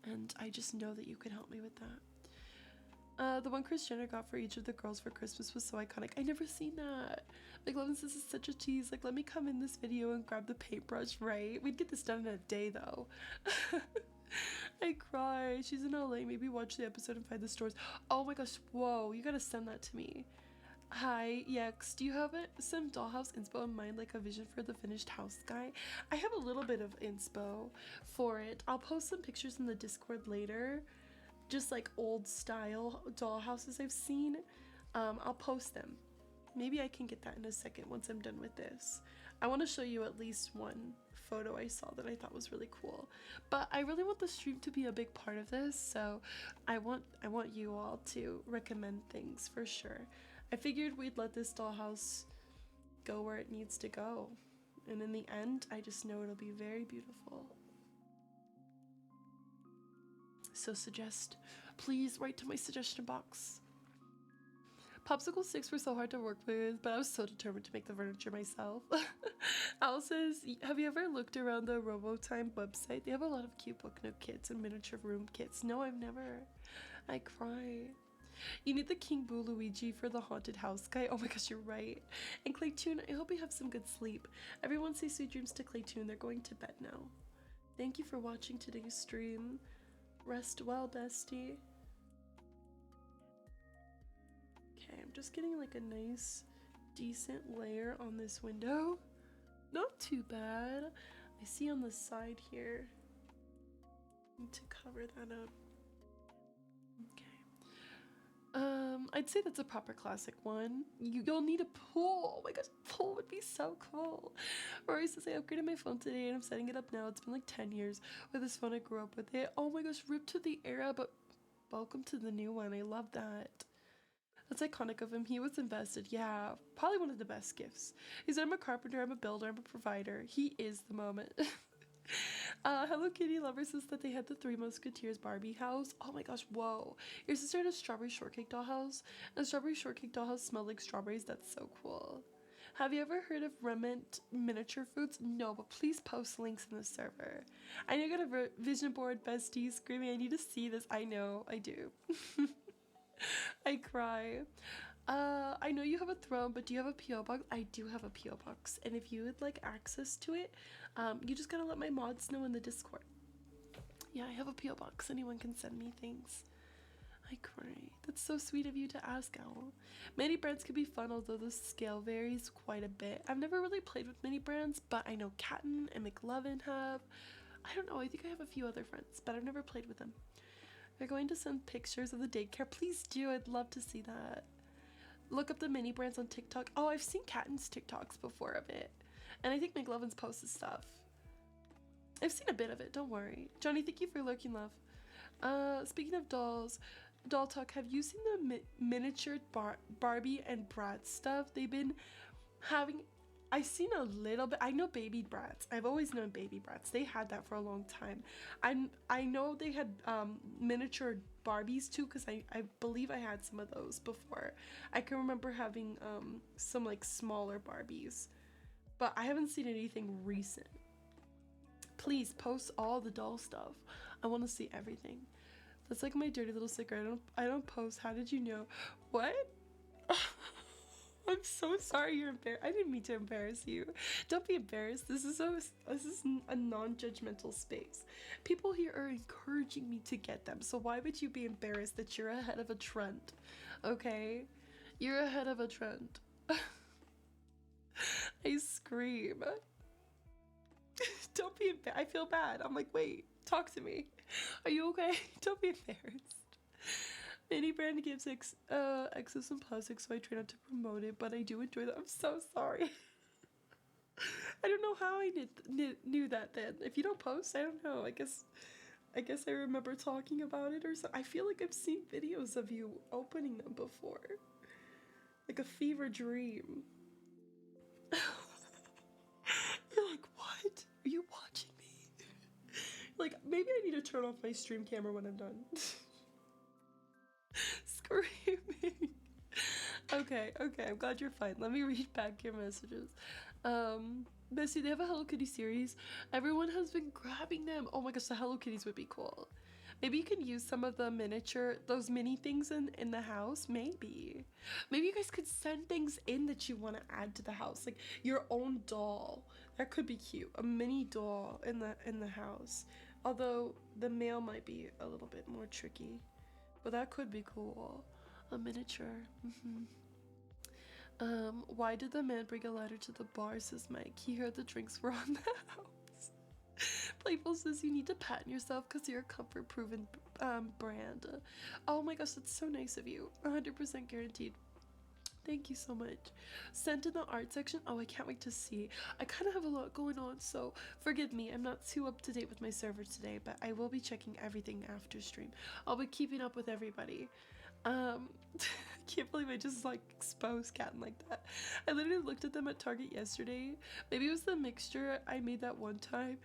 And I just know that you can help me with that. The one Kris Jenner got for each of the girls for Christmas was so iconic. I never seen that. Like, Levin says, this is such a tease. Like, let me come in this video and grab the paintbrush, right? We'd get this done in a day, though. I cry. She's in LA. Maybe watch the episode and find the stores. Oh my gosh, whoa. You gotta send that to me. Hi, Yex. Do you have some dollhouse inspo in mind, like a vision for the finished house guy? I have a little bit of inspo for it. I'll post some pictures in the Discord later. Just like old style dollhouses I've seen. I'll post them. Maybe I can get that in a second once I'm done with this. I want to show you at least one photo I saw that I thought was really cool. But I really want the stream to be a big part of this, so I want you all to recommend things for sure. I figured we'd let this dollhouse go where it needs to go. And in the end, I just know it'll be very beautiful. So please write to my suggestion box. Popsicle sticks were so hard to work with, but I was so determined to make the furniture myself. Al says, have you ever looked around the Robotime website? They have a lot of cute book nook kits and miniature room kits. No, I've never. I cry. You need the King Boo Luigi for the haunted house guy. Oh my gosh, you're right. And Claytoon, I hope you have some good sleep. Everyone say sweet dreams to Claytoon. They're going to bed now. Thank you for watching today's stream. Rest well, bestie. Okay, I'm just getting like a nice, decent layer on this window. Not too bad. I see on the side here. Need to cover that up. Okay. I'd say that's a proper classic one. You'll need a pool. Oh my gosh, a pool would be so cool. Rory says, I upgraded my phone today and I'm setting it up now. It's been like 10 years with this phone. I grew up with it. Oh my gosh, rip to the era, but welcome to the new one. I love that. That's iconic of him. He was invested. Yeah, probably one of the best gifts. He said, I'm a carpenter, I'm a builder, I'm a provider. He is the moment. Hello Kitty Lover says that they had the Three Musketeers Barbie house. Oh my gosh, whoa. Your sister had a strawberry shortcake dollhouse. And a strawberry shortcake dollhouse smelled like strawberries. That's so cool. Have you ever heard of Rement Miniature Foods? No, but please post links in the server. I know you got a vision board, bestie. Screaming, I need to see this. I know, I do. I cry. I know you have a throne, but do you have a P.O. box? I do have a P.O. box, and if you would like access to it, you just gotta let my mods know in the Discord. Yeah, I have a P.O. box. Anyone can send me things. I cry. That's so sweet of you to ask, Owl. Many brands can be fun, although the scale varies quite a bit. I've never really played with many brands, but I know Catton and McLovin have. I don't know, I think I have a few other friends, but I've never played with them. They're going to send pictures of the daycare. Please do. I'd love to see that. Look up the mini brands on TikTok. Oh, I've seen Catton's TikToks before of it. And I think McLovin's posted stuff. I've seen a bit of it. Don't worry. Johnny, thank you for lurking, love. Speaking of dolls, Doll Talk, have you seen the miniature Barbie and Bratz stuff? They've been having... I've seen a little bit. I know Baby Bratz. I've always known Baby Bratz. They had that for a long time. I know they had miniature Barbies too, because I believe I had some of those before. I can remember having some like smaller Barbies, but I haven't seen anything recent. Please post all the doll stuff. I want to see everything. That's like my dirty little secret. I don't post. How did you know? What? I'm so sorry you're embarrassed. I didn't mean to embarrass you. Don't be embarrassed. This is a non-judgmental space. People here are encouraging me to get them. So why would you be embarrassed that you're ahead of a trend? Okay? You're ahead of a trend. I scream. Don't be embarrassed. I feel bad. I'm like, wait, talk to me. Are you okay? Don't be embarrassed. Any brand gives excess and plastic, so I try not to promote it, but I do enjoy that. I'm so sorry. I don't know how I knew that then. If you don't post, I don't know. I guess I remember talking about it or something. I feel like I've seen videos of you opening them before. Like a fever dream. You're like, what? Are you watching me? Like, maybe I need to turn off my stream camera when I'm done. Screaming. Okay, I'm glad you're fine. Let me read back your messages. Bessie, they have a Hello Kitty series. Everyone has been grabbing them. Oh my gosh, the Hello Kitties would be cool. Maybe you can use some of the those mini things in the house. Maybe you guys could send things in that you want to add to the house, like your own doll. That could be cute. A mini doll in the house. Although the mail might be a little bit more tricky. But that could be cool. A miniature. Why did the man bring a ladder to the bar, says Mike. He heard the drinks were on the house. Playful says you need to patent yourself because you're a comfort-proven brand. Oh my gosh, that's so nice of you. 100% guaranteed. Thank you so much. Sent in the art section. Oh, I can't wait to see. I kind of have a lot going on, so forgive me. I'm not too up to date with my server today, but I will be checking everything after stream. I'll be keeping up with everybody. I can't believe I just like exposed Catton like that. I literally looked at them at Target yesterday. Maybe it was the mixture I made that one time.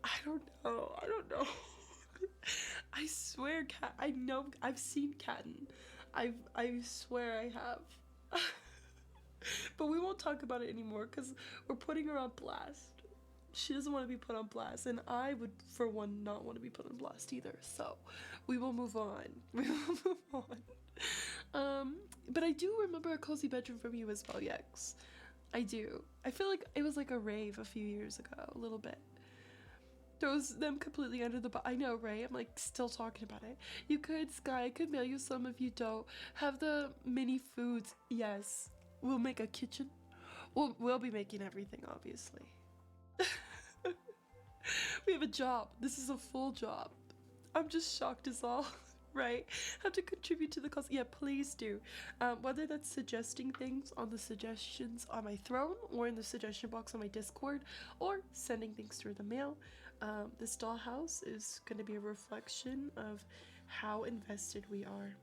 I don't know. I swear, cat. I know. I've seen Catten. I swear I have. But we won't talk about it anymore because we're putting her on blast. She doesn't want to be put on blast, and I would, for one, not want to be put on blast either. So, we will move on. We will move on. But I do remember a cozy bedroom from you as well, Yex. I do. I feel like it was like a rave a few years ago, a little bit. Throws them completely under the bus. I know, right? I'm like still talking about it. You could, Sky, I could mail you some if you don't. Have the mini foods. Yes. We'll make a kitchen. We'll be making everything, obviously. We have a job. This is a full job. I'm just shocked as all. Right? Have to contribute to the cost. Yeah, please do. Whether that's suggesting things on the suggestions on my throne or in the suggestion box on my Discord or sending things through the mail. This dollhouse is going to be a reflection of how invested we are.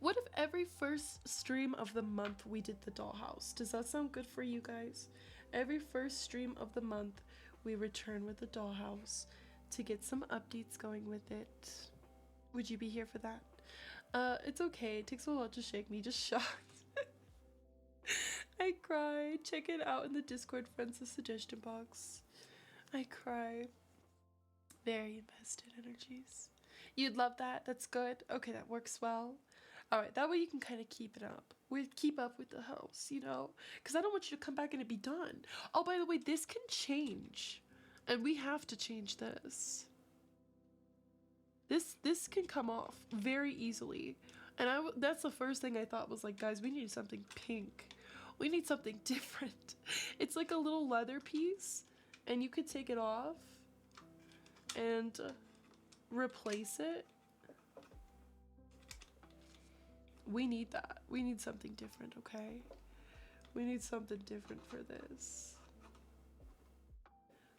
What if every first stream of the month we did the dollhouse? Does that sound good for you guys? Every first stream of the month we return with the dollhouse to get some updates going with it. Would you be here for that? It's okay. It takes a lot to shake me. Just shocked. I cry. Check it out in the Discord friends the suggestion box. I cry. Very invested energies. You'd love that? That's good. Okay, that works well. Alright, that way you can kind of keep it up. Keep up with the house, you know? Because I don't want you to come back and it be done. Oh, by the way, this can change. And we have to change this. This can come off very easily. And that's the first thing I thought was like, guys, we need something pink. We need something different. It's like a little leather piece. And you could take it off and replace it. We need that. We need something different, okay? We need something different for this.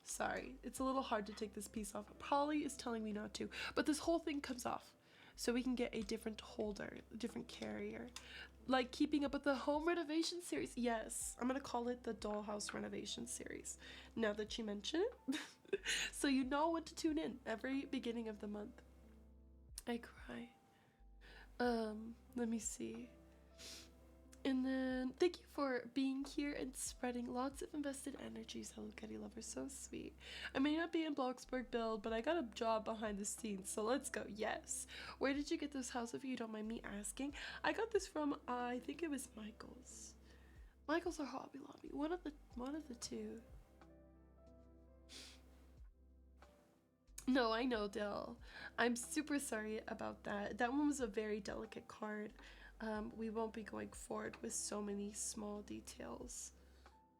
Sorry, it's a little hard to take this piece off. Polly is telling me not to, but this whole thing comes off. So we can get a different holder, a different carrier. Like keeping up with the home renovation series. Yes, I'm gonna call it the dollhouse renovation series. Now that you mention it. So you know when to tune in every beginning of the month. I cry. Let me see. And then thank you for being here and spreading lots of invested energies. Hello Kitty lover, so sweet. I may not be in Bloxburg build, but I got a job behind the scenes, so let's go. Yes. Where did you get this house, if you don't mind me asking? I got this from I think it was Michael's. Michael's or Hobby Lobby. One of the two. No, I know, Dill. I'm super sorry about that. That one was a very delicate card. We won't be going forward with so many small details.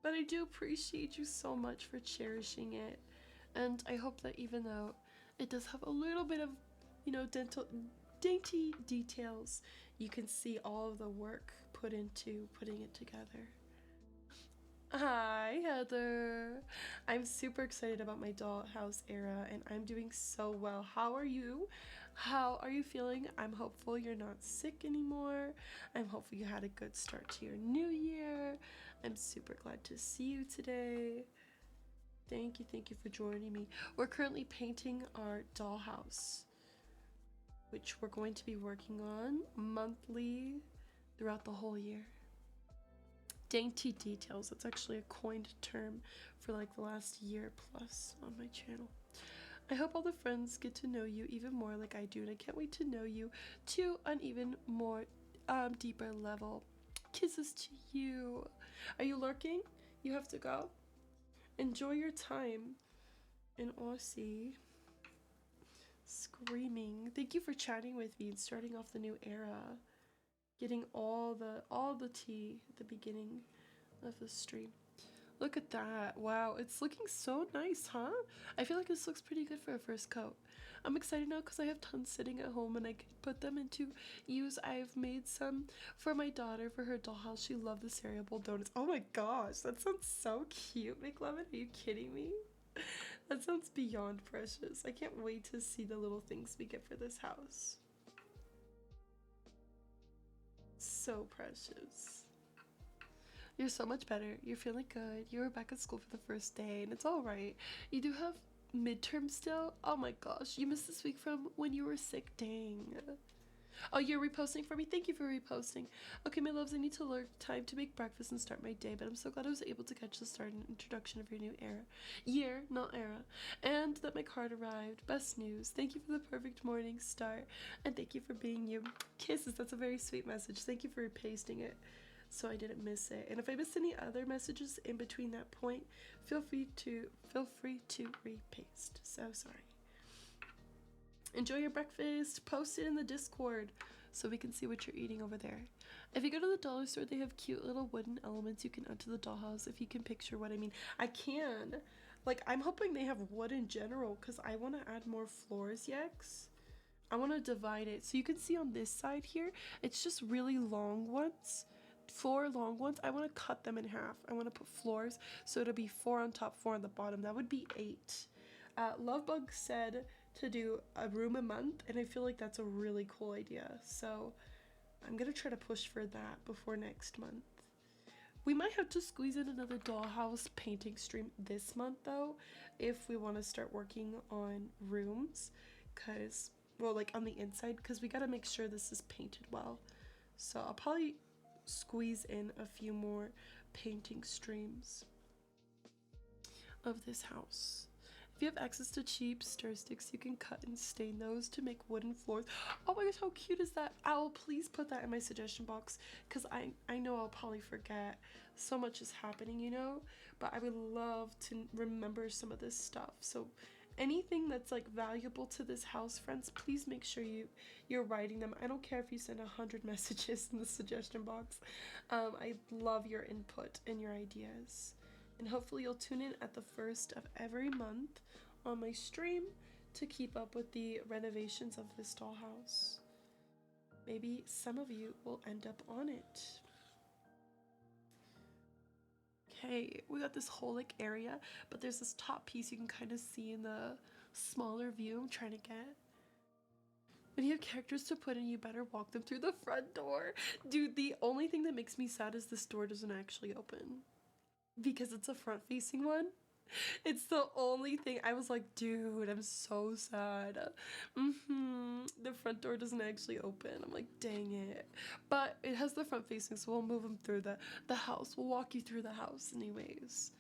But I do appreciate you so much for cherishing it. And I hope that even though it does have a little bit of, you know, dainty details, you can see all of the work put into putting it together. Hi, Heather. I'm super excited about my dollhouse era and I'm doing so well. How are you? How are you feeling? I'm hopeful you're not sick anymore. I'm hopeful you had a good start to your new year. I'm super glad to see you today. Thank you for joining me. We're currently painting our dollhouse, which we're going to be working on monthly throughout the whole year. Dainty details, that's actually a coined term for like the last year plus on my channel. I hope all the friends get to know you even more like I do, and I can't wait to know you to an even more deeper level. Kisses to you. Are you lurking? You have to go. Enjoy your time in Aussie. Screaming. Thank you for chatting with me and starting off the new era. Getting all the tea at the beginning of the stream. Look at that. Wow, it's looking so nice, huh? I feel like this looks pretty good for a first coat. I'm excited now because I have tons sitting at home and I can put them into use. I've made some for my daughter for her dollhouse. She loved the cereal bowl donuts. Oh my gosh, that sounds so cute, McLovin. Are you kidding me? That sounds beyond precious. I can't wait to see the little things we get for this house. So precious. You're so much better. You're feeling good. You were back at school for the first day and it's all right. You do have midterm still? Oh my gosh, you missed this week from when you were sick. Dang. Oh, you're reposting for me? Thank you for reposting. Okay, my loves, I need to learn time to make breakfast and start my day, but I'm so glad I was able to catch the start and introduction of your new year, not era, and that my card arrived. Best news. Thank you for the perfect morning start, and thank you for being you. Kisses, that's a very sweet message. Thank you for pasting it so I didn't miss it. And if I missed any other messages in between that point, feel free to repaste. So sorry. Enjoy your breakfast. Post it in the Discord so we can see what you're eating over there. If you go to the dollar store, they have cute little wooden elements you can add to the dollhouse, if you can picture what I mean. I can. Like, I'm hoping they have wood in general because I want to add more floors, Yex. I want to divide it. So you can see on this side here, it's just really long ones. 4 long ones. I want to cut them in half. I want to put floors so it'll be 4 on top, 4 on the bottom. That would be 8. Lovebug said to do a room a month, and I feel like that's a really cool idea, so I'm gonna try to push for that before next month. We might have to squeeze in another dollhouse painting stream this month though, if we want to start working on rooms, because, well, like on the inside, because we gotta make sure this is painted well. So I'll probably squeeze in a few more painting streams of this house. If you have access to cheap stir sticks, you can cut and stain those to make wooden floors. Oh my gosh, how cute is that? Owl, please put that in my suggestion box, because I know I'll probably forget. So much is happening, you know? But I would love to remember some of this stuff. So anything that's like valuable to this house, friends, please make sure you're writing them. I don't care if you send 100 messages in the suggestion box. I love your input and your ideas. And hopefully you'll tune in at the first of every month on my stream to keep up with the renovations of this dollhouse. Maybe some of you will end up on it. Okay, we got this whole like area, but there's this top piece you can kind of see in the smaller view I'm trying to get. When you have characters to put in, you better walk them through the front door. Dude, the only thing that makes me sad is this door doesn't actually open. Because it's a front-facing one. It's the only thing. I was like, dude, I'm so sad. The front door doesn't actually open. I'm like, dang it. But it has the front-facing, so we'll move them through the house. We'll walk you through the house anyways.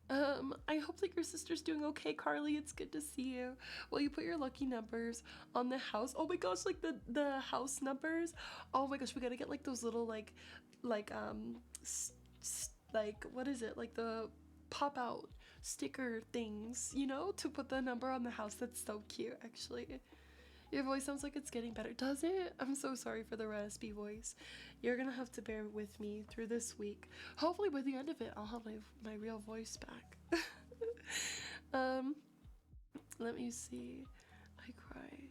I hope that your sister's doing okay, Carly. It's good to see you. Will you put your lucky numbers on the house? Oh my gosh, like the house numbers. Oh my gosh, we gotta get like those little like what is it, like the pop out sticker things, you know, to put the number on the house. That's so cute. Actually, your voice sounds like it's getting better. Does it? I'm so sorry for the raspy voice. You're gonna have to bear with me through this week. Hopefully by the end of it I'll have my real voice back. Let me see. I cry.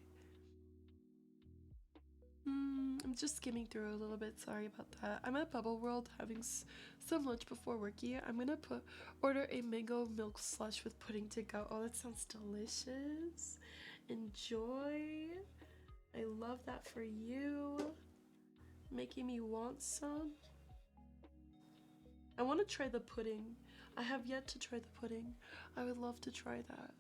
I'm just skimming through a little bit. Sorry about that. I'm at Bubble World having some lunch before work. Yeah, I'm gonna order a mango milk slush with pudding to go. Oh, that sounds delicious. Enjoy. I love that for you. Making me want some. I want to try the pudding. I have yet to try the pudding. I would love to try that.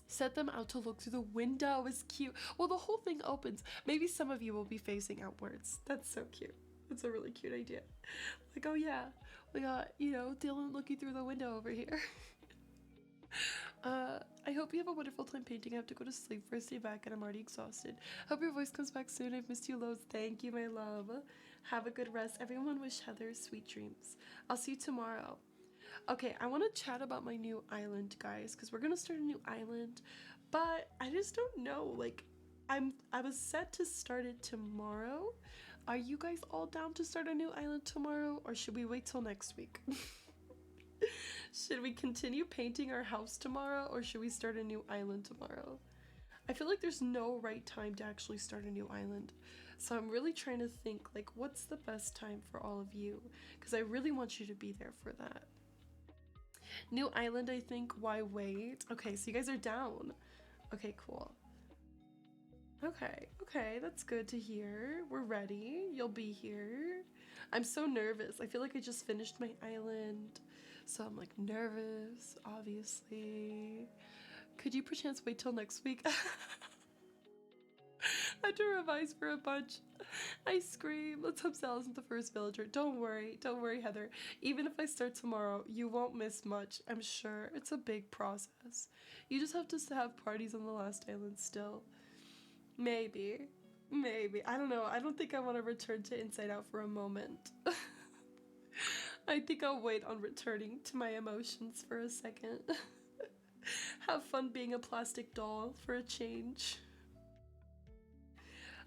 Set them out to look through the window is cute. Well, the whole thing opens. Maybe some of you will be facing outwards. That's so cute. That's a really cute idea. Like, oh yeah, we got, you know, Dylan looking through the window over here. I hope you have a wonderful time painting. I have to go to sleep first day back and I'm already exhausted. Hope your voice comes back soon. I've missed you loads. Thank you, my love. Have a good rest. Everyone wish Heather sweet dreams. I'll see you tomorrow. Okay, I want to chat about my new island, guys, because we're gonna start a new island, but I just don't know. Like, I was set to start it tomorrow. Are you guys all down to start a new island tomorrow, or should we wait till next week? Should we continue painting our house tomorrow, or should we start a new island tomorrow? I feel like there's no right time to actually start a new island, so I'm really trying to think, like, what's the best time for all of you, because I really want you to be there for that. New island, I think. Why wait? Okay, so you guys are down. Okay, cool. Okay, that's good to hear. We're ready. You'll be here. I'm so nervous. I feel like I just finished my island. So I'm like nervous, obviously. Could you perchance wait till next week? I had to revise for a bunch. I scream. Let's hope Sal isn't the first villager. Don't worry, Heather. Even if I start tomorrow, you won't miss much, I'm sure. It's a big process. You just have to have parties on the last island still. Maybe. Maybe. I don't know. I don't think I want to return to Inside Out for a moment. I think I'll wait on returning to my emotions for a second. Have fun being a plastic doll for a change.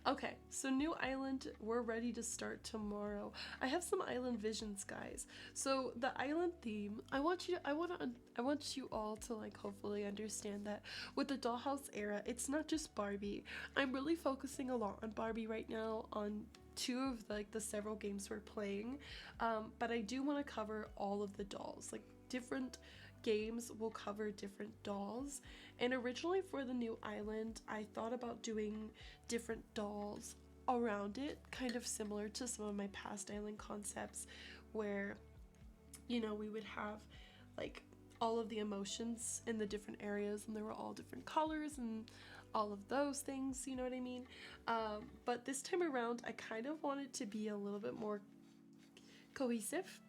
Okay, so new island, we're ready to start tomorrow. I have some island visions, guys. So the island theme, I want you all to like hopefully understand that with the dollhouse era, it's not just Barbie. I'm really focusing a lot on Barbie right now, on two of like the several games we're playing, but I do want to cover all of the dolls. Like different games will cover different dolls, and originally for the new island I thought about doing different dolls around it, kind of similar to some of my past island concepts where, you know, we would have like all of the emotions in the different areas and they were all different colors and all of those things, you know what I mean? But this time around I kind of wanted to be a little bit more cohesive,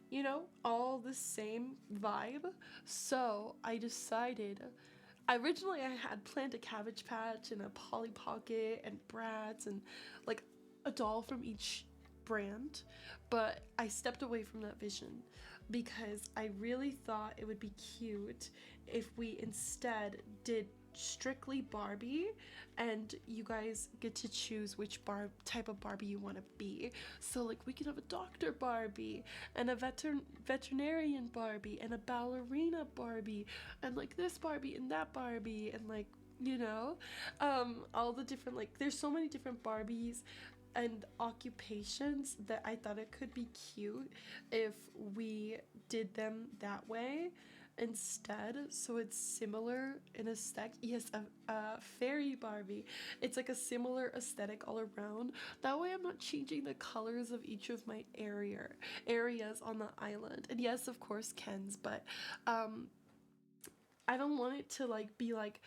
you know, all the same vibe. So I decided, originally I had planned a Cabbage Patch and a Polly Pocket and Bratz and like a doll from each brand, but I stepped away from that vision because I really thought it would be cute if we instead did strictly Barbie and you guys get to choose which type of Barbie you want to be. So like we can have a Dr. Barbie and a veterinarian Barbie and a ballerina Barbie and like this Barbie and that Barbie and like, you know, all the different, like there's so many different Barbies and occupations that I thought it could be cute if we did them that way instead, so it's similar in aesthetic. Yes, a fairy Barbie. It's like a similar aesthetic all around. That way I'm not changing the colors of each of my areas on the island. And yes, of course Ken's, but I don't want it to like be like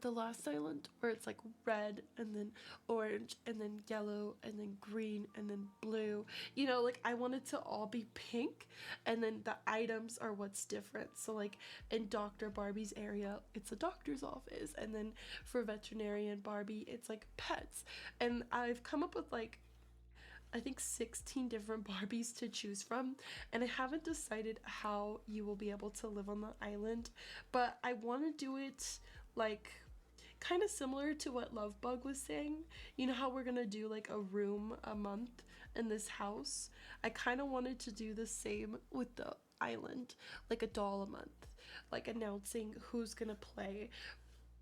the last island where it's like red and then orange and then yellow and then green and then blue. You know, like I want it to all be pink and then the items are what's different. So like in Dr. Barbie's area, it's a doctor's office, and then for veterinarian Barbie, it's like pets. And I've come up with like I think 16 different Barbies to choose from, and I haven't decided how you will be able to live on the island, but I want to do it like kind of similar to what Lovebug was saying. You know how we're gonna do like a room a month in this house? I kind of wanted to do the same with the island, like a doll a month, like announcing who's gonna play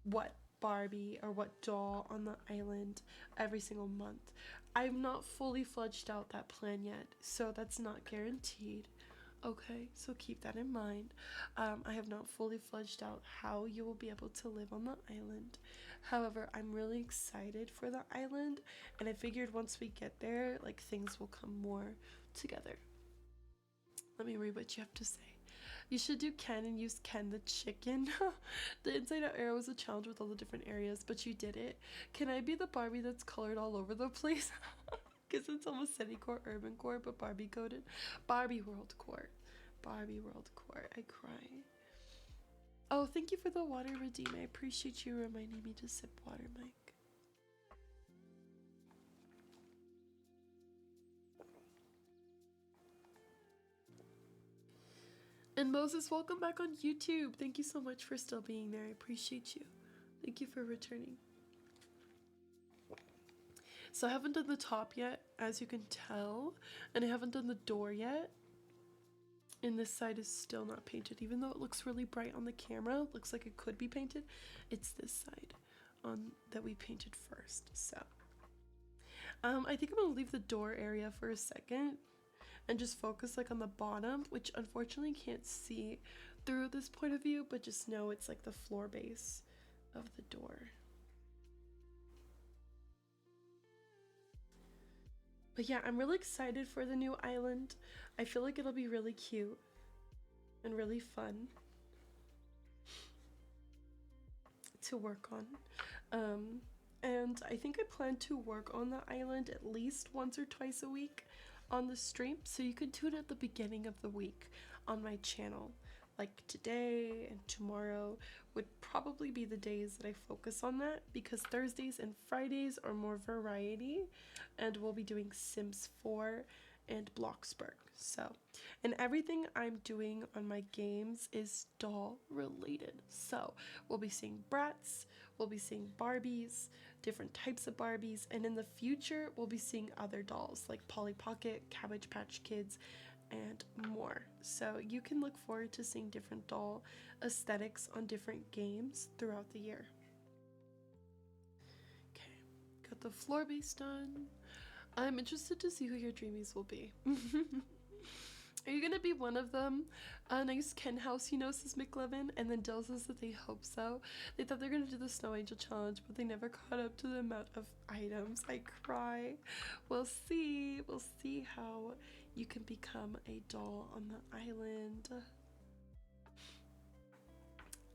what Barbie or what doll on the island every single month. I'm not fully fledged out that plan yet, so that's not guaranteed. Okay, so keep that in mind. I have not fully fledged out how you will be able to live on the island. However, I'm really excited for the island, and I figured once we get there, like things will come more together. Let me read what you have to say. You should do Ken and use Ken the chicken. The Inside Out era was a challenge with all the different areas, but you did it. Can I be the Barbie that's colored all over the place? Because it's almost city core, urban core, but Barbie coded. Barbie World Core. Barbie World Core. I cry. Oh, thank you for the water, Redeem. I appreciate you reminding me to sip water, Mike. And Moses, welcome back on YouTube. Thank you so much for still being there. I appreciate you. Thank you for returning. So I haven't done the top yet, as you can tell, and I haven't done the door yet. And this side is still not painted, even though it looks really bright on the camera. It looks like it could be painted. It's this side that we painted first. So I think I'm gonna leave the door area for a second and just focus like on the bottom, which unfortunately can't see through this point of view, but just know it's like the floor base of the door. But yeah, I'm really excited for the new island. I feel like it'll be really cute. and really fun to work on. And I think I plan to work on the island at least once or twice a week on the stream, so you could do it at the beginning of the week on my channel. Like today and tomorrow would probably be the days that I focus on that, because Thursdays and Fridays are more variety, and we'll be doing Sims 4 and Bloxburg. So, and everything I'm doing on my games is doll related. So we'll be seeing Bratz, we'll be seeing Barbies, different types of Barbies, and in the future we'll be seeing other dolls like Polly Pocket, Cabbage Patch Kids, and more. So you can look forward to seeing different doll aesthetics on different games throughout the year. Okay, got the floor base done. I'm interested to see who your dreamies will be. Are you gonna be one of them? A nice Ken house, you know, says McLevin, and then Dill says that they hope so. They thought they were gonna do the Snow Angel challenge, but they never caught up to the amount of items. I cry. We'll see. We'll see how you can become a doll on the island.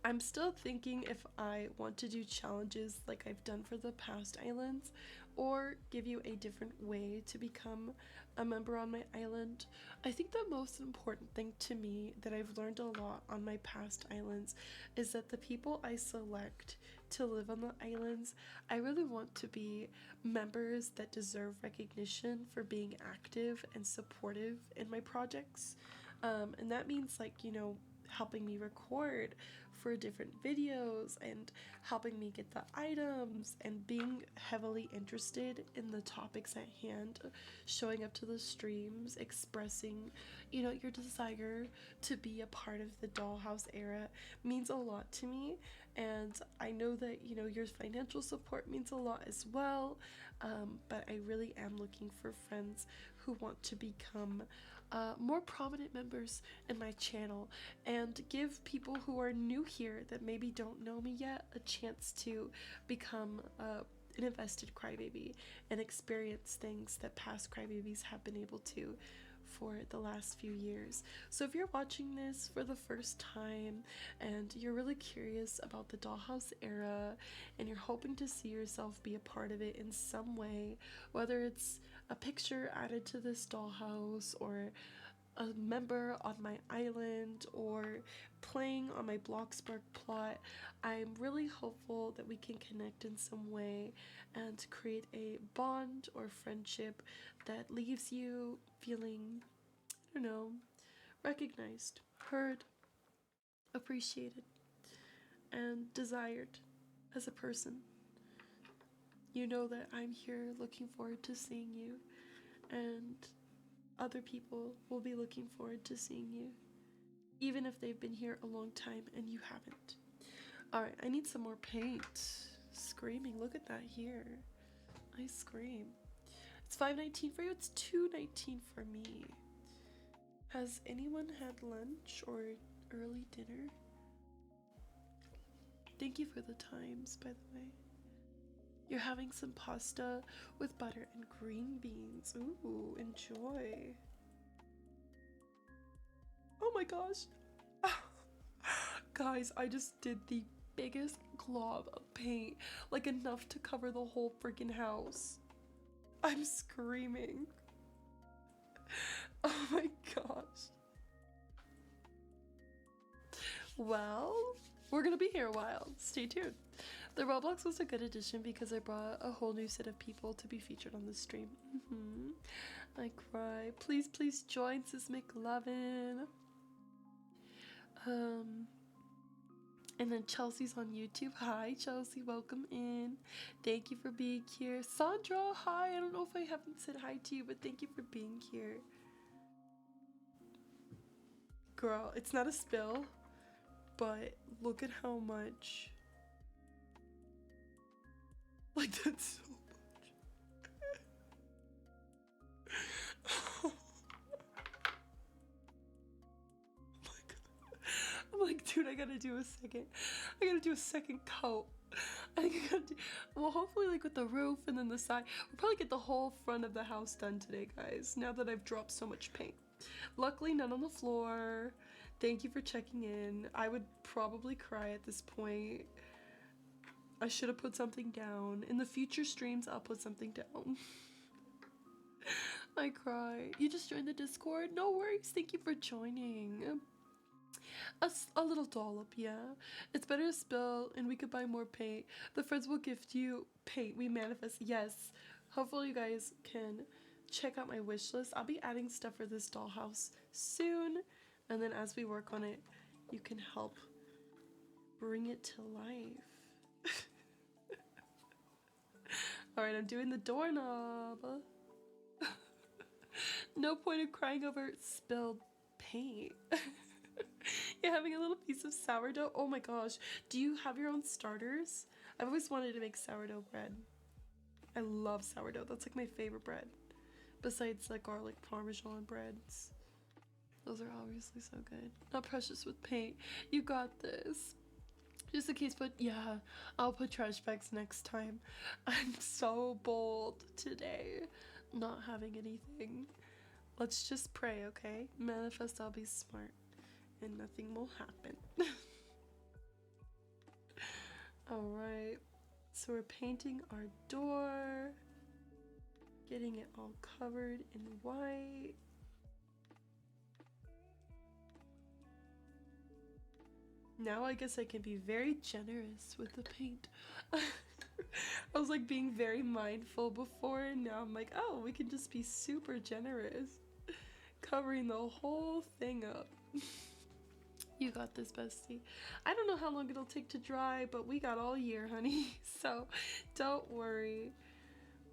I'm still thinking if I want to do challenges like I've done for the past islands, or give you a different way to become a member on my island. I think the most important thing to me that I've learned a lot on my past islands is that the people I select to live on the islands, I really want to be members that deserve recognition for being active and supportive in my projects. And that means, like, you know, helping me record for different videos and helping me get the items and being heavily interested in the topics at hand, showing up to the streams, expressing, you know, your desire to be a part of the dollhouse era means a lot to me. And I know that, you know, your financial support means a lot as well, but I really am looking for friends who want to become more prominent members in my channel and give people who are new here that maybe don't know me yet a chance to become an invested crybaby and experience things that past crybabies have been able to for the last few years. So if you're watching this for the first time and you're really curious about the dollhouse era and you're hoping to see yourself be a part of it in some way, whether it's a picture added to this dollhouse or a member on my island or playing on my Bloxburg plot, I'm really hopeful that we can connect in some way and create a bond or friendship that leaves you feeling, I don't know, recognized, heard, appreciated, and desired as a person. You know that I'm here looking forward to seeing you, and other people will be looking forward to seeing you, even if they've been here a long time and you haven't. Alright, I need some more paint. Screaming, look at that here. I scream. It's 5:19 for you, it's 2:19 for me. Has anyone had lunch or early dinner? Thank you for the times, by the way. You're having some pasta with butter and green beans. Ooh, enjoy. Oh my gosh. Guys, I just did the biggest glob of paint, like enough to cover the whole freaking house. I'm screaming. Oh my gosh. Well, we're gonna be here a while. Stay tuned. The Roblox was a good addition because I brought a whole new set of people to be featured on the stream. I cry. Please, please join, says McLovin. And then Chelsea's on YouTube. Hi, Chelsea. Welcome in. Thank you for being here. Sandra, hi. I don't know if I haven't said hi to you, but thank you for being here. Girl, it's not a spill, but look at how much. Like, that's so much. I'm like, dude, I gotta do a second coat. I think I gotta do, well, hopefully like with the roof and then the side. We'll probably get the whole front of the house done today, guys, now that I've dropped so much paint. Luckily, none on the floor, Thank you for checking in. I would probably cry at this point. I should have put something down. In the future streams, I'll put something down. I cry. You just joined the Discord? No worries. Thank you for joining. A little dollop, yeah. It's better to spill, and we could buy more paint. The friends will gift you paint. We manifest. Yes. Hopefully you guys can check out my wish list. I'll be adding stuff for this dollhouse soon. And then as we work on it, you can help bring it to life. Alright, I'm doing the doorknob. No point in crying over spilled paint. You're having a little piece of sourdough? Oh my gosh. Do you have your own starters? I've always wanted to make sourdough bread. I love sourdough. That's like my favorite bread. Besides like garlic parmesan breads. Those are obviously so good. Not precious with paint. You got this. Just in case, but yeah, I'll put trash bags next time. I'm so bold today. Not having anything. Let's just pray, okay? Manifest I'll be smart. And nothing will happen. Alright, so we're painting our door, getting it all covered in white. Now I guess I can be very generous with the paint. I was like being very mindful before, and now I'm like, oh, we can just be super generous. Covering the whole thing up. You got this, bestie. I don't know how long it'll take to dry, but we got all year, honey. So don't worry.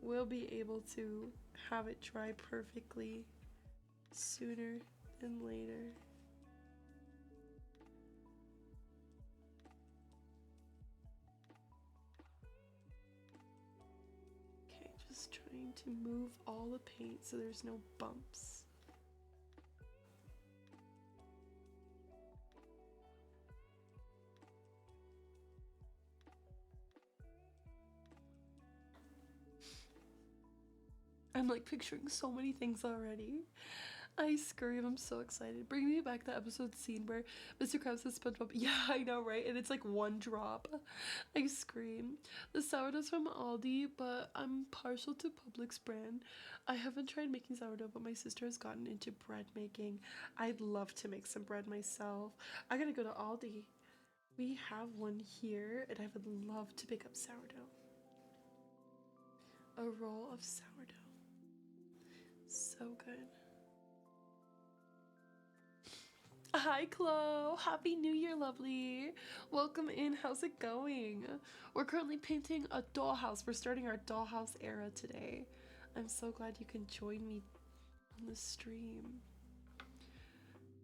We'll be able to have it dry perfectly sooner than later. Okay, just trying to move all the paint so there's no bumps. I'm like picturing so many things already. I scream, I'm so excited. Bring me back the episode scene where Mr. Krabs says SpongeBob. Yeah, I know, right? And it's like one drop. I scream. The sourdough's from Aldi, but I'm partial to Publix brand. I haven't tried making sourdough, but my sister has gotten into bread making. I'd love to make some bread myself. I gotta go to Aldi. We have one here, and I would love to pick up sourdough. A roll of sourdough. So good. Hi, Chloe. Happy New Year, lovely. Welcome in. How's it going? We're currently painting a dollhouse. We're starting our dollhouse era today. I'm so glad you can join me on the stream.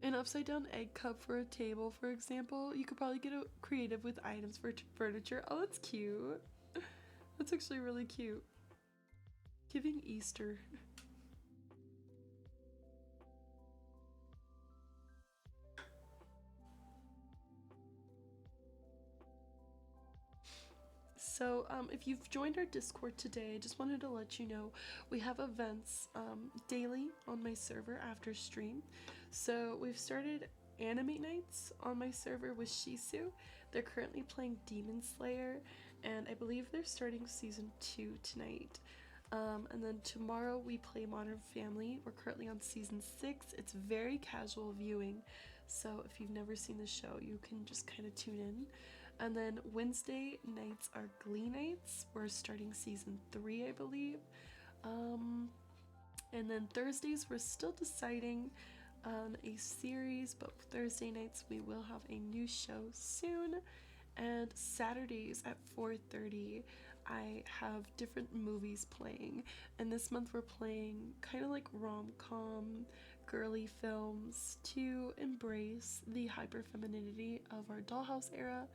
An upside down egg cup for a table, for example. You could probably get creative with items for furniture. Oh, that's cute. That's actually really cute. Giving Easter. So if you've joined our Discord today, I just wanted to let you know we have events daily on my server after stream. So we've started Animate Nights on my server with Shisu. They're currently playing Demon Slayer, and I believe they're starting season 2 tonight. And then tomorrow we play Modern Family. We're currently on season 6. It's very casual viewing, so if you've never seen the show, you can just kind of tune in. And then Wednesday nights are Glee nights. We're starting season 3, I believe. And then Thursdays, we're still deciding on a series, but Thursday nights we will have a new show soon. And Saturdays at 4:30, I have different movies playing. And this month we're playing kind of like rom-com, girly films to embrace the hyper-femininity of our dollhouse era.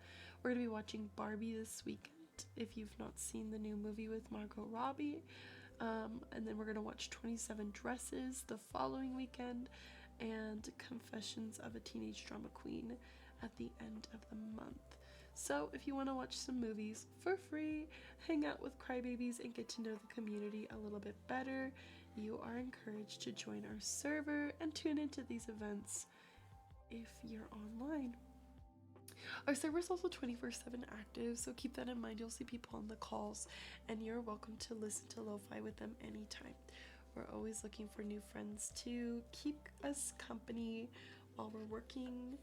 We're going to be watching Barbie this weekend, if you've not seen the new movie with Margot Robbie. And then we're going to watch 27 Dresses the following weekend, and Confessions of a Teenage Drama Queen at the end of the month. So if you want to watch some movies for free, hang out with crybabies, and get to know the community a little bit better, you are encouraged to join our server and tune into these events if you're online. Our server is also 24/7 active, so keep that in mind. You'll see people on the calls, and you're welcome to listen to lo-fi with them anytime. We're always looking for new friends to keep us company while we're working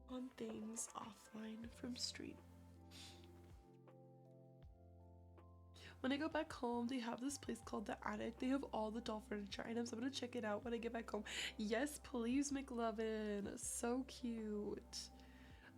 on things offline from stream. When I go back home, they have this place called the Attic. They have all the doll furniture items. I'm gonna check it out when I get back home. Yes, please, McLovin. So cute.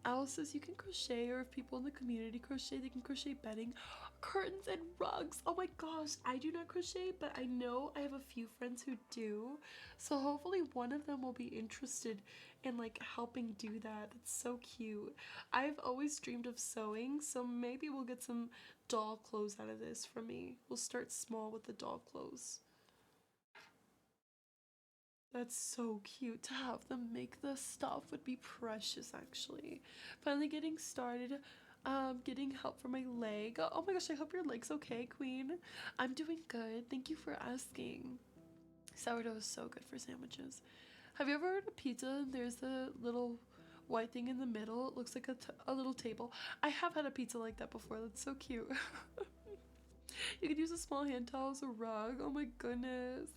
Alice says you can crochet, or if people in the community crochet, they can crochet bedding, curtains, and rugs. Oh my gosh, I do not crochet, but I know I have a few friends who do. So hopefully one of them will be interested in like helping do that. It's so cute. I've always dreamed of sewing, so maybe we'll get some doll clothes out of this for me. We'll start small with the doll clothes. That's so cute. To have them make the stuff would be precious, actually. Finally getting started. Getting help for my leg. Oh my gosh, I hope your leg's okay, Queen. I'm doing good. Thank you for asking. Sourdough is so good for sandwiches. Have you ever heard of pizza and there's a little white thing in the middle? It looks like a little table. I have had a pizza like that before. That's so cute. You could use a small hand towel as a rug. Oh my goodness.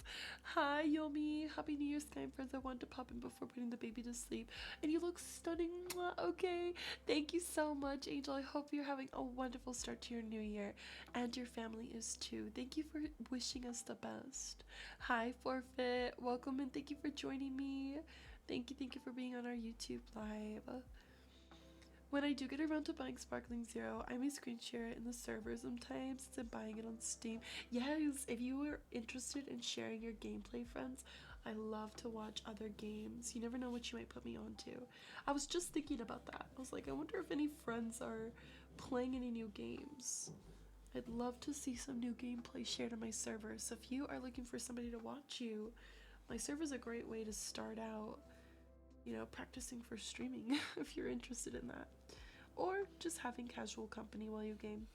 Hi, Yomi. Happy New Year, Sky friends. I wanted to pop in before putting the baby to sleep. And you look stunning. Okay. Thank you so much, Angel. I hope you're having a wonderful start to your new year. And your family is too. Thank you for wishing us the best. Hi, Forfeit. Welcome and thank you for joining me. Thank you for being on our YouTube live. When I do get around to buying Sparkling Zero, I may screen share it in the server sometimes since I'm buying it on Steam. Yes, if you are interested in sharing your gameplay, friends, I love to watch other games. You never know what you might put me on to. I was just thinking about that. I was like, I wonder if any friends are playing any new games. I'd love to see some new gameplay shared on my server. So if you are looking for somebody to watch you, my server is a great way to start out, you know, practicing for streaming if you're interested in that. Or just having casual company while you game.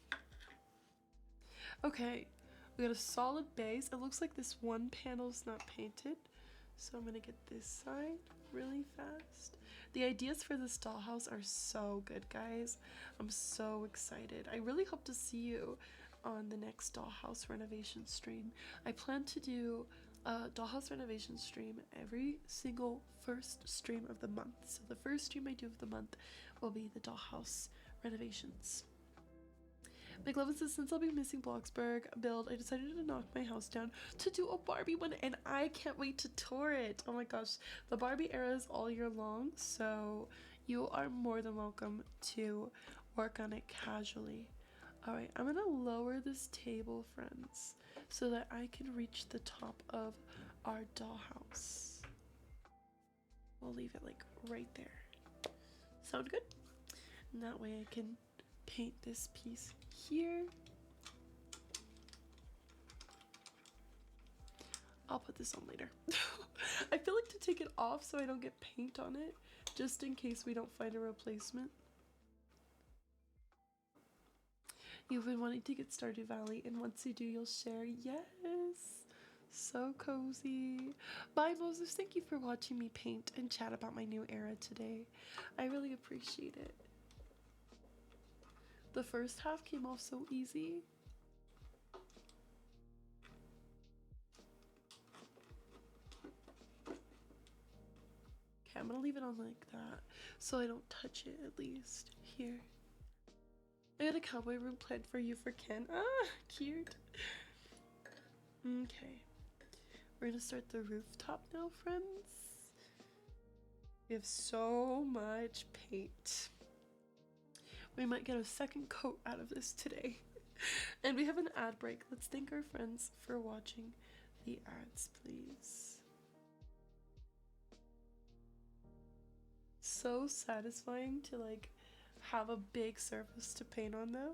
Okay, we got a solid base. It looks like this one panel's not painted, so I'm gonna get this side really fast. The ideas for this dollhouse are so good, guys. I'm so excited. I really hope to see you on the next dollhouse renovation stream. I plan to do a dollhouse renovation stream every single first stream of the month. So the first stream I do of the month will be the dollhouse renovations. McLovin says, since I'll be missing Bloxburg build, I decided to knock my house down to do a Barbie one, and I can't wait to tour it. Oh my gosh, the Barbie era is all year long, so you are more than welcome to work on it casually. Alright, I'm gonna lower this table, friends, so that I can reach the top of our dollhouse. We'll leave it like right there. Sound good? And that way I can paint this piece here. I'll put this on later. I feel like to take it off so I don't get paint on it, just in case we don't find a replacement. You've been wanting to get Stardew Valley, and once you do, you'll share. Yes! So cozy. Bye, Moses. Thank you for watching me paint and chat about my new era today. I really appreciate it. The first half came off so easy. Okay, I'm gonna leave it on like that so I don't touch it, at least. Here. I got a cowboy room planned for you for Ken. Ah, cute. Okay. We're gonna start the rooftop now, friends. We have so much paint. We might get a second coat out of this today. And we have an ad break. Let's thank our friends for watching the ads, please. So satisfying to like have a big surface to paint on though.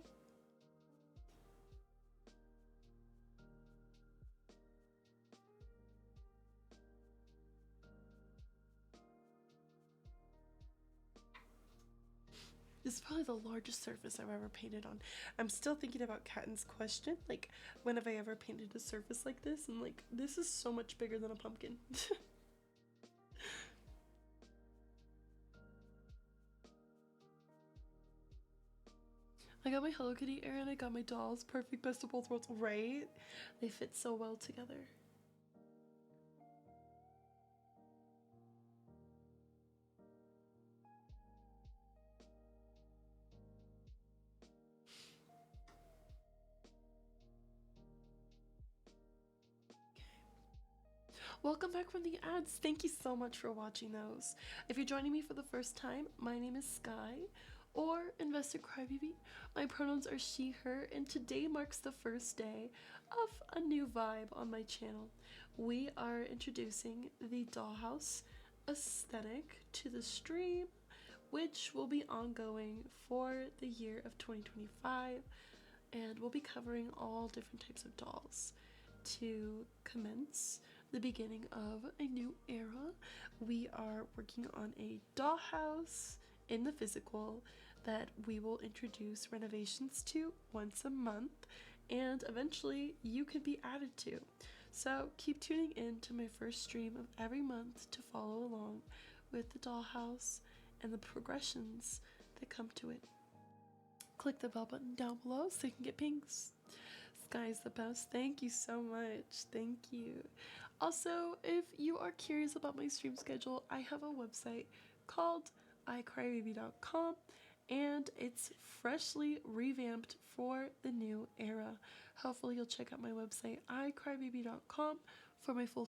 This is probably the largest surface I've ever painted on. I'm still thinking about Catton's question, like, when have I ever painted a surface like this? And like, this is so much bigger than a pumpkin. I got my Hello Kitty era and I got my dolls. Perfect, best of both worlds, right? They fit so well together. Welcome back from the ads. Thank you so much for watching those. If you're joining me for the first time, my name is Sky, or Invested Crybaby. My pronouns are she, her, and today marks the first day of a new vibe on my channel. We are introducing the dollhouse aesthetic to the stream, which will be ongoing for the year of 2025, and we'll be covering all different types of dolls. To commence the beginning of a new era, we are working on a dollhouse in the physical that we will introduce renovations to once a month, and eventually you can be added to. So keep tuning in to my first stream of every month to follow along with the dollhouse and the progressions that come to it. Click the bell button down below so you can get pings. Sky's the best. Thank you so much. Thank you. Also, if you are curious about my stream schedule, I have a website called icrybaby.com, and it's freshly revamped for the new era. Hopefully you'll check out my website icrybaby.com for my full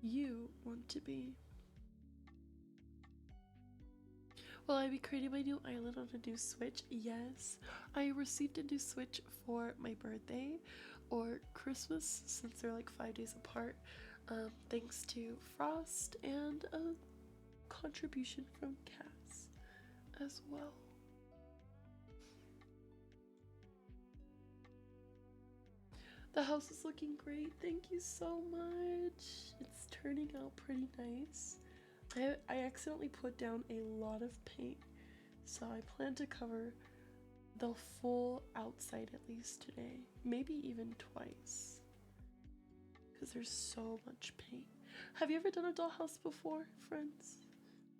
you want to be. Will I be creating my new island on a new Switch? Yes. I received a new Switch for my birthday or Christmas, since they're like 5 days apart, thanks to Frost and a contribution from Cass as well. The house is looking great. Thank you so much. It's turning out pretty nice. I accidentally put down a lot of paint, so I plan to cover the full outside at least today, maybe even twice, because there's so much paint. Have you ever done a dollhouse before, friends?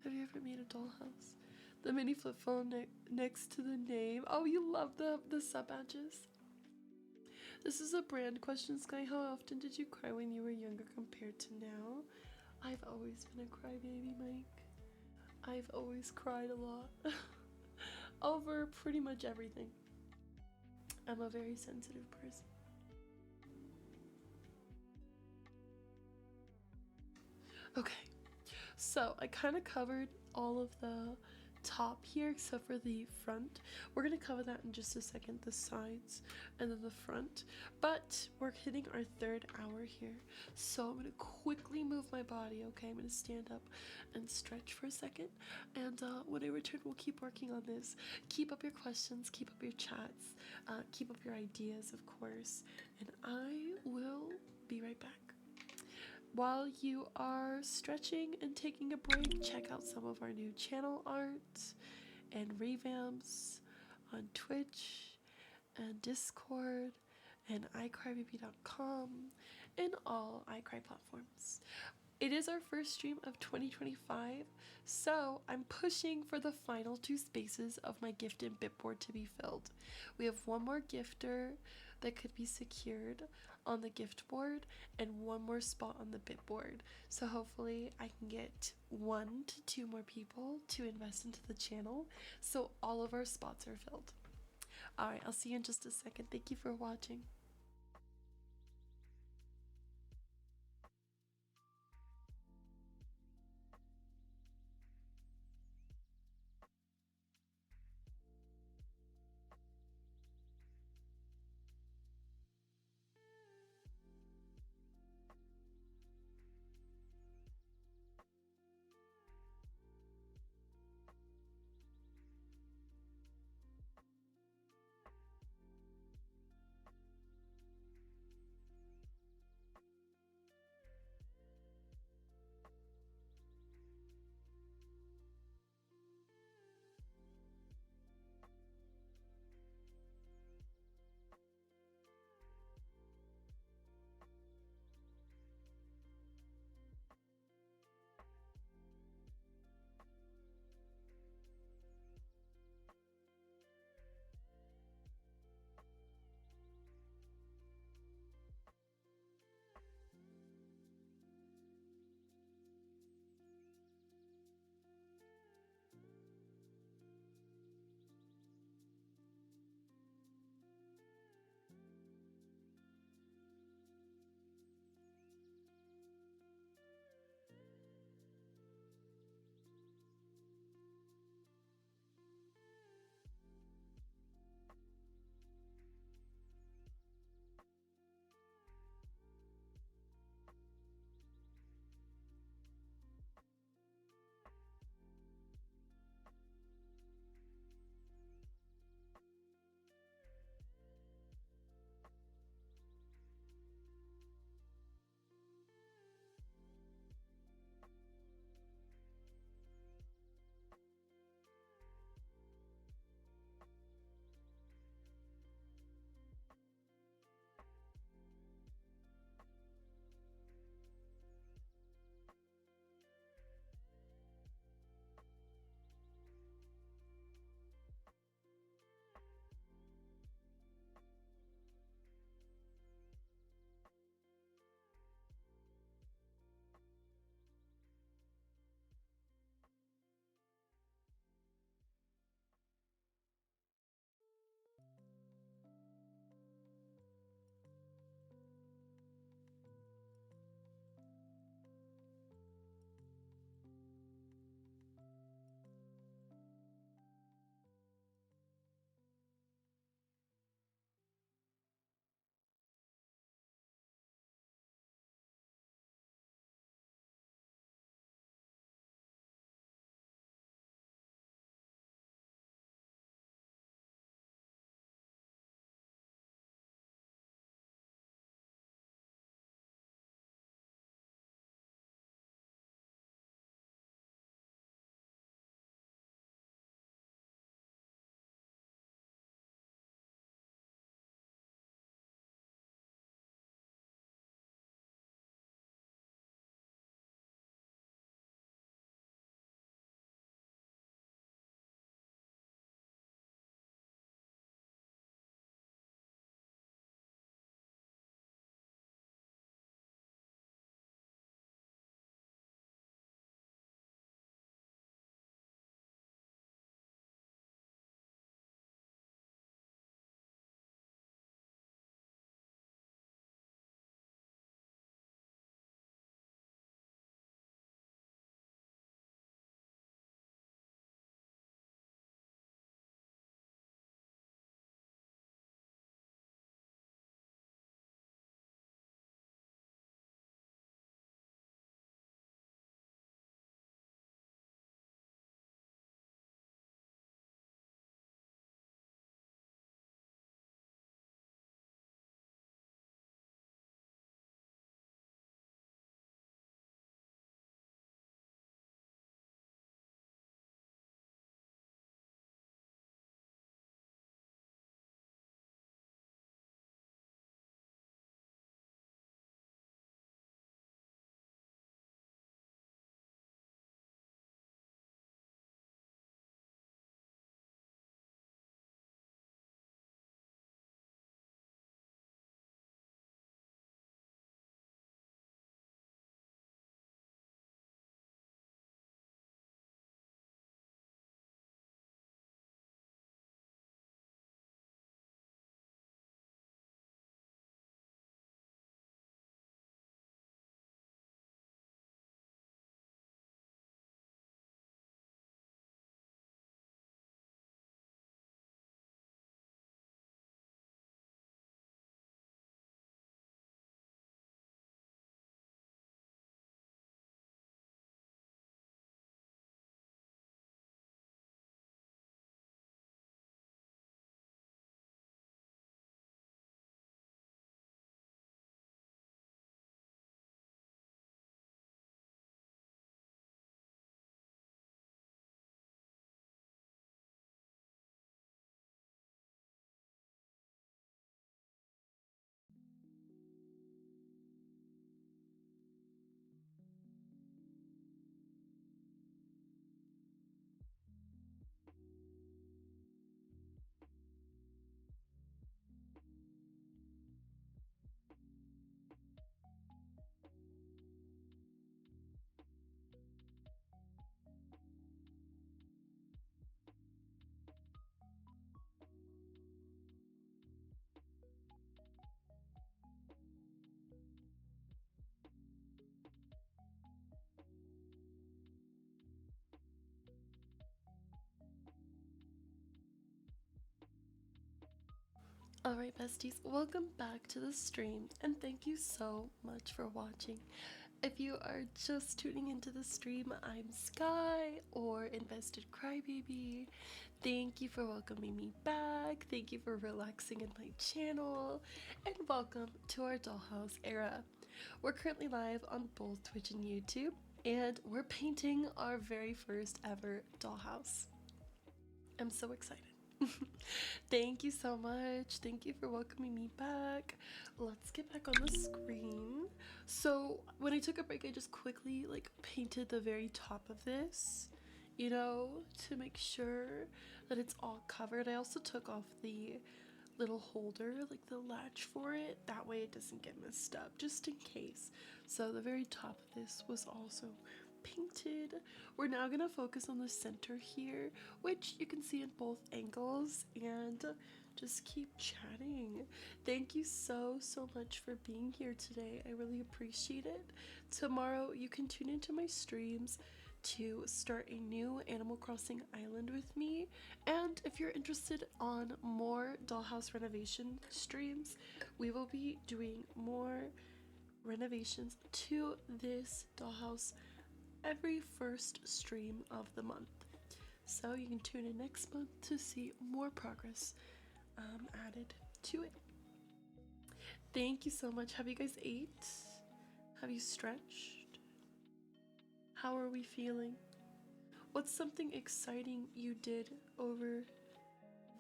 Have you ever made a dollhouse? The mini flip phone next to the name. Oh, you love the sub badges. This is a brand question, Sky. How often did you cry when you were younger compared to now? I've always been a crybaby, Mike. I've always cried a lot. Over pretty much everything. I'm a very sensitive person. Okay, so I kind of covered all of the top here except for the front. We're gonna cover that in just a second, the sides and then the front, but we're hitting our 3rd hour here, so I'm gonna quickly move my body. Okay, I'm gonna stand up and stretch for a second, and when I return we'll keep working on this. Keep up your questions, keep up your chats, keep up your ideas, of course, and I will be right back. While you are stretching and taking a break, check out some of our new channel art and revamps on Twitch and Discord and iCrybaby.com and all iCry platforms. It is our first stream of 2025, so I'm pushing for the final 2 spaces of my gift and bitboard to be filled. We have one more gifter that could be secured on the gift board and one more spot on the bit board. So hopefully I can get 1 to 2 more people to invest into the channel so all of our spots are filled. Alright, I'll see you in just a second. Thank you for watching. Alright, besties, welcome back to the stream, and thank you so much for watching. If you are just tuning into the stream, I'm Sky, or Invested Crybaby. Thank you for welcoming me back, thank you for relaxing in my channel, and welcome to our dollhouse era. We're currently live on both Twitch and YouTube, and we're painting our very first ever dollhouse. I'm so excited. Thank you so much. Thank you for welcoming me back. Let's get back on the screen. So when I took a break, I just quickly painted the very top of this, you know, to make sure that it's all covered. I also took off the little holder, like the latch for it. That way it doesn't get messed up, just in case. So the very top of this was also painted. We're now gonna focus on the center here, which you can see in both angles, and just keep chatting. Thank you so much for being here today. I really appreciate it. Tomorrow you can tune into my streams to start a new Animal Crossing island with me, and if you're interested on more dollhouse renovation streams, we will be doing more renovations to this dollhouse every first stream of the month. So you can tune in next month to see more progress added to it. Thank you so much. Have you guys ate? Have you stretched? How are we feeling? What's something exciting you did over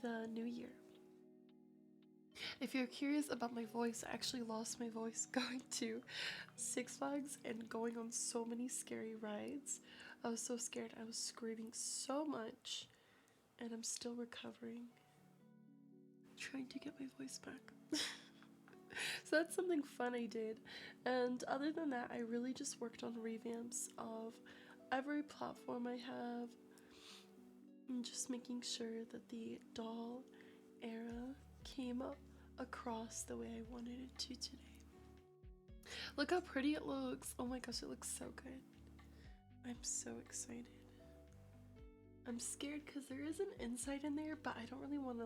the new year? If you're curious about my voice, I actually lost my voice going to Six Flags and going on so many scary rides. I was so scared. I was screaming so much, and I'm still recovering. Trying to get my voice back. So that's something fun I did. And other than that, I really just worked on revamps of every platform I have. And just making sure that the doll era came up across the way I wanted it to today. Look how pretty it looks. Oh my gosh, it looks so good. I'm so excited. I'm scared because there is an inside in there, but I don't really want to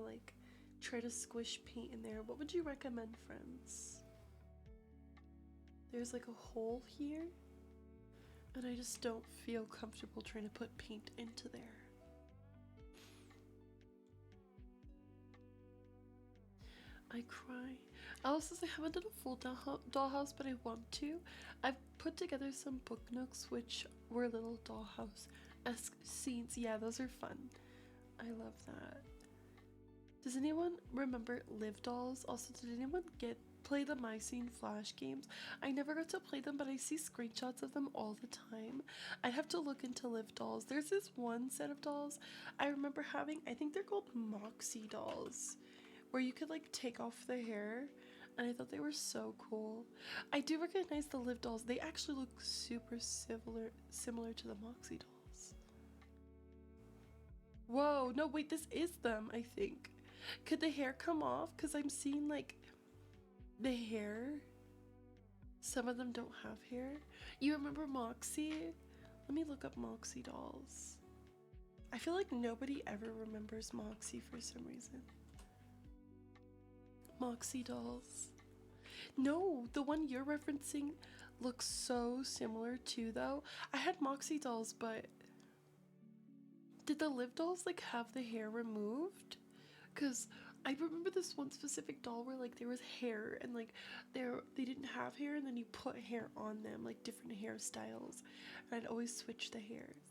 try to squish paint in there. What would you recommend, friends? There's a hole here, and I just don't feel comfortable trying to put paint into there. I cry. I also haven't done a full dollhouse, but I want to. I've put together some book nooks, which were little dollhouse-esque scenes. Yeah, those are fun. I love that. Does anyone remember Live Dolls? Also, did anyone play the My Scene Flash games? I never got to play them, but I see screenshots of them all the time. I have to look into Live Dolls. There's this one set of dolls I remember having. I think they're called Moxie dolls, where you could take off the hair, and I thought they were so cool. I do recognize the Live Dolls. They actually look super similar to the Moxie dolls. Whoa, no, wait, this is them, I think. Could the hair come off? Because I'm seeing the hair. Some of them don't have hair. You remember Moxie? Let me look up Moxie dolls. I feel like nobody ever remembers Moxie for some reason. Moxie dolls. No, the one you're referencing looks so similar too, though. I had Moxie dolls, but did the Live dolls have the hair removed? Because I remember this one specific doll where there was hair, and they didn't have hair, and then you put hair on them, different hairstyles, and I'd always switch the hairs.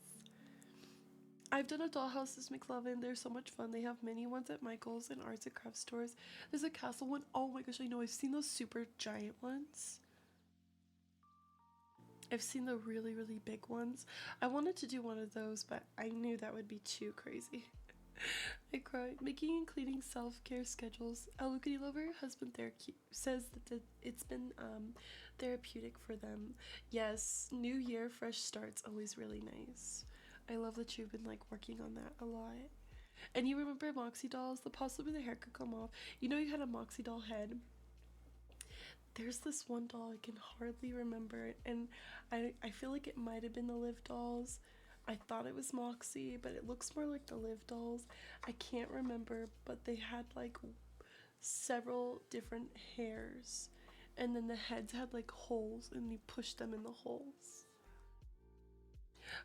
I've done a dollhouses, McLovin. They're so much fun. They have mini ones at Michael's and arts and crafts stores. There's a castle one. Oh my gosh, I know. I've seen those super giant ones. I've seen the really big ones. I wanted to do one of those, but I knew that would be too crazy. I cried. Making and cleaning self-care schedules. Alukity Lover husband there says that it's been therapeutic for them. Yes, new year, fresh starts, always really nice. I love that you've been working on that a lot. And you remember Moxie dolls? Possibly the hair could come off. You know you had a Moxie doll head. There's this one doll I can hardly remember it, and I feel like it might have been the Live dolls. I thought it was Moxie, but it looks more like the Live dolls. I can't remember, but they had several different hairs, and then the heads had like holes, and you pushed them in the holes.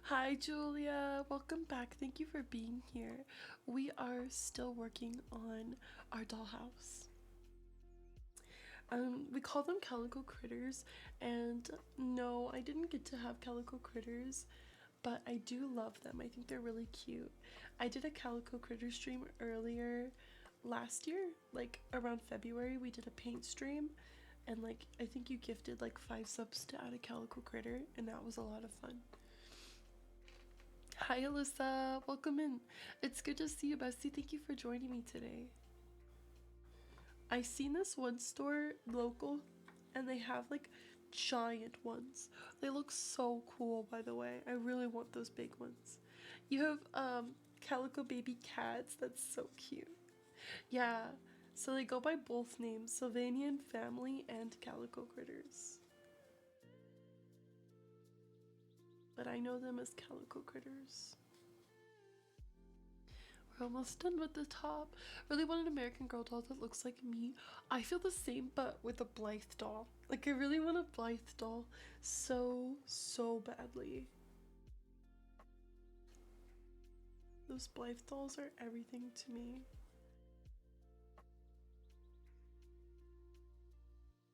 Hi Julia, welcome back. Thank you for being here. We are still working on our dollhouse. We call them calico critters, and no, I didn't get to have calico critters, but I do love them. I think they're really cute. I did a calico critter stream earlier last year, like around February. We did a paint stream, and like I think you gifted like 5 subs to add a calico critter, and that was a lot of fun. Hi Alyssa, welcome in. It's good to see you, bestie. Thank you for joining me today. I seen this one store local, and they have like giant ones. They look so cool, by the way. I really want those big ones. You have calico baby cats. That's so cute. Yeah, so they go by both names, Sylvanian Family and Calico Critters. But I know them as Calico Critters. We're almost done with the top. Really want an American Girl doll that looks like me. I feel the same, but with a Blythe doll. Like, I really want a Blythe doll so badly. Those Blythe dolls are everything to me.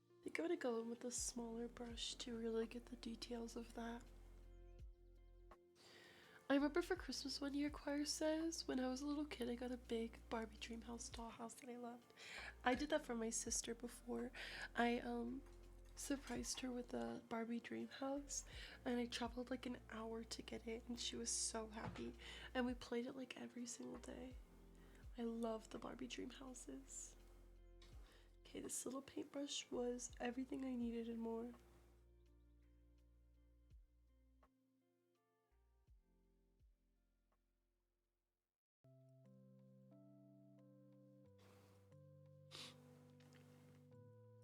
I think I'm gonna go in with a smaller brush to really get the details of that. I remember for Christmas one year, Choir says, when I was a little kid, I got a big Barbie Dreamhouse dollhouse that I loved. I did that for my sister before. I surprised her with a Barbie Dreamhouse, and I traveled like an hour to get it, and she was so happy. And we played it like every single day. I love the Barbie Dreamhouses. Okay, this little paintbrush was everything I needed and more.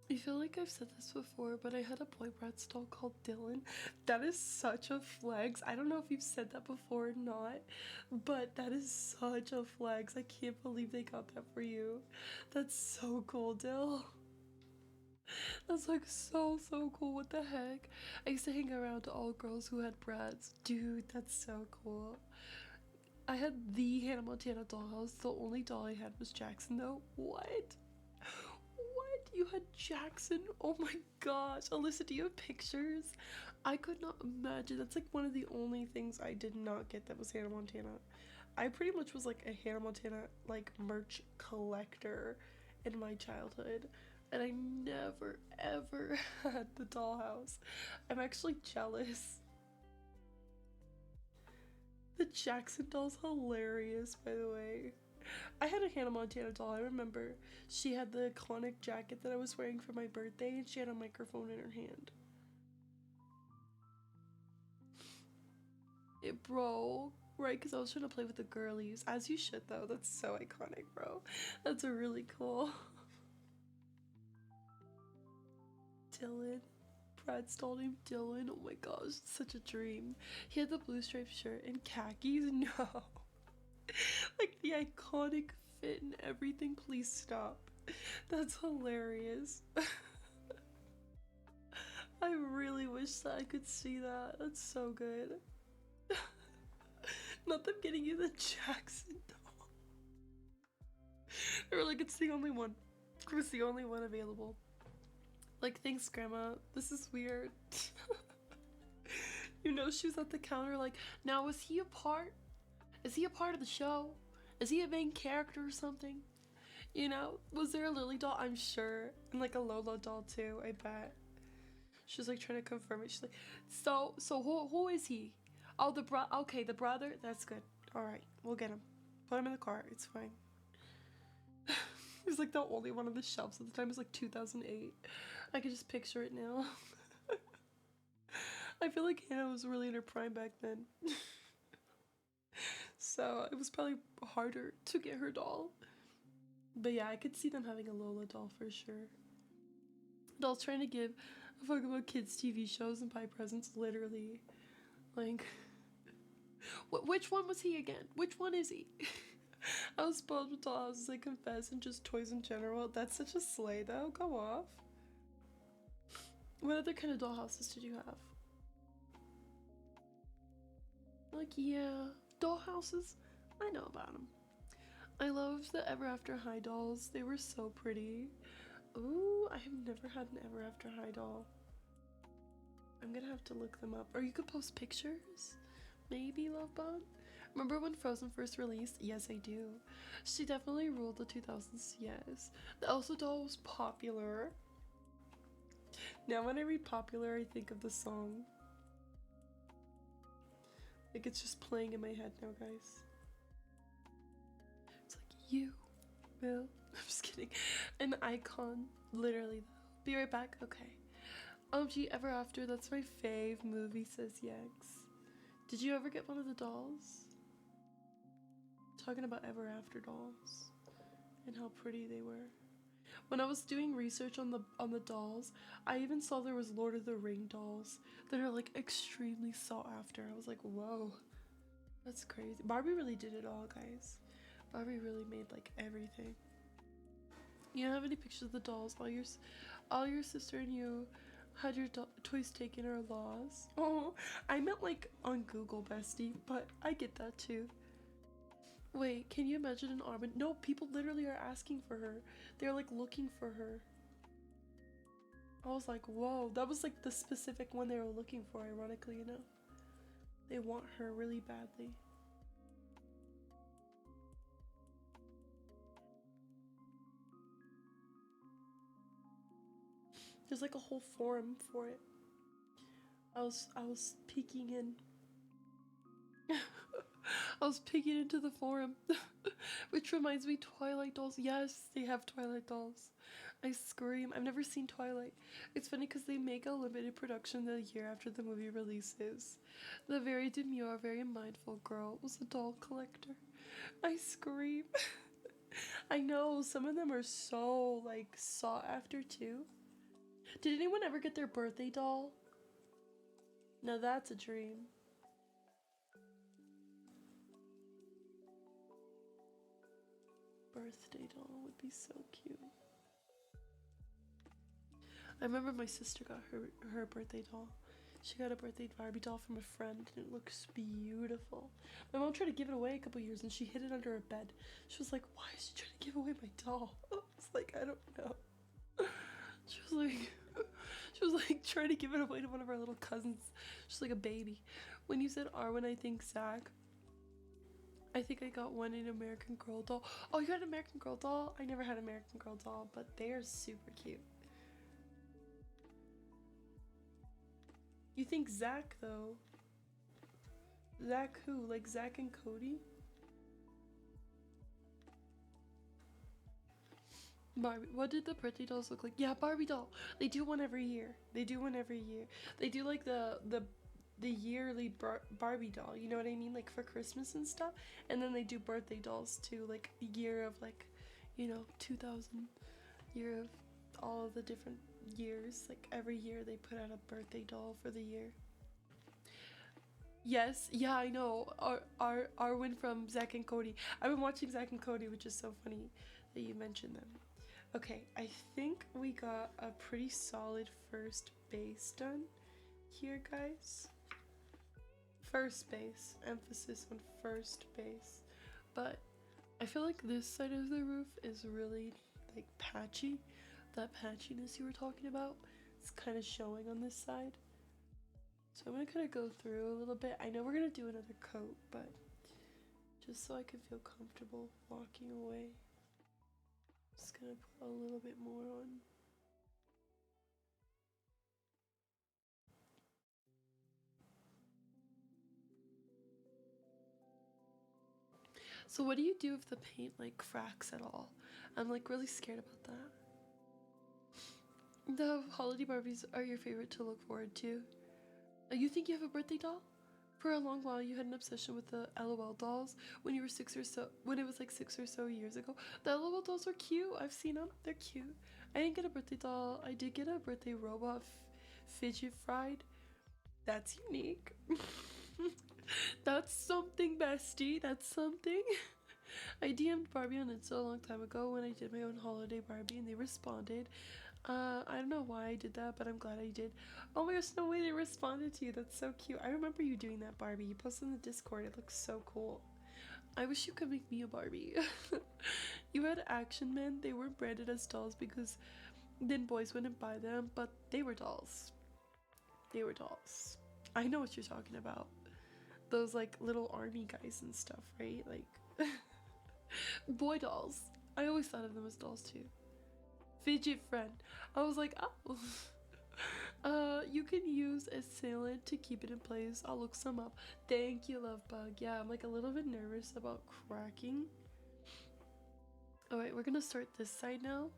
I feel like I've said this before, but I had a boy Bratz doll called Dylan. That is such a flex. I don't know if you've said that before or not, but that is such a flex. I can't believe they got that for you. That's so cool, Dill. That's like so cool. What the heck? I used to hang around all girls who had Bratz. Dude, that's so cool. I had the Hannah Montana dollhouse. The only doll I had was Jackson though. What? You had Jackson? Oh my gosh. Alyssa, do you have pictures? I could not imagine. That's like one of the only things I did not get that was Hannah Montana. I pretty much was like a Hannah Montana like merch collector in my childhood, and I never ever had the dollhouse. I'm actually jealous. The Jackson doll's hilarious, by the way. I had a Hannah Montana doll. I remember she had the iconic jacket that I was wearing for my birthday, and she had a microphone in her hand. It broke, right? Because I was trying to play with the girlies. As you should, though. That's so iconic, bro. That's really cool. Dylan. Brad's doll named Dylan. Oh my gosh, such a dream. He had the blue striped shirt and khakis. No. Like the iconic fit and everything. Please stop. That's hilarious. I really wish that I could see that. That's so good. Not them getting you the Jackson doll. They were like, it's the only one. It's the only one available. Like, thanks, Grandma. This is weird. You know, she was at the counter like, now was he a part? Is he a part of the show? Is he a main character or something? You know, was there a Lily doll? I'm sure. And like a Lola doll too, I bet. She was like trying to confirm it. She's like, so who is he? Oh, okay, the brother? That's good. All right, we'll get him. Put him in the car. It's fine. He was like the only one on the shelves at the time. It was like 2008. I could just picture it now. I feel like Hannah was really in her prime back then. So it was probably harder to get her doll. But yeah, I could see them having a Lola doll for sure. Dolls trying to give a fuck about kids' TV shows and buy presents, literally. Like, which one was he again? Which one is he? I was spoiled with dollhouses, I confess, and just toys in general. That's such a slay, though. Go off. What other kind of dollhouses did you have? Like, yeah, dollhouses. I know about them. I loved the Ever After High dolls. They were so pretty. Ooh, I have never had an Ever After High doll. I'm gonna have to look them up. Or you could post pictures? Maybe, Lovebot? Remember when Frozen first released? Yes, I do. She definitely ruled the 2000s, yes. The Elsa doll was popular. Now when I read popular, I think of the song. Like, it's just playing in my head now, guys. It's like, you will. I'm just kidding. An icon. Literally, though. Be right back. Okay. OMG Ever After. That's my fave movie, says Yex. Did you ever get one of the dolls? Talking about Ever After dolls. And how pretty they were. When I was doing research on the dolls, I even saw there was Lord of the Ring dolls that are like extremely sought after. I was like, whoa, that's crazy. Barbie really did it all, guys. Barbie really made like everything. You don't have any pictures of the dolls. All your sister and you had your toys taken or lost. Oh, I meant like on Google, bestie, but I get that too. Wait, can you imagine an Armin? No, people literally are asking for her. They're like looking for her. I was like, whoa, that was like the specific one they were looking for, ironically enough. They want her really badly. There's like a whole forum for it. I was peeking in. I was peeking into the forum. Which reminds me, Twilight dolls. Yes, they have Twilight dolls. I scream. I've never seen Twilight. It's funny because they make a limited production the year after the movie releases. The very demure, very mindful girl was a doll collector. I scream. I know, some of them are so, like, sought after too. Did anyone ever get their birthday doll? Now that's a dream. Birthday doll would be so cute. I remember my sister got her birthday doll. She got a birthday Barbie doll from a friend and it looks beautiful. My mom tried to give it away a couple years and she hid it under her bed. She was like, why is she trying to give away my doll? I was like, I don't know. She was like trying to give it away to one of our little cousins. She's like a baby. When you said Arwen, I think Zach. I think I got one in American Girl doll. Oh, you got an American Girl doll? I never had an American Girl doll, but they are super cute. You think Zach, though? Zach who? Like Zach and Cody? Barbie. What did the birthday dolls look like? Yeah, Barbie doll. They do one every year. They do like the yearly Barbie doll. You know what I mean? Like for Christmas and stuff. And then they do birthday dolls too. Like year of like, 2000, year of all of the different years. Like every year they put out a birthday doll for the year. Yes, yeah, I know. Arwen from Zack and Cody. I've been watching Zack and Cody, which is so funny that you mentioned them. Okay, I think we got a pretty solid first base done here, guys. First base, emphasis on first base. But I feel like this side of the roof is really like patchy. That patchiness you were talking about is kind of showing on this side. So I'm gonna kind of go through a little bit. I know we're gonna do another coat, but just so I can feel comfortable walking away, just gonna put a little bit more on. So what do you do if the paint like cracks at all? I'm like really scared about that. The holiday Barbies are your favorite to look forward to. You think you have a birthday doll? For a long while, you had an obsession with the LOL dolls when you were 6 or so. When it was like 6 or so years ago, the LOL dolls are cute. I've seen them; they're cute. I didn't get a birthday doll. I did get a birthday robot fidget fried. That's unique. That's something, bestie. That's something. I DM'd Barbie on Insta a long time ago when I did my own holiday Barbie, and they responded. I don't know why I did that, but I'm glad I did. Oh my gosh, no way they responded to you. That's so cute. I remember you doing that Barbie. You posted in the Discord. It looks so cool. I wish you could make me a Barbie. You had Action Men. They weren't branded as dolls because then boys wouldn't buy them, but they were dolls. They were dolls. I know what you're talking about. Those like little army guys and stuff, right? Like boy dolls. I always thought of them as dolls too. Fidget friend. I was like, oh. You can use a sealant to keep it in place. I'll look some up. Thank you, love bug. Yeah, I'm like a little bit nervous about cracking. Alright, we're gonna start this side now.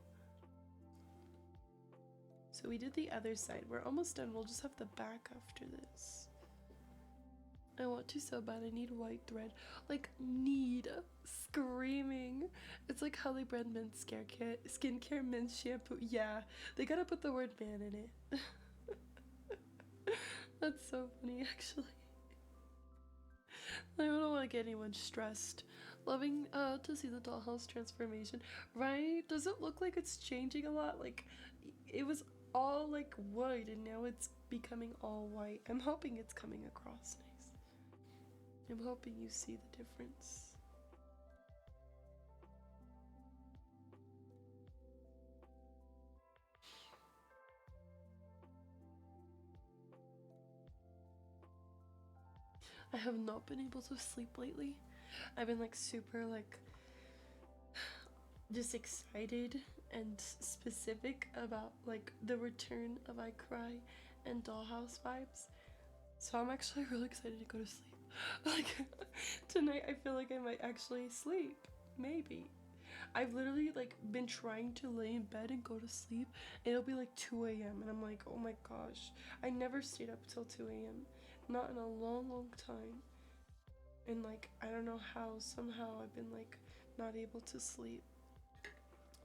So we did the other side. We're almost done. We'll just have the back after this. I want to so bad. I need white thread. Like, need. Screaming. It's like how they brand men's skincare, men's shampoo. Yeah, they gotta put the word man in it. That's so funny, actually. I don't want to get anyone stressed. Loving to see the dollhouse transformation. Right? Does it look like it's changing a lot? Like, it was all like wood and now it's becoming all white. I'm hoping it's coming across nice. I'm hoping you see the difference. I have not been able to sleep lately. I've been like super like just excited and specific about like the return of I Cry and Dollhouse vibes. So I'm actually really excited to go to sleep. Like tonight I feel like I might actually sleep. Maybe. I've literally like been trying to lay in bed and go to sleep and it'll be like 2 a.m. and I'm like, oh my gosh. I never stayed up till 2 a.m. Not in a long time. And like I don't know how somehow I've been like not able to sleep.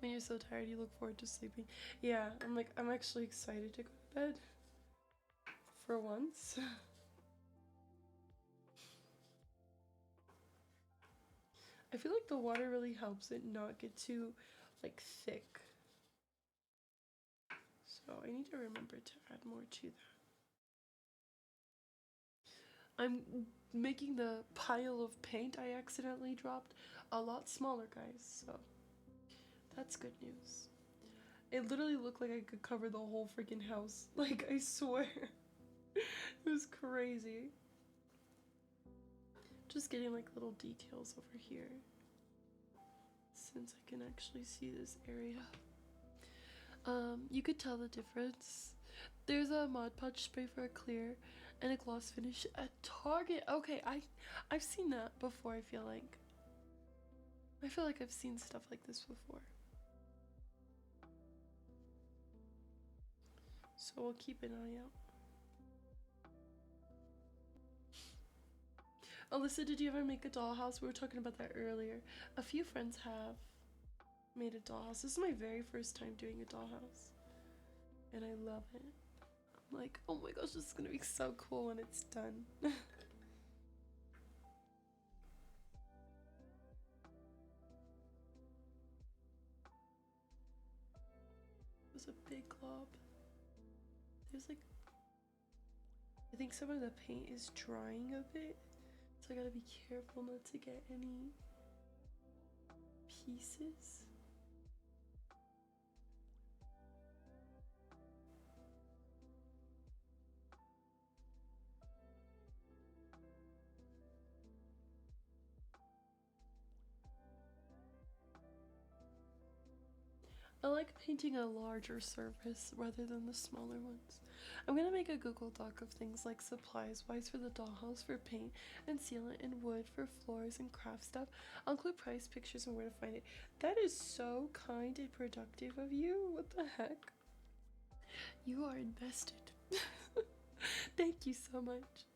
When you're so tired you look forward to sleeping. Yeah, I'm actually excited to go to bed. For once. I feel like the water really helps it not get too like thick. So I need to remember to add more to that. I'm making the pile of paint I accidentally dropped a lot smaller, guys, so that's good news. It literally looked like I could cover the whole freaking house. Like, I swear. It was crazy. Just getting like little details over here. Since I can actually see this area. You could tell the difference. There's a Mod Podge spray for a clear and a gloss finish at Target. Okay, I've seen that before, I feel like. I've seen stuff like this before. So we'll keep an eye out. Alyssa, did you ever make a dollhouse? We were talking about that earlier. A few friends have made a dollhouse. This is my very first time doing a dollhouse. And I love it. I'm like, oh my gosh, this is gonna be so cool when it's done. It was a big glob. There's like, I think some of the paint is drying a bit. So I gotta be careful not to get any pieces. I like painting a larger surface rather than the smaller ones. I'm gonna make a Google Doc of things like supplies wise for the dollhouse for paint and sealant and wood for floors and craft stuff. I'll include price, pictures, and where to find it. That is so kind and productive of you. What the heck? You are invested. Thank you so much.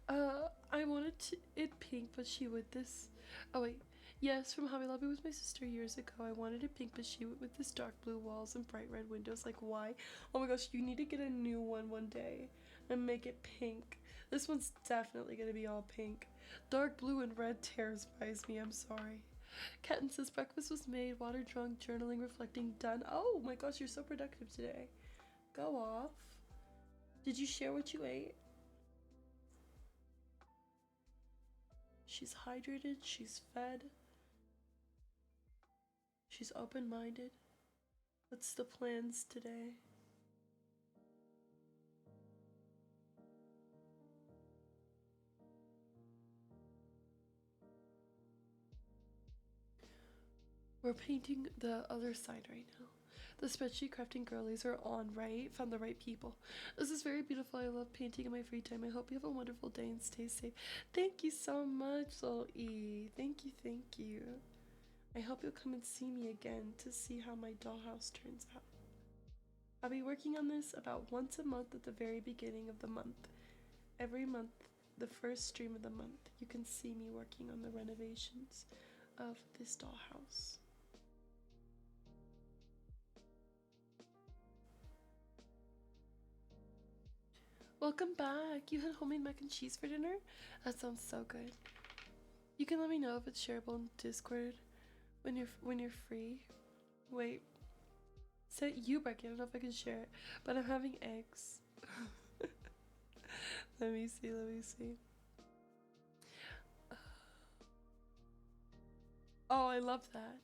I wanted it pink, but she would this. Oh wait, yes, from Hobby Lobby with my sister years ago. I wanted it pink, but she went with this dark blue walls and bright red windows. Like, why? Oh my gosh, you need to get a new one day and make it pink. This one's definitely gonna be all pink. Dark blue and red terrifies me. I'm sorry. Ketten says breakfast was made, water drunk, journaling, reflecting, done. Oh my gosh, you're so productive today. Go off. Did you share what you ate? She's hydrated, she's fed, she's open-minded. What's the plans today? We're painting the other side right now. The spreadsheet crafting girlies are on, right? Found the right people. This is very beautiful. I love painting in my free time. I hope you have a wonderful day and stay safe. Thank you so much, little E. Thank you, thank you. I hope you'll come and see me again to see how my dollhouse turns out. I'll be working on this about once a month at the very beginning of the month. Every month, the first stream of the month, you can see me working on the renovations of this dollhouse. Welcome back. You had homemade mac and cheese for dinner? That sounds so good. You can let me know if it's shareable in Discord when you're free. Wait. Say you, Becky. I don't know if I can share it, but I'm having eggs. Let me see. Oh, I love that.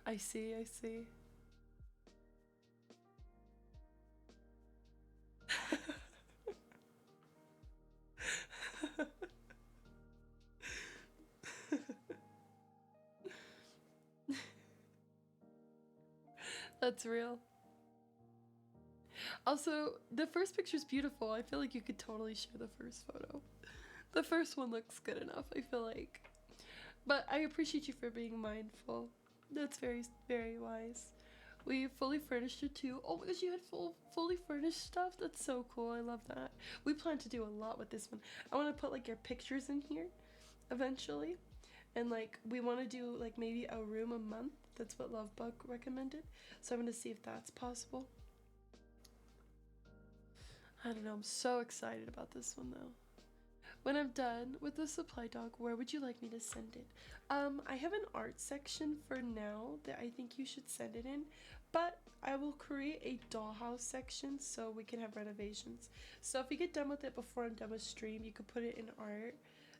I see. That's real. Also, the first picture's beautiful. I feel like you could totally share the first photo. The first one looks good enough, I feel like. But I appreciate you for being mindful. That's very, very wise. We fully furnished it too. Oh my gosh, you had fully furnished stuff? That's so cool. I love that. We plan to do a lot with this one. I want to put like your pictures in here eventually. And like we want to do like maybe a room a month. That's what Lovebug recommended. So I'm going to see if that's possible. I don't know. I'm so excited about this one though. When I'm done with the supply dog, where would you like me to send it? I have an art section for now that I think you should send it in, but I will create a dollhouse section so we can have renovations. So if you get done with it before I'm done with stream, you could put it in art,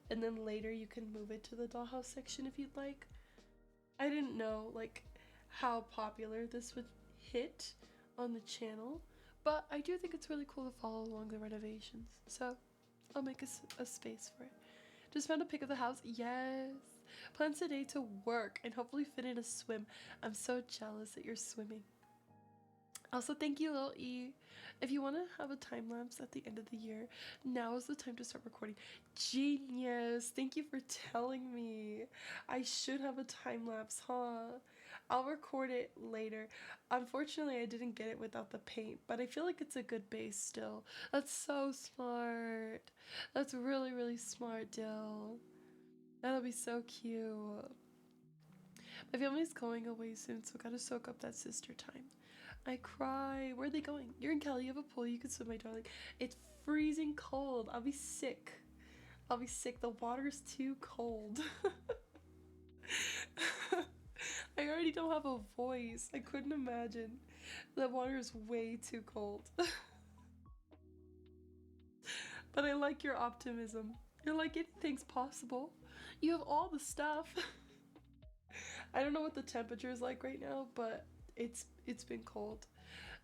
and then later you can move it to the dollhouse section if you'd like. I didn't know like how popular this would hit on the channel, but I do think it's really cool to follow along the renovations. So I'll make a space for it. Just found a pic of the house. Yes. Plans today to work and hopefully fit in a swim. I'm so jealous that you're swimming. Also, thank you, Lil E. If you want to have a time lapse at the end of the year, now is the time to start recording. Genius. Thank you for telling me. I should have a time lapse, huh? I'll record it later. Unfortunately, I didn't get it without the paint, but I feel like it's a good base still. That's so smart. That's really, really smart, Dill. That'll be so cute. My family's going away soon, so gotta soak up that sister time. I cry. Where are they going? You're in Cali. You have a pool. You can swim, my darling. It's freezing cold. I'll be sick. The water's too cold. I already don't have a voice. I couldn't imagine. The water is way too cold. But I like your optimism. You're like, anything's possible. You have all the stuff. I don't know what the temperature is like right now, but it's been cold.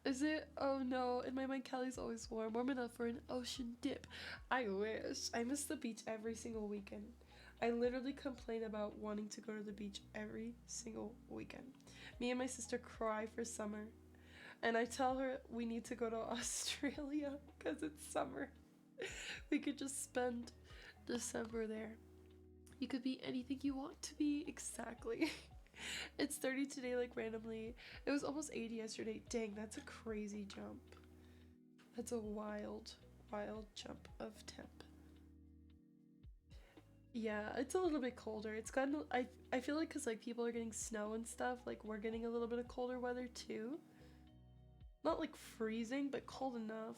Is it? Oh no, in my mind Cali's always warm enough for an ocean dip. I wish. I miss the beach every single weekend. I literally complain about wanting to go to the beach every single weekend. Me and my sister cry for summer, and I tell her we need to go to Australia because it's summer. We could just spend December there. You could be anything you want to be, exactly. It's 30 today, like randomly. It was almost 80 yesterday. Dang, that's a crazy jump. That's a wild jump of temp. Yeah, it's a little bit colder. It's gotten, I feel like because like people are getting snow and stuff, like we're getting a little bit of colder weather too. Not like freezing, but cold enough.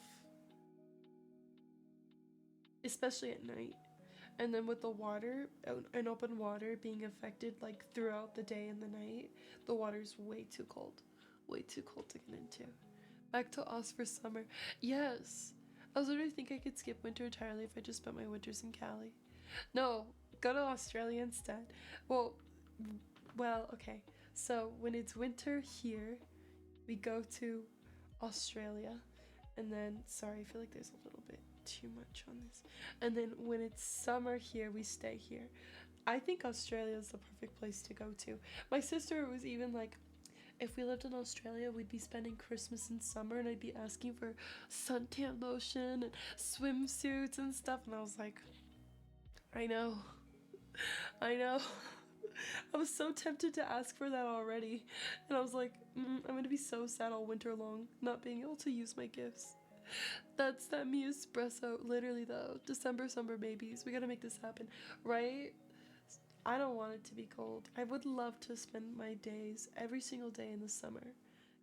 especially at night. And then with the water, an open water being affected like throughout the day and the night, the water's way too cold. Way too cold to get into. Back to Oz for summer. Yes. I was literally thinking I could skip winter entirely if I just spent my winters in Cali. No, go to Australia instead. Well, okay. So when it's winter here, we go to Australia. And then, sorry, I feel like there's a little bit too much on this. And then when it's summer here, we stay here. I think Australia is the perfect place to go to. My sister was even like, if we lived in Australia, we'd be spending Christmas in summer and I'd be asking for suntan lotion and swimsuits and stuff. And I was like, I know. I know. I was so tempted to ask for that already. And I was like, I'm gonna be so sad all winter long, not being able to use my gifts. That's that me espresso. Literally though, December summer babies. We gotta make this happen, right? I don't want it to be cold. I would love to spend my days every single day in the summer.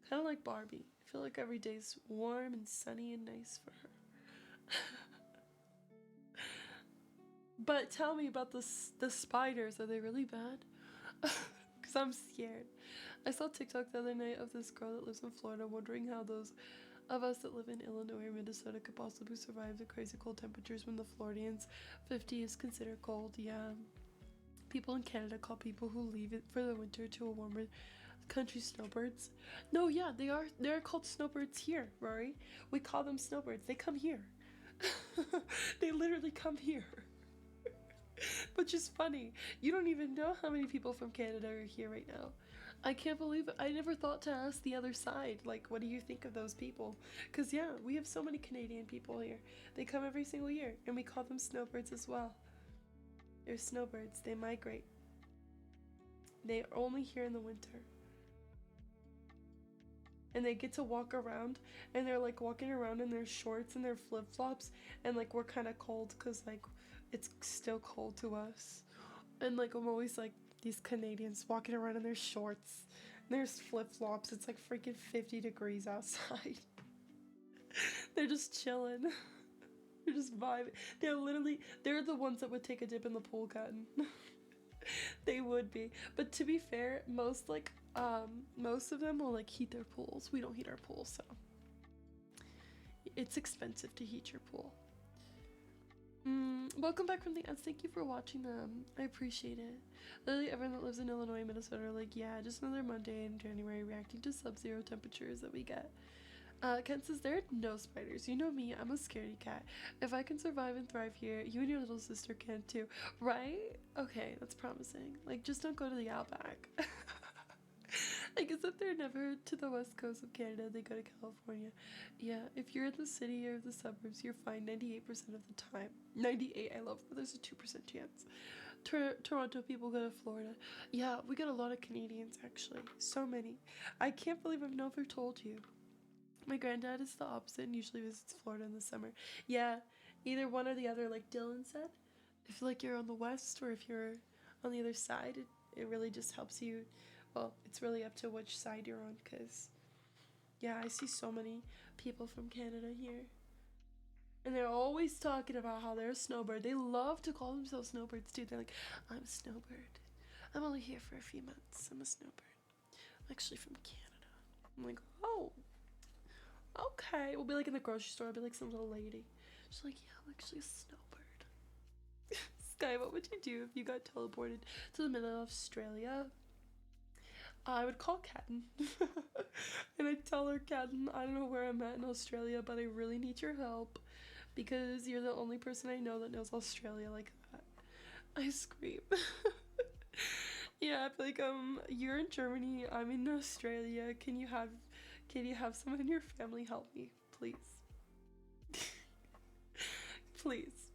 Kind of like Barbie. I feel like every day's warm and sunny and nice for her. But tell me about the spiders. Are they really bad? Because I'm scared. I saw TikTok the other night of this girl that lives in Florida wondering how those of us that live in Illinois or Minnesota could possibly survive the crazy cold temperatures when the Floridians 50 is considered cold. Yeah. People in Canada call people who leave it for the winter to a warmer country snowbirds. No, yeah, they're called snowbirds here, Rory. We call them snowbirds. They come here. They literally come here. Which is funny. You don't even know how many people from Canada are here right now. I can't believe it. I never thought to ask the other side, like, what do you think of those people? Because, yeah, we have so many Canadian people here. They come every single year, and we call them snowbirds as well. They're snowbirds. They migrate. They're only here in the winter. And they get to walk around, and they're, like, walking around in their shorts and their flip-flops, and, like, we're kind of cold because, like, it's still cold to us. And like I'm always like these Canadians walking around in their shorts and there's flip-flops. It's like freaking 50 degrees outside. They're just chilling. They're just vibing. They're the ones that would take a dip in the pool, Cotton. They would be. But to be fair, most of them will like heat their pools. We don't heat our pools, so it's expensive to heat your pool. Welcome back from the ads. Thank you for watching them. I appreciate it. Literally everyone that lives in Illinois and Minnesota are like, yeah, just another Monday in January reacting to sub-zero temperatures that we get. Kent says, there are no spiders. You know me, I'm a scaredy cat. If I can survive and thrive here, you and your little sister can too. Right? Okay, that's promising. Like, just don't go to the outback. I guess if they're never to the west coast of Canada, they go to California. Yeah, if you're in the city or the suburbs, you're fine 98% of the time. 98, I love that there's a 2% chance. Toronto people go to Florida. Yeah, we get a lot of Canadians, actually. So many. I can't believe I've never told you. My granddad is the opposite and usually visits Florida in the summer. Yeah, either one or the other, like Dylan said. If like you're on the west or if you're on the other side, it really just helps you. Well, it's really up to which side you're on, because, yeah, I see so many people from Canada here. And they're always talking about how they're a snowbird. They love to call themselves snowbirds, too. They're like, I'm a snowbird. I'm only here for a few months. I'm a snowbird. I'm actually from Canada. I'm like, oh, okay. We'll be like in the grocery store. I'll be like some little lady. She's like, yeah, I'm actually a snowbird. Sky, what would you do if you got teleported to the middle of Australia? I would call Katten. And I'd tell her, Katten, I don't know where I'm at in Australia, but I really need your help because you're the only person I know that knows Australia like that. I scream. Yeah, I'd be like, you're in Germany, I'm in Australia. Can you have someone in your family help me, please? Please.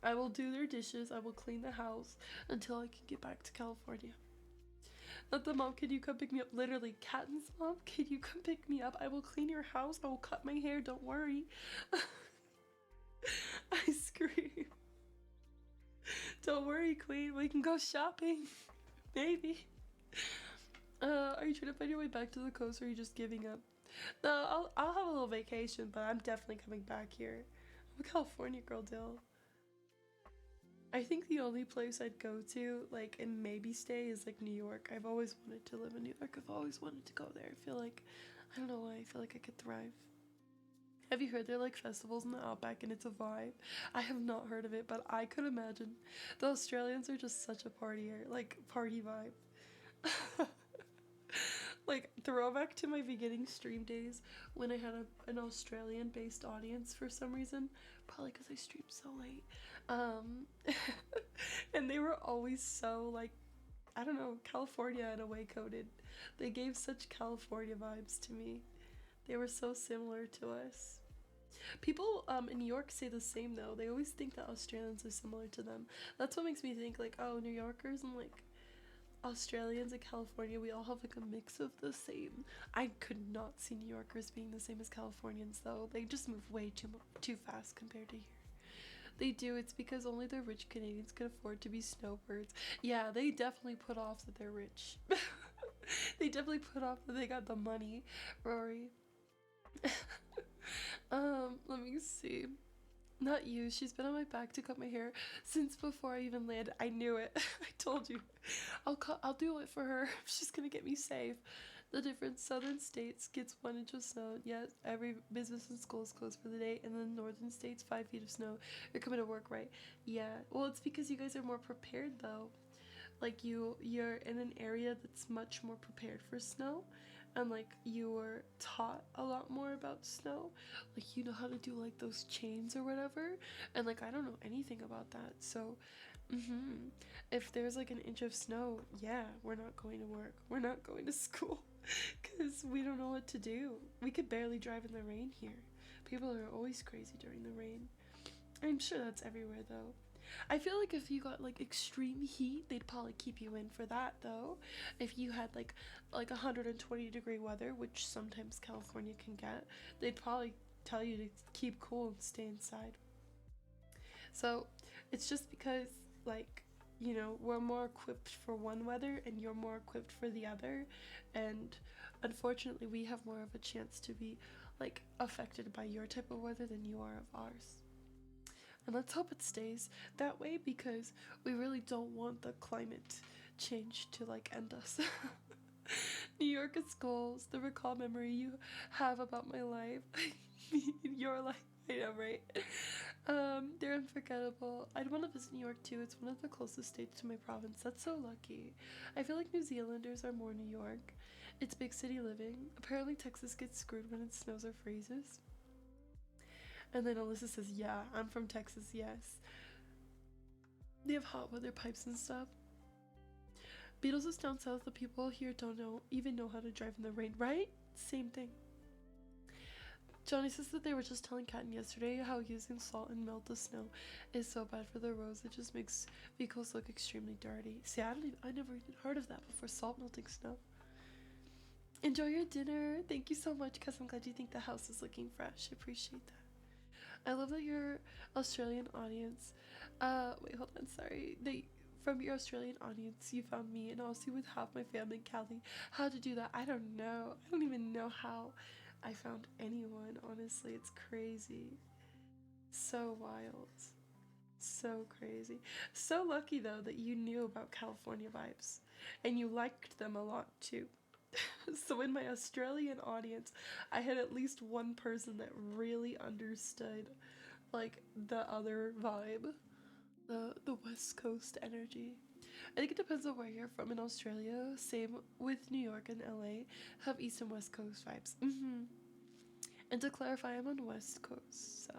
I will do their dishes, I will clean the house until I can get back to California. Not the mom, can you come pick me up? Literally, Katten's mom, can you come pick me up? I will clean your house, I will cut my hair, don't worry. I scream. Don't worry, queen, we can go shopping. Maybe. Are you trying to find your way back to the coast or are you just giving up? No, I'll have a little vacation, but I'm definitely coming back here. I'm a California girl, Dill. I think the only place I'd go to, like, and maybe stay is, like, New York. I've always wanted to live in New York. I've always wanted to go there. I feel like, I don't know why, I feel like I could thrive. Have you heard there are, like, festivals in the Outback and it's a vibe? I have not heard of it, but I could imagine. The Australians are just such a partier, like, party vibe. Like, throwback to my beginning stream days when I had an Australian based audience for some reason, probably because I streamed so late. And they were always so, like, I don't know, California in a way coded. They gave such California vibes to me. They were so similar to us. People in New York say the same though. They always think that Australians are similar to them. That's what makes me think, like, oh, New Yorkers and, like, Australians and California, we all have, like, a mix of the same. I could not see New Yorkers being the same as Californians though. They just move way too fast compared to here. They do. It's because only the rich Canadians can afford to be snowbirds. Yeah, they definitely put off that they're rich. They definitely put off that they got the money, Rory. Let me see. Not you. She's been on my back to cut my hair since before I even landed. I knew it. I told you. I'll do it for her. She's gonna get me safe. The different southern states gets 1 inch of snow. Yet every business and school is closed for the day. And the northern states, 5 feet of snow. You're coming to work, right? Yeah. Well, it's because you guys are more prepared though. Like you're in an area that's much more prepared for snow, and, like, you were taught a lot more about snow. Like, you know how to do, like, those chains or whatever, and, like, I don't know anything about that. So if there's, like, an inch of snow, yeah, we're not going to work, we're not going to school, because we don't know what to do. We could barely drive in the rain here. People are always crazy during the rain. I'm sure that's everywhere though. I feel like if you got, like, extreme heat, they'd probably keep you in for that though. If you had like 120-degree weather, which sometimes California can get, they'd probably tell you to keep cool and stay inside. So it's just because, like, you know, we're more equipped for one weather and you're more equipped for the other, and unfortunately we have more of a chance to be, like, affected by your type of weather than you are of ours. And let's hope it stays that way, because we really don't want the climate change to, like, end us. New York is goals, the recall memory you have about my life. Your life, I know, right? They're unforgettable. I'd want to visit New York too. It's one of the closest states to my province. That's so lucky. I feel like New Zealanders are more New York. It's big city living. Apparently Texas gets screwed when it snows or freezes. And then Alyssa says, yeah, I'm from Texas, yes. They have hot weather pipes and stuff. Beatles is down south. The people here don't even know how to drive in the rain, right? Same thing. Johnny says that they were just telling Katten yesterday how using salt and melt the snow is so bad for the roads. It just makes vehicles look extremely dirty. See, I never even heard of that before, salt melting snow. Enjoy your dinner. Thank you so much, because I'm glad you think the house is looking fresh. I appreciate that. I love that your Australian audience, wait, hold on, sorry. From your Australian audience, you found me, and also with half my family in Cali. How to do that? I don't know. I don't even know how I found anyone, honestly. It's crazy. So wild. So crazy. So lucky, though, that you knew about California vibes, and you liked them a lot, too. So in my Australian audience, I had at least one person that really understood, like, the other vibe, the West Coast energy. I think it depends on where you're from in Australia. Same with New York and LA, have East and West Coast vibes. And to clarify, I'm on West Coast, so,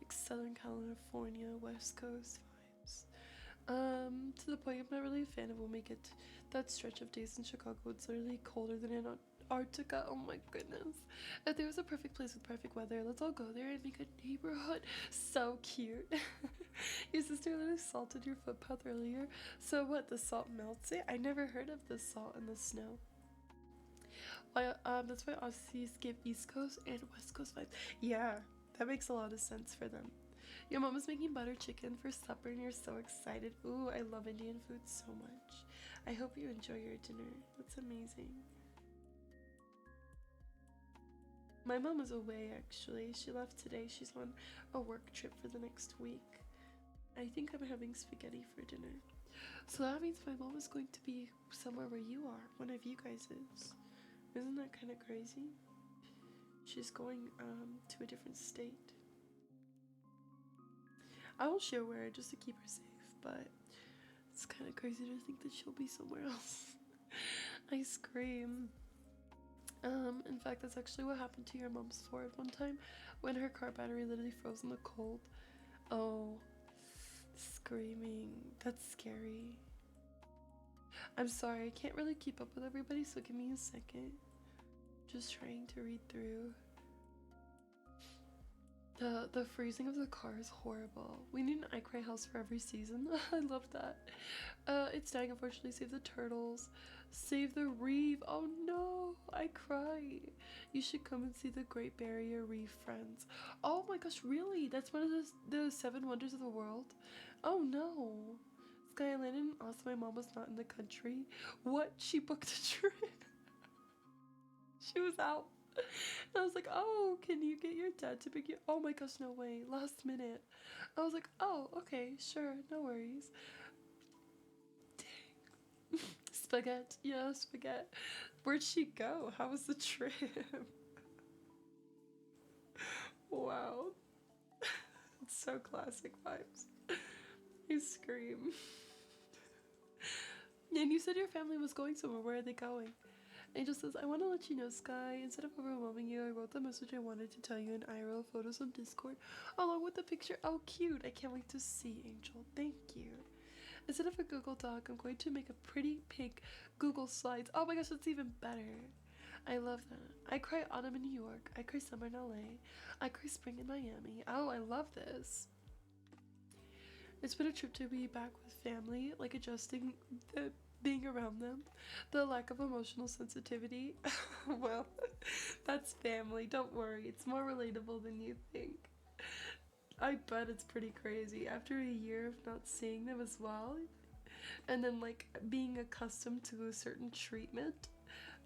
like, Southern California, West Coast vibes. To the point, I'm not really a fan of We'll Make It. That stretch of days in Chicago, it's literally colder than Antarctica. Oh my goodness. If there was a perfect place with perfect weather, let's all go there and make a neighborhood. So cute. Your sister literally salted your footpath earlier. So what, the salt melts it? I never heard of the salt and the snow. That's why Aussies give East Coast and West Coast vibes. Yeah, that makes a lot of sense for them. Your mom is making butter chicken for supper and you're so excited. Ooh, I love Indian food so much. I hope you enjoy your dinner. That's amazing. My mom is away actually. She left today. She's on a work trip for the next week. I think I'm having spaghetti for dinner. So that means my mom is going to be somewhere where you are. One of you guys is. Isn't that kind of crazy? She's going to a different state. I will share where just to keep her safe, but it's kind of crazy to think that she'll be somewhere else. I scream. In fact, that's actually what happened to your mom's Ford one time when her car battery literally froze in the cold. Oh, screaming. That's scary. I'm sorry, I can't really keep up with everybody, so give me a second. Just trying to read through. The freezing of the car is horrible. We need an I Cry house for every season. I love that. It's dying, unfortunately. Save the turtles. Save the reef. Oh no, I cry. You should come and see the Great Barrier Reef, friends. Oh my gosh, really? That's one of the 7 wonders of the world? Oh no. Sky Island, and also my mom was not in the country. What? She booked a trip. She was out. And I was like, oh, can you get your dad to pick you? Oh my gosh, no way. Last minute. I was like, oh, okay, sure, no worries. Dang. Spaghetti. Yeah, spaghetti. Where'd she go? How was the trip? Wow. It's so classic vibes. I scream. And you said your family was going somewhere. Where are they going? Angel says, I want to let you know, Sky, instead of overwhelming you, I wrote the message I wanted to tell you in IRL photos on Discord, along with the picture. Oh, cute. I can't wait to see, Angel. Thank you. Instead of a Google Doc, I'm going to make a pretty pink Google Slides. Oh my gosh, that's even better. I love that. I cry autumn in New York. I cry summer in LA. I cry spring in Miami. Oh, I love this. It's been a trip to be back with family, like adjusting the being around them, the lack of emotional sensitivity. Well, that's family, don't worry, it's more relatable than you think. I bet it's pretty crazy after a year of not seeing them as well, and then like being accustomed to a certain treatment.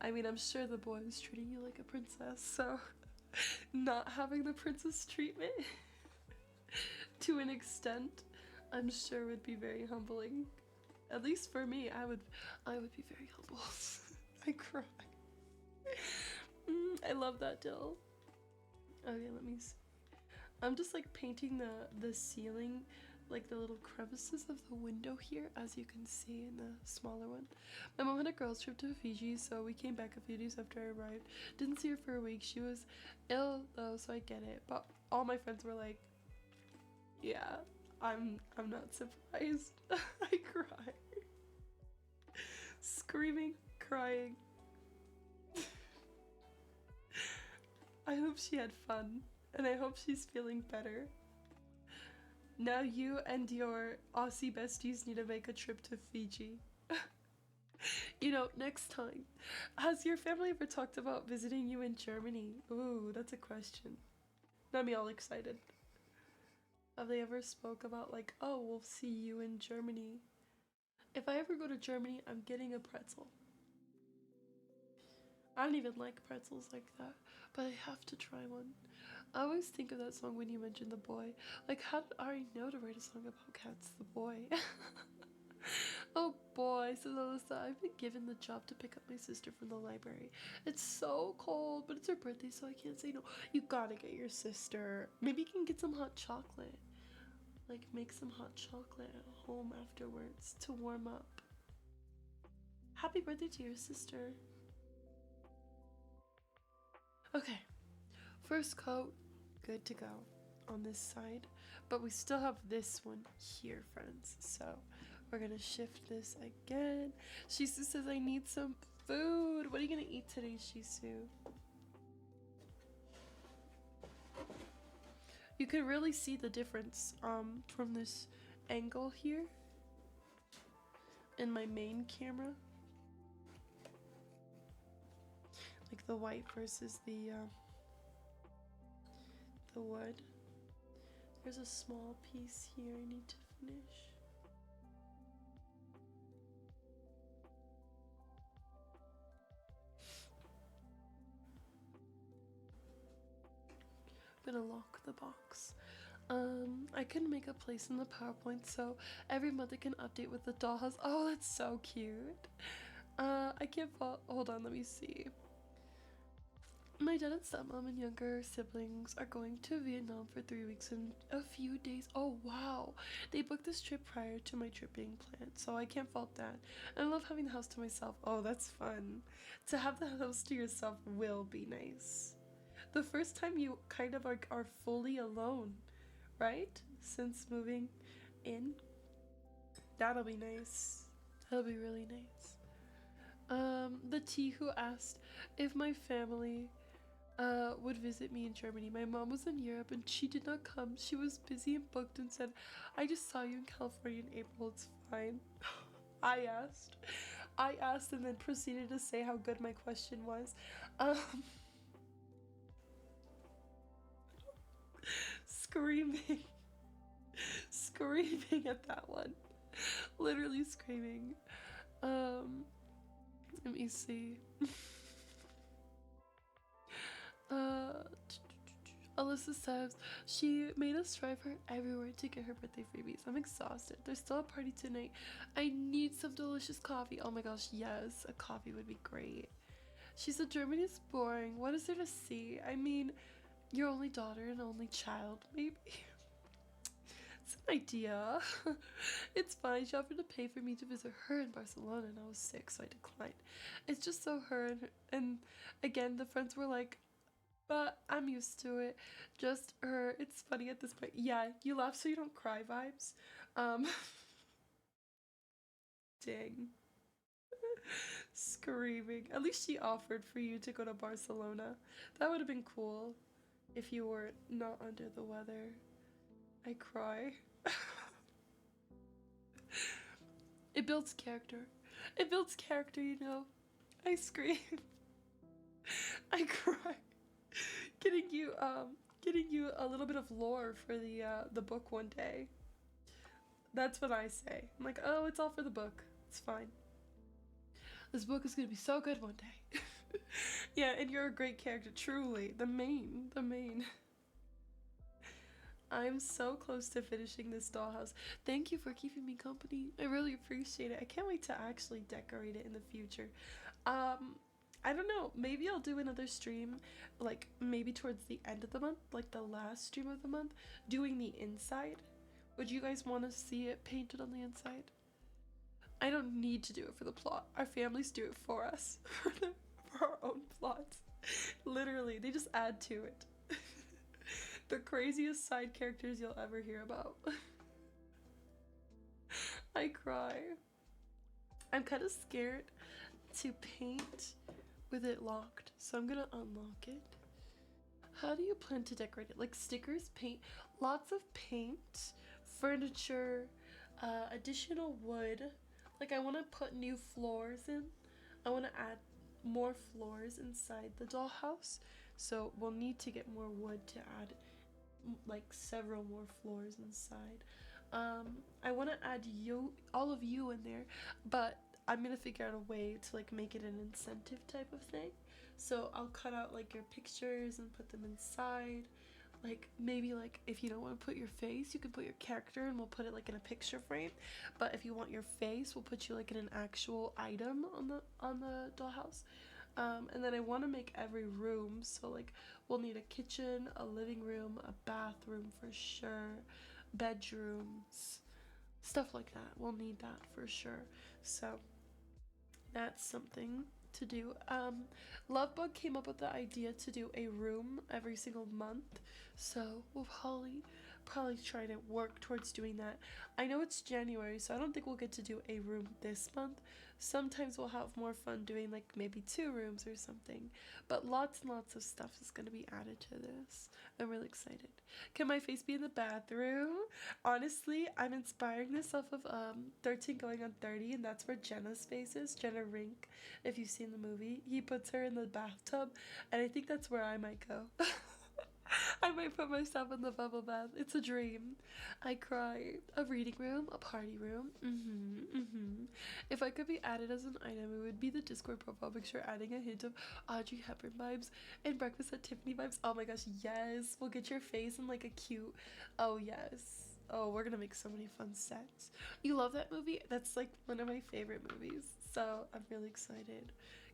I mean, I'm sure the boy was treating you like a princess, so not having the princess treatment to an extent, I'm sure would be very humbling. At least for me, I would be very humbled. I cry. I love that Dill. Okay, let me see. I'm just like painting the ceiling, like the little crevices of the window here, as you can see in the smaller one. My mom had a girls trip to Fiji, so we came back a few days after I arrived. Didn't see her for a week. She was ill though, so I get it. But all my friends were like, yeah, I'm not surprised. I cry. Screaming, crying. I hope she had fun, and I hope she's feeling better. Now you and your Aussie besties need to make a trip to Fiji. You know, next time. Has your family ever talked about visiting you in Germany? Ooh, that's a question. Got me all excited. Have they ever spoke about like, oh, we'll see you in Germany? If I ever go to Germany, I'm getting a pretzel. I don't even like pretzels like that, but I have to try one. I always think of that song when you mentioned the boy. Like, how did Ari know to write a song about cats, the boy? Oh boy, says Alyssa, I've been given the job to pick up my sister from the library. It's so cold, but it's her birthday, so I can't say no. You gotta get your sister. Maybe you can get some hot chocolate. Like, make some hot chocolate at home afterwards to warm up. Happy birthday to your sister. Okay, first coat, good to go on this side, but we still have this one here, friends, so we're gonna shift this again. Shisu says, I need some food. What are you gonna eat today, Shisu? You can really see the difference from this angle here in my main camera. Like the white versus the wood. There's a small piece here I need to finish. gonna lock the box. I can make a place in the PowerPoint so every month it can update with the dollhouse. Oh, that's so cute. I can't fall. Hold on, let me see. My dad and stepmom and younger siblings are going to Vietnam for 3 weeks in a few days. Oh, wow. They booked this trip prior to my trip being planned, so I can't fault that. And I love having the house to myself. Oh, that's fun. To have the house to yourself will be nice. The first time you kind of are fully alone, right? Since moving in. That'll be nice. That'll be really nice. The T who asked if my family would visit me in Germany. My mom was in Europe and she did not come. She was busy and booked and said, I just saw you in California in April, it's fine. I asked. I asked and then proceeded to say how good my question was. Screaming. Screaming at that one. Literally screaming. Let me see. Alyssa says she made us drive her everywhere to get her birthday freebies. I'm exhausted. There's still a party tonight. I need some delicious coffee. Oh my gosh, yes, a coffee would be great. She said Germany is boring. What is there to see? I mean, your only daughter and only child, maybe. It's an idea. It's fine. She offered to pay for me to visit her in Barcelona and I was sick, so I declined. It's just so her and again, the friends were like, but I'm used to it. Just her. It's funny at this point. Yeah, you laugh so you don't cry vibes. Um, dang. Screaming. At least she offered for you to go to Barcelona. That would have been cool if you were not under the weather. I cry. It builds character. It builds character, you know. I scream. I cry. Getting you a little bit of lore for the book one day. That's what I say. I'm like, oh, it's all for the book. It's fine. This book is gonna be so good one day. Yeah, and you're a great character, truly. The main. I'm so close to finishing this dollhouse. Thank you for keeping me company. I really appreciate it. I can't wait to actually decorate it in the future. I don't know, maybe I'll do another stream, like maybe towards the end of the month, like the last stream of the month, doing the inside. Would you guys want to see it painted on the inside? I don't need to do it for the plot. Our families do it for us, for our own plots. Literally, they just add to it. The craziest side characters you'll ever hear about. I cry. I'm kind of scared to paint with it locked, so I'm gonna unlock it. How do you plan to decorate it? Like stickers, paint, lots of paint, furniture, additional wood. Like I want to put new floors in. I want to add more floors inside the dollhouse, so we'll need to get more wood to add like several more floors inside. I want to add all of you in there, but I'm gonna figure out a way to like make it an incentive type of thing. So I'll cut out like your pictures and put them inside. Like maybe like if you don't want to put your face, you can put your character and we'll put it like in a picture frame. But if you want your face, we'll put you like in an actual item on the dollhouse. And then I want to make every room, so like we'll need a kitchen, a living room, a bathroom for sure, bedrooms, stuff like that. We'll need that for sure. So that's something to do. Lovebug came up with the idea to do a room every single month, so we'll probably try to work towards doing that. I know it's January, so I don't think we'll get to do a room this month. Sometimes we'll have more fun doing like maybe 2 rooms or something, but lots and lots of stuff is going to be added to this. I'm really excited. Can my face be in the bathroom? Honestly, I'm inspiring this off of 13 going on 30, and that's where Jenna's face is. Jenna Rink, if you've seen the movie. He puts her in the bathtub, and I think that's where I might go. I might put myself in the bubble bath. It's a dream. I cry. A reading room, a party room. If I could be added as an item, it would be the Discord profile picture, adding a hint of Audrey Hepburn vibes and Breakfast at Tiffany vibes. Oh my gosh, yes. We'll get your face in like a cute. Oh yes. Oh, we're gonna make so many fun sets. You love that movie? That's like one of my favorite movies. So I'm really excited.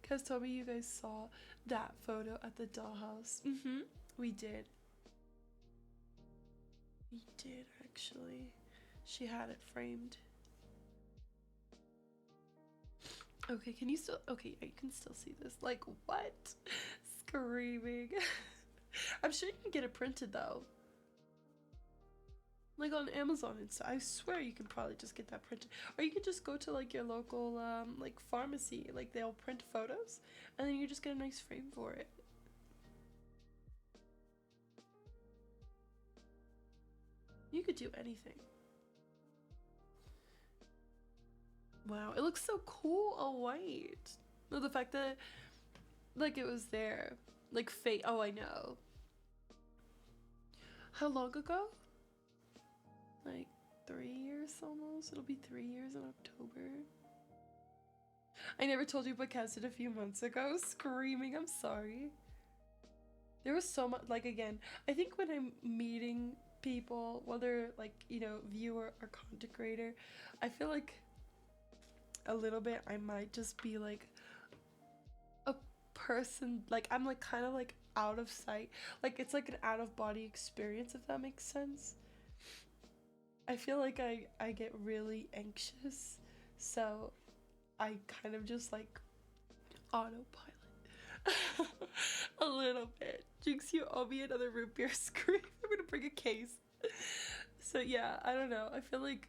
Cause told me you guys saw that photo at the dollhouse. We did. We did actually. She had it framed. Okay, can you still? Okay, yeah, you can still see this. Like, what? Screaming. I'm sure you can get it printed though. Like on Amazon and stuff. I swear you can probably just get that printed. Or you can just go to like your local like pharmacy. Like they'll print photos and then you just get a nice frame for it. You could do anything. Wow, it looks so cool. Oh, white. No, the fact that like it was there. Like fate. Oh, I know. How long ago? Like 3 years almost. It'll be 3 years in October. I never told you but casted a few months ago. Screaming. I'm sorry. There was so much. Like again, I think when I'm meeting people, whether like viewer or content creator, I feel like a little bit I might just be like a person, like I'm like kind of like out of sight, like it's like an out of body experience, if that makes sense. I feel like I get really anxious, so I kind of just like autopilot a little bit. Jinx, you owe me another root beer. Scream. I'm gonna bring a case. So yeah, I don't know, I feel like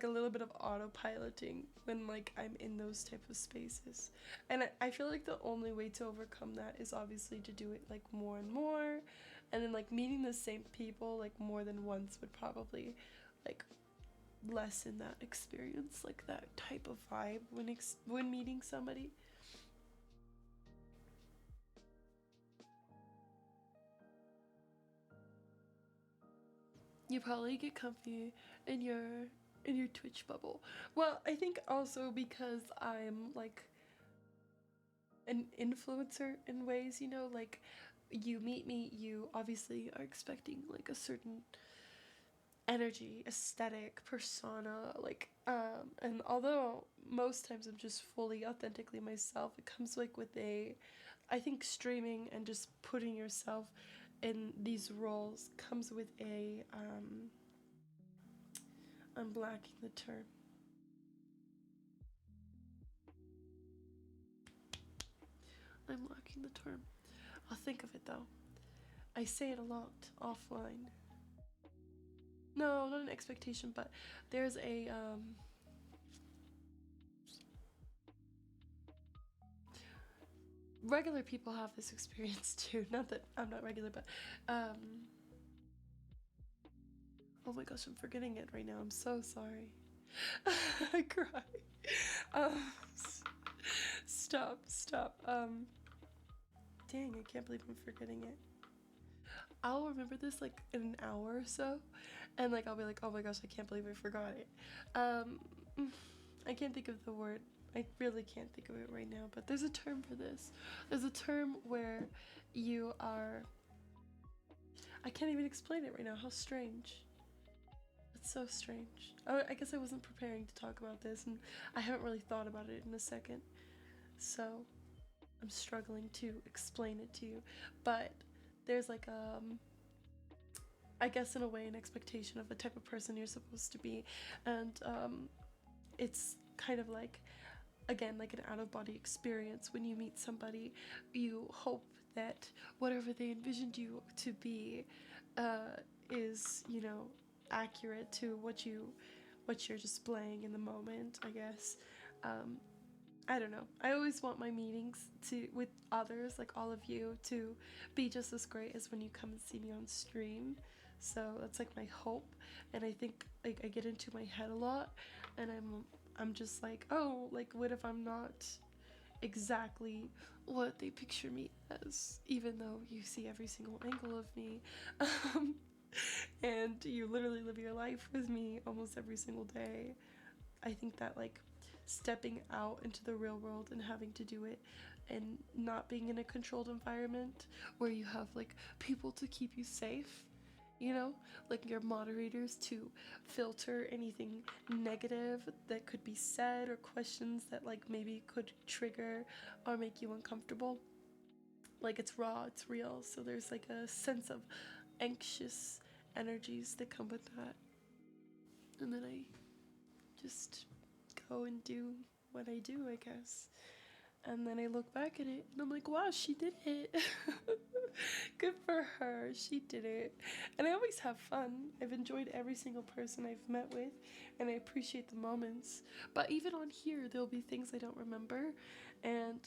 a little bit of autopiloting when like I'm in those type of spaces, and I feel like the only way to overcome that is obviously to do it like more and more, and then like meeting the same people like more than once would probably like lessen that experience, like that type of vibe when meeting somebody. You probably get comfy in your Twitch bubble. Well, I think also because I'm like an influencer in ways, like you meet me, you obviously are expecting like a certain energy, aesthetic, persona, like and although most times I'm just fully authentically myself, it comes like with a, I think streaming and just putting yourself in these roles comes with a I'm blacking the term. I'm lacking the term. I'll think of it though. I say it a lot offline. No, not an expectation, but there's a regular people have this experience too. Not that I'm not regular, but oh my gosh, I'm forgetting it right now. I'm so sorry. I cry. Um, stop. Dang, I can't believe I'm forgetting it. I'll remember this like in an hour or so, and like I'll be like, oh my gosh, I can't believe I forgot it. Um, I can't think of the word. I really can't think of it right now, but there's a term for this. There's a term where you are. I can't even explain it right now. How strange. It's so strange. Oh, I guess I wasn't preparing to talk about this, and I haven't really thought about it in a second. So I'm struggling to explain it to you. But there's like I guess in a way an expectation of the type of person you're supposed to be, and it's kind of like, again, like an out of body experience. When you meet somebody, you hope that whatever they envisioned you to be is accurate to what you're displaying in the moment, I guess. um, I don't know. I always want my meetings to with others, like all of you, to be just as great as when you come and see me on stream. So that's like my hope, and I think like I get into my head a lot, and I'm just like, oh, like what if I'm not, exactly what they picture me as, even though you see every single angle of me. Um, and you literally live your life with me almost every single day. I think that like stepping out into the real world and having to do it and not being in a controlled environment where you have like people to keep you safe, you know, like your moderators to filter anything negative that could be said or questions that like maybe could trigger or make you uncomfortable. Like it's raw, it's real, so there's like a sense of anxious energies that come with that. And then I just go and do what I do, I guess. And then I look back at it and I'm like, wow, she did it. Good for her. She did it. And I always have fun. I've enjoyed every single person I've met with and I appreciate the moments. But even on here, there'll be things I don't remember. And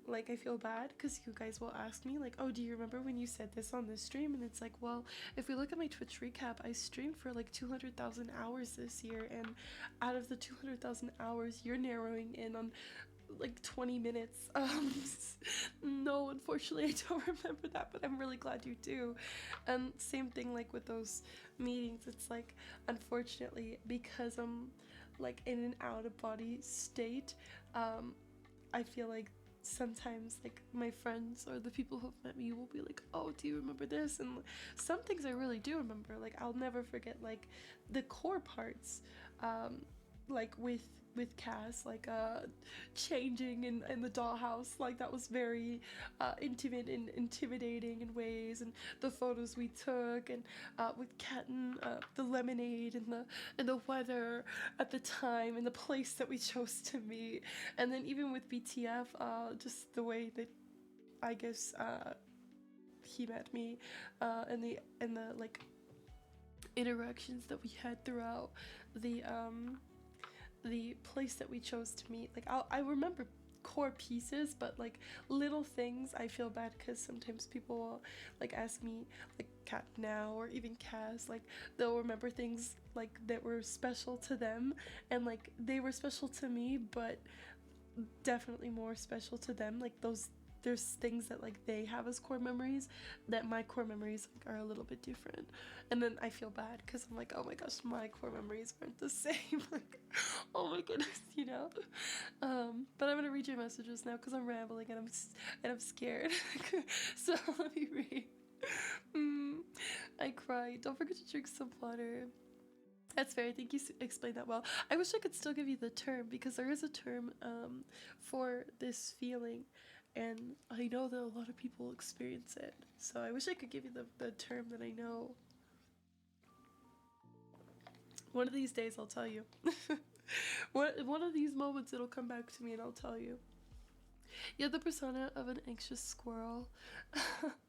like I feel bad because you guys will ask me like, oh, do you remember when you said this on this stream? And it's like, well, if we look at my Twitch recap, I streamed for like 200,000 hours this year, and out of the 200,000 hours, you're narrowing in on like 20 minutes. No, unfortunately I don't remember that, but I'm really glad you do. And same thing like with those meetings, it's like unfortunately because I'm like in an out of body state, I feel like sometimes like my friends or the people who've met me will be like, oh, do you remember this? And some things I really do remember. Like I'll never forget like the core parts, like with Cass, like changing in the dollhouse, like that was very intimate and intimidating in ways, and the photos we took, and with Ketten, the lemonade and the weather at the time and the place that we chose to meet, and then even with BTF, just the way that I guess he met me, and the like interactions that we had throughout the place that we chose to meet. Like I remember core pieces, but like little things I feel bad because sometimes people will like ask me, like Kat now or even Cass, like they'll remember things like that were special to them, and like they were special to me but definitely more special to them. Like those, there's things that like they have as core memories that my core memories like are a little bit different, and then I feel bad because I'm like, oh my gosh, my core memories aren't the same. Like, oh my goodness, you know. But I'm gonna read your messages now because I'm rambling and I'm scared. So let me read. I cried. Don't forget to drink some water. That's fair. I think you explained that well. I wish I could still give you the term because there is a term for this feeling, and I know that a lot of people experience it. So I wish I could give you the term that I know. One of these days I'll tell you. One of these moments it'll come back to me and I'll tell you. You have the persona of an anxious squirrel.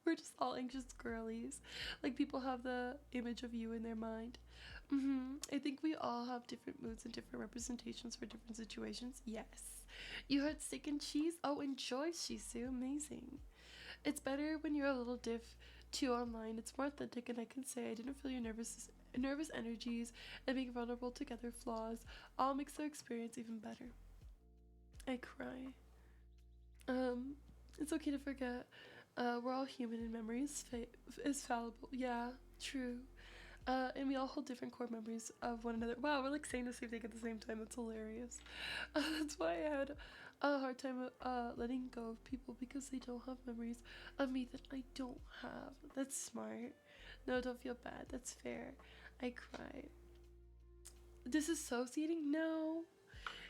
We're just all anxious girlies. Like people have the image of you in their mind. I think we all have different moods and different representations for different situations. Yes. You heard steak and cheese? Oh, enjoy, Shisu. Amazing. It's better when you're a little diff too online. It's more authentic, and I can say I didn't feel your nervous energies and being vulnerable together flaws all makes the experience even better. I cry. It's okay to forget. We're all human and memory is fallible. Yeah, true. And we all hold different core memories of one another. Wow, we're like saying the same thing at the same time. That's hilarious. That's why I had a hard time letting go of people, because they don't have memories of me that I don't have. That's smart. No, don't feel bad. That's fair. I cry. Disassociating? No.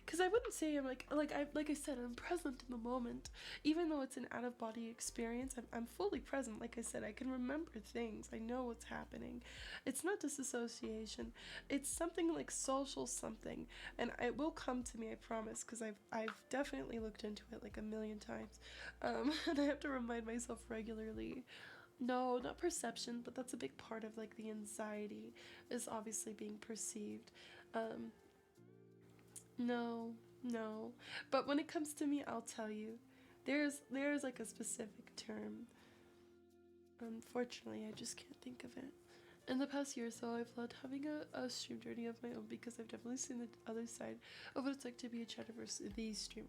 Because I wouldn't say I'm like I said, I'm present in the moment. Even though it's an out-of-body experience, I'm fully present. Like I said, I can remember things. I know what's happening. It's not disassociation. It's something like social something. And it will come to me, I promise, because I've definitely looked into it like a million times. And I have to remind myself regularly. No, not perception, but that's a big part of like the anxiety, is obviously being perceived. No, no. But when it comes to me, I'll tell you. There's like a specific term. Unfortunately, I just can't think of it. In the past year or so, I've loved having a stream journey of my own, because I've definitely seen the other side of what it's like to be a chat versus the streamer.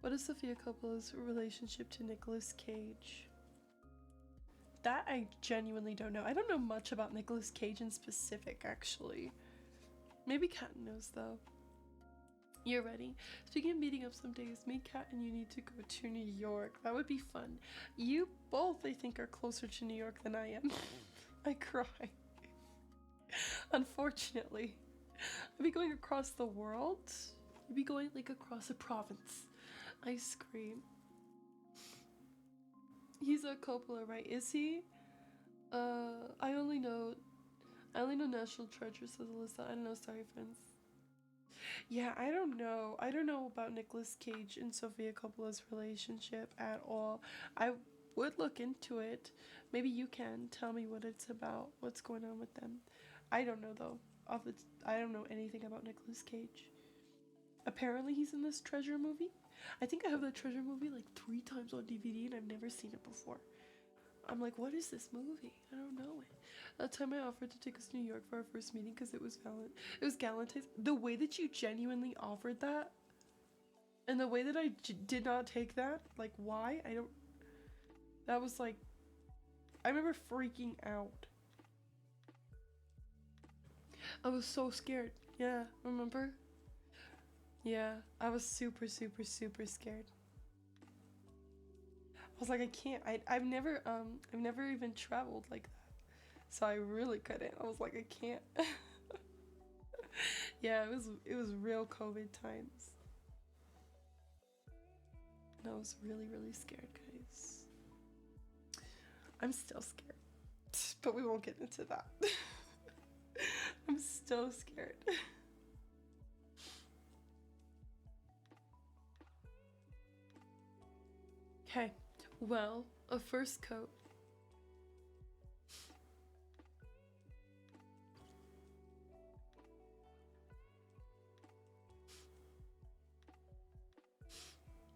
What is Sofia Coppola's relationship to Nicolas Cage? That I genuinely don't know. I don't know much about Nicolas Cage in specific, actually. Maybe Kat knows, though. You're ready. Speaking of meeting up some days, me, Kat, and you need to go to New York. That would be fun. You both, I think, are closer to New York than I am. I cry. Unfortunately. I'd be going across the world. You'd be going, like, across a province. I scream. He's a Coppola, right? Is he? I only know National Treasure, says Alyssa. I don't know, sorry friends. Yeah, I don't know. I don't know about Nicolas Cage and Sofia Coppola's relationship at all. I would look into it. Maybe you can tell me what it's about, what's going on with them. I don't know though. I don't know anything about Nicolas Cage. Apparently he's in this Treasure movie. I think I have that Treasure movie like 3 times on DVD and I've never seen it before. I'm like, what is this movie? I don't know it. That time I offered to take us to New York for our first meeting because it was Valentine's. The way that you genuinely offered that, and the way that I did not take that, like why? That was like, I remember freaking out. I was so scared. Yeah, remember? Yeah, I was super, super, super scared. I was like, I can't. I've never even traveled like that, so I really couldn't. I was like, I can't. Yeah, it was real COVID times, and I was really, really scared, guys. I'm still scared, but we won't get into that. I'm still scared. Okay. Well, a first coat.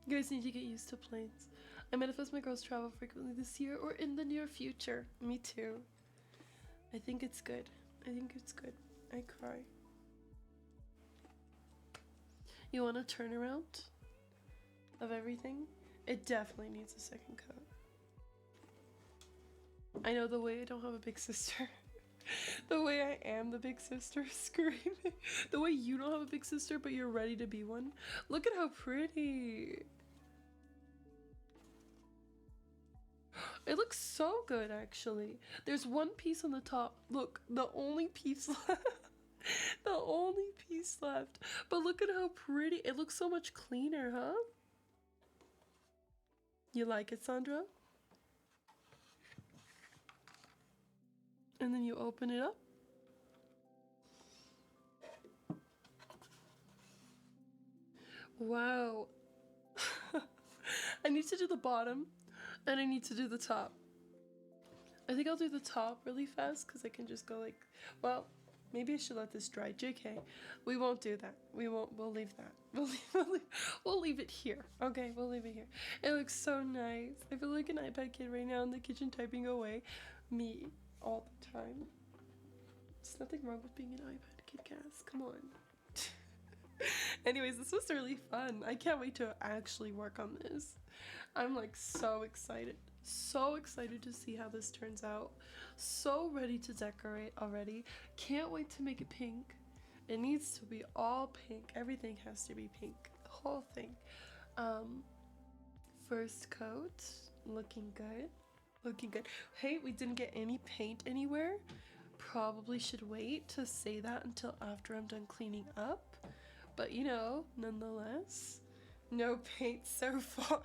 You guys need to get used to planes. I manifest my girls travel frequently this year or in the near future. Me too. I think it's good. I think it's good. I cry. You want a turnaround of everything? It definitely needs a second coat. I know the way I don't have a big sister. The way I am the big sister screaming. The way you don't have a big sister but you're ready to be one. Look at how pretty. It looks so good actually. There's one piece on the top. Look, the only piece left. The only piece left. But look at how pretty. It looks so much cleaner, huh? You like it, Sandra? And then you open it up. Wow. I need to do the bottom and I need to do the top. I think I'll do the top really fast because I can just go like, well, maybe I should let this dry. JK, we won't do that. We'll leave that. We'll leave it here. Okay, we'll leave it here. It looks so nice. I feel like an iPad kid right now in the kitchen typing away. Me all the time. There's nothing wrong with being an iPad kid, Cass. Come on. Anyways, this was really fun. I can't wait to actually work on this. I'm like so excited. So excited to see how this turns out. So ready to decorate already. Can't wait to make it pink. It needs to be all pink. Everything has to be pink. The whole thing. First coat. Looking good. Looking good. Hey, we didn't get any paint anywhere. Probably should wait to say that until after I'm done cleaning up. But you know, nonetheless, no paint so far.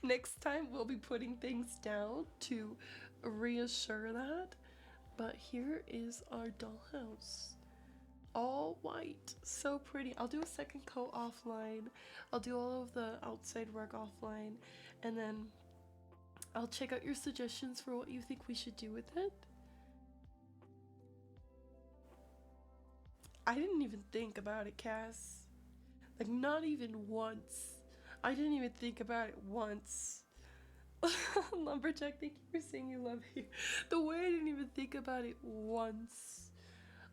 Next time we'll be putting things down to reassure that. But here is our dollhouse. All white. So pretty. I'll do a second coat offline. I'll do all of the outside work offline. And then I'll check out your suggestions for what you think we should do with it. I didn't even think about it, Cass. Like, not even once. I didn't even think about it once. Lumberjack, thank you for saying you love you. The way I didn't even think about it once.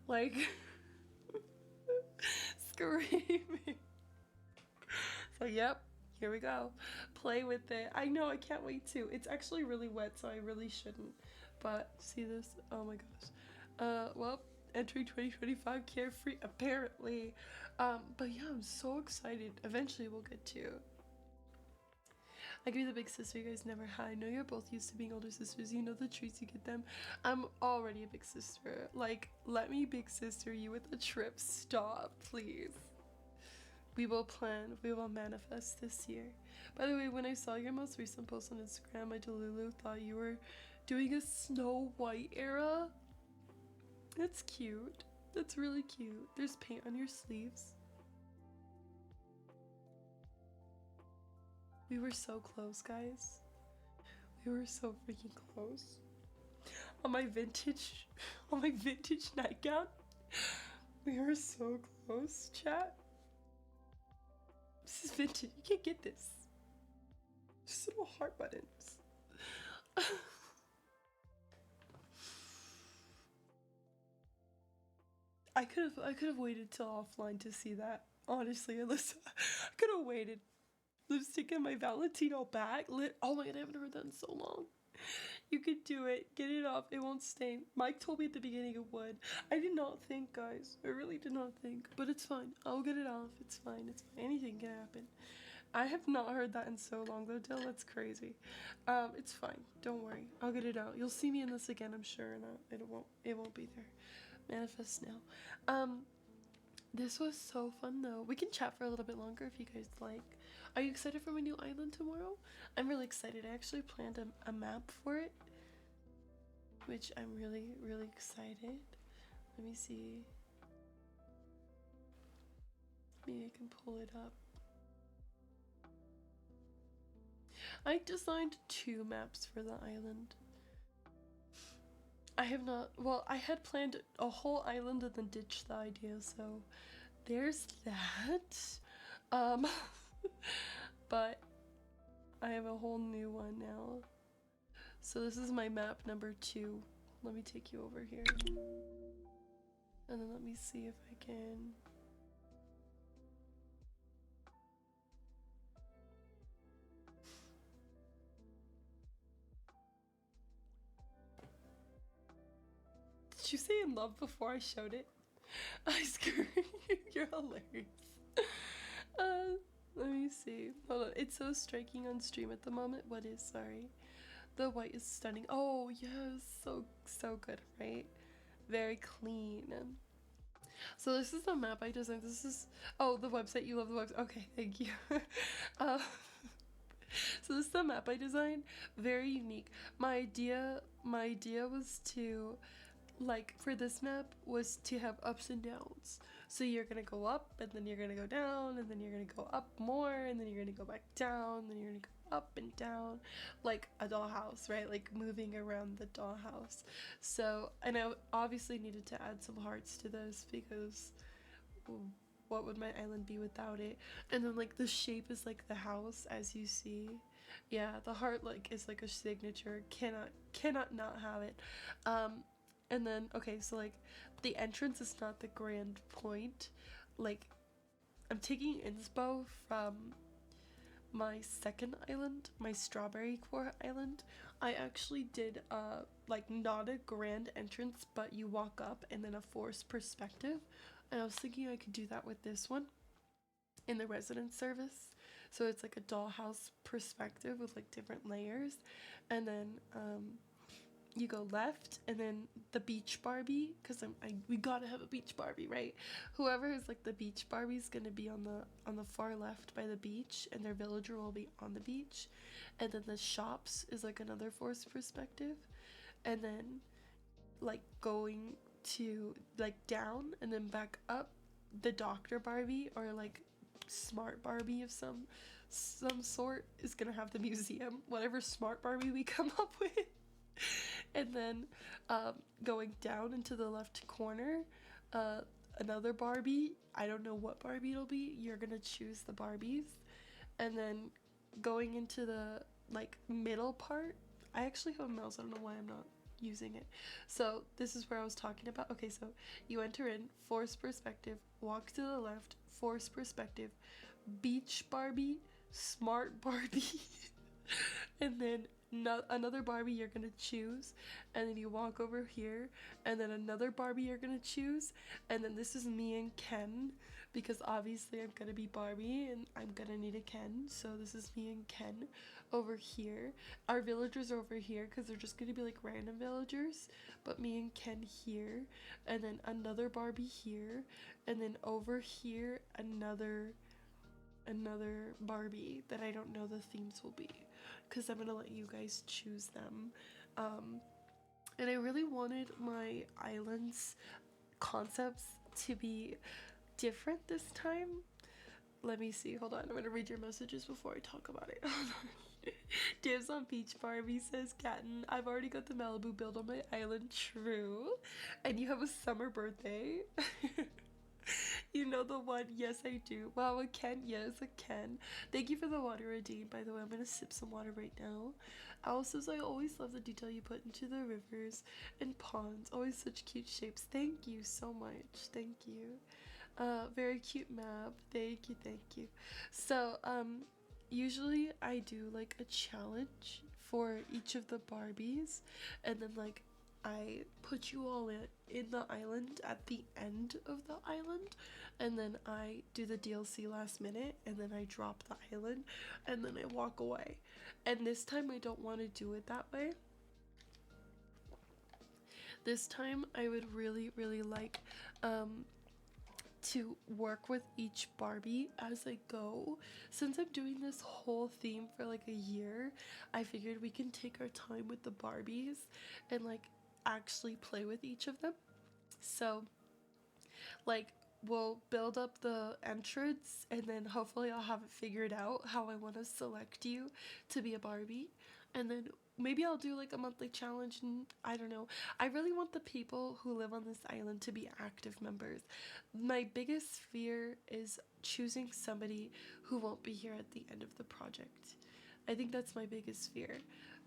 Like, screaming. So, yep, Here we go. Play with it. I know, I can't wait to. It's actually really wet, so I really shouldn't. But see this? Oh my gosh. Well, entering 2025 carefree apparently. But yeah, I'm so excited. Eventually we'll get to. I could be the big sister you guys never had. I know you're both used to being older sisters. You know the treats you get them. I'm already a big sister. Like, let me big sister you with a trip. Stop, please. We will plan. We will manifest this year. By the way, when I saw your most recent post on Instagram, my Delulu thought you were doing a Snow White era. That's cute. That's really cute. There's paint on your sleeves. We were so close, guys. We were so freaking close. On my vintage nightgown. We were so close, chat. This is vintage. You can't get this. Just little heart buttons. I could have waited till offline to see that. Honestly, Alyssa, I could have waited. Lipstick in my Valentino bag. Oh my god, I haven't heard that in so long. You could do it. Get it off. It won't stain. Mike told me at the beginning it would. I did not think, guys. I really did not think. But it's fine. I'll get it off. It's fine. It's fine. Anything can happen. I have not heard that in so long though, Dill. That's crazy. It's fine. Don't worry. I'll get it out. You'll see me in this again, I'm sure, and it won't be there. Manifest now. This was so fun though. We can chat for a little bit longer if you guys like. Are you excited for my new island tomorrow? I'm really excited. I actually planned a map for it, which I'm really, really excited. Let me see. Maybe I can pull it up. I designed 2 maps for the island. I have not, well, I had planned a whole island and then ditched the idea, so there's that. But I have a whole new one now. So this is my map number 2. Let me take you over here. And then let me see if I can. Did you say in love before I showed it? I screwed you. You're hilarious. Let me see. Hold on. It's so striking on stream at the moment. What is? Sorry. The white is stunning. Oh, yes. So good, right? Very clean. So this is the map I designed. This is, oh, the website. You love the website. Okay, thank you. So this is the map I designed. Very unique. My idea was to, like, for this map was to have ups and downs. So you're gonna go up, and then you're gonna go down, and then you're gonna go up more, and then you're gonna go back down, then you're gonna go up and down, like a dollhouse, right? Like moving around the dollhouse. So, and I obviously needed to add some hearts to this because what would my island be without it? And then like the shape is like the house, as you see. Yeah, the heart like is like a signature. Cannot not have it. And then, okay, so like the entrance is not the grand point. Like, I'm taking inspo from my second island, my strawberry core island. I actually did like not a grand entrance, but you walk up and then a forced perspective. And I was thinking I could do that with this one in the resident service. So it's like a dollhouse perspective with like different layers. And then you go left, and then the beach Barbie, because we gotta have a beach Barbie, right? Whoever is like the beach Barbie is gonna be on the far left by the beach, and their villager will be on the beach. And then the shops is like another forced perspective. And then like going to like down and then back up, the Dr. Barbie or like smart Barbie of some sort is gonna have the museum, whatever smart Barbie we come up with. And then going down into the left corner, another Barbie. I don't know what Barbie it'll be. You're gonna choose the Barbies. And then going into the like middle part, I actually have a mouse. I don't know why I'm not using it. So this is where I was talking about. Okay, so you enter in, forced perspective, walk to the left, forced perspective, beach Barbie, smart Barbie, and then another Barbie you're gonna choose, and then you walk over here, and then another Barbie you're gonna choose, and then this is me and Ken, because obviously I'm gonna be Barbie and I'm gonna need a Ken, so this is me and Ken over here. Our villagers are over here because they're just gonna be like random villagers, but me and Ken here, and then another Barbie here, and then over here another Barbie that I don't know the themes will be, because I'm gonna let you guys choose them. And I really wanted my islands concepts to be different this time. Let me see, hold on, I'm gonna read your messages before I talk about it. Dibs on Beach Barbie, says Catton. I've already got the Malibu build on my island. True. And you have a summer birthday. You know the one. Yes, I do. Wow, a Ken. Yes, a Ken. Thank you for the water, Redeem. By the way, I'm gonna sip some water right now. Alice says, I always love the detail you put into the rivers and ponds. Always such cute shapes. Thank you so much. Thank you. Very cute map. Thank you, thank you. So, usually I do like a challenge for each of the Barbies, and then like I put you all in the island at the end of the island, and then I do the DLC last minute, and then I drop the island, and then I walk away. And this time I don't want to do it that way. This time I would really, really like to work with each Barbie as I go. Since I'm doing this whole theme for like a year, I figured we can take our time with the Barbies and like actually play with each of them. So like we'll build up the entrance, and then hopefully I'll have it figured out how I want to select you to be a Barbie, and then maybe I'll do like a monthly challenge, and I don't know. I really want the people who live on this island to be active members. My biggest fear is choosing somebody who won't be here at the end of the project. I think that's my biggest fear.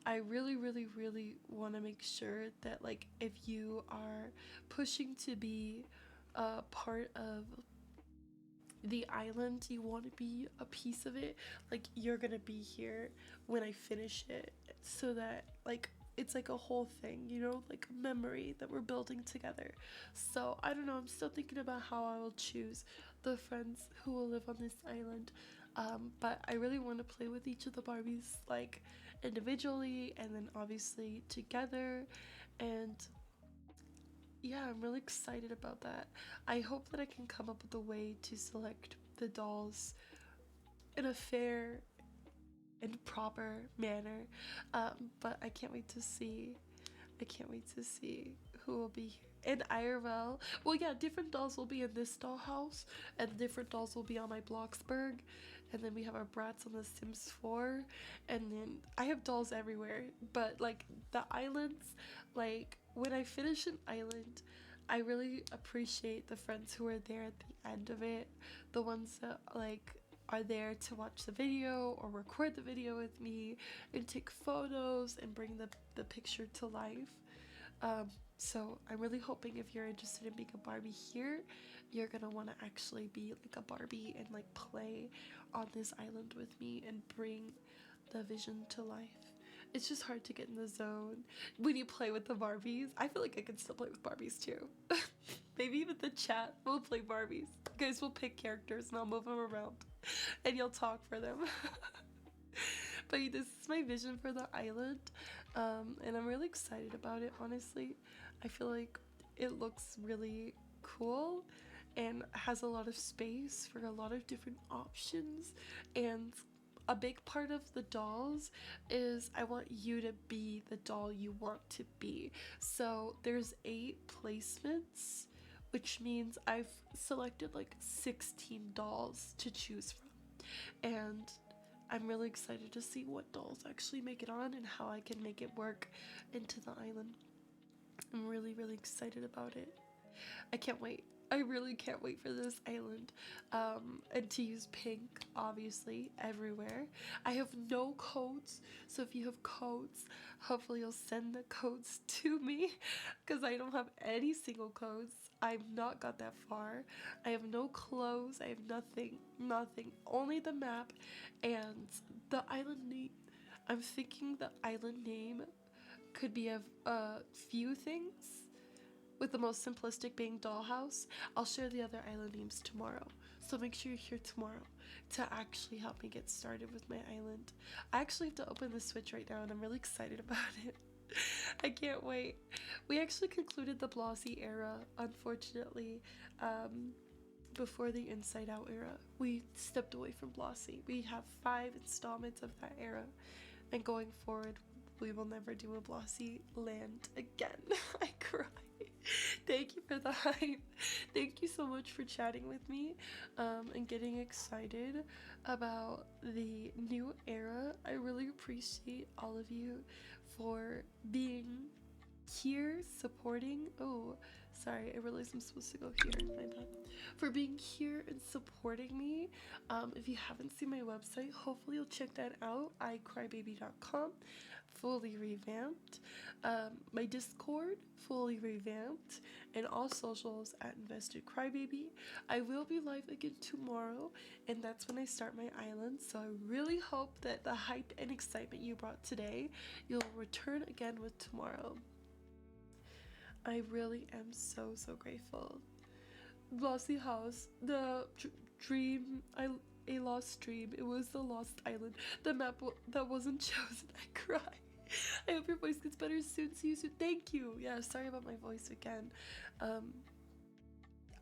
I really, really, really want to make sure that like if you are pushing to be a part of the island, you want to be a piece of it, like you're gonna be here when I finish it, so that like it's like a whole thing, you know, like a memory that we're building together. So I don't know, I'm still thinking about how I will choose the friends who will live on this island, but I really want to play with each of the Barbies like individually and then obviously together, and yeah, I'm really excited about that. I hope that I can come up with a way to select the dolls in a fair and proper manner, but I can't wait to see. I can't wait to see who will be here. In IRL, well, yeah, different dolls will be in this dollhouse, and different dolls will be on my Bloxburg, and then we have our brats on the Sims 4, and then I have dolls everywhere, but like the islands, like when I finish an island, I really appreciate the friends who are there at the end of it, the ones that like are there to watch the video or record the video with me and take photos and bring the picture to life. So I'm really hoping if you're interested in being a Barbie here, you're gonna want to actually be like a Barbie and like play on this island with me and bring the vision to life. It's just hard to get in the zone when you play with the Barbies. I feel like I can still play with Barbies too. Maybe even the chat will play Barbies. You guys will pick characters and I'll move them around and you'll talk for them. But this is my vision for the island, and I'm really excited about it, honestly. I feel like it looks really cool and has a lot of space for a lot of different options, and a big part of the dolls is I want you to be the doll you want to be. So there's 8 placements, which means I've selected like 16 dolls to choose from, and I'm really excited to see what dolls actually make it on and how I can make it work into the island. I'm really, really excited about it. I can't wait. I really can't wait for this island. And to use pink, obviously, everywhere. I have no codes, so if you have codes, hopefully you'll send the codes to me, because I don't have any single codes. I've not got that far. I have no clothes. I have nothing. Nothing. Only the map and the island name. I'm thinking the island name could be of a few things, with the most simplistic being Dollhouse. I'll share the other island names tomorrow, so make sure you're here tomorrow to actually help me get started with my island. I actually have to open the Switch right now and I'm really excited about it. I can't wait. We actually concluded the Blossy era, unfortunately, before the Inside Out era. We stepped away from Blossy. We have 5 installments of that era, and going forward, we will never do a Blossy land again. I cry. Thank you for the hype. Thank you so much for chatting with me and getting excited about the new era. I really appreciate all of you for being here, supporting. Oh, sorry, I realized I'm supposed to go here. My bad. For being here and supporting me. If you haven't seen my website, hopefully you'll check that out. iCrybaby.com. Fully revamped. My Discord, fully revamped, and all socials at Invested Crybaby. I will be live again tomorrow, and that's when I start my island, so I really hope that the hype and excitement you brought today, you'll return again with tomorrow. I really am so grateful. Glossy House, the dream, a lost dream. It was the lost island. The map that wasn't chosen. I cry. I hope your voice gets better soon. See you soon. Thank you. Yeah, sorry about my voice again.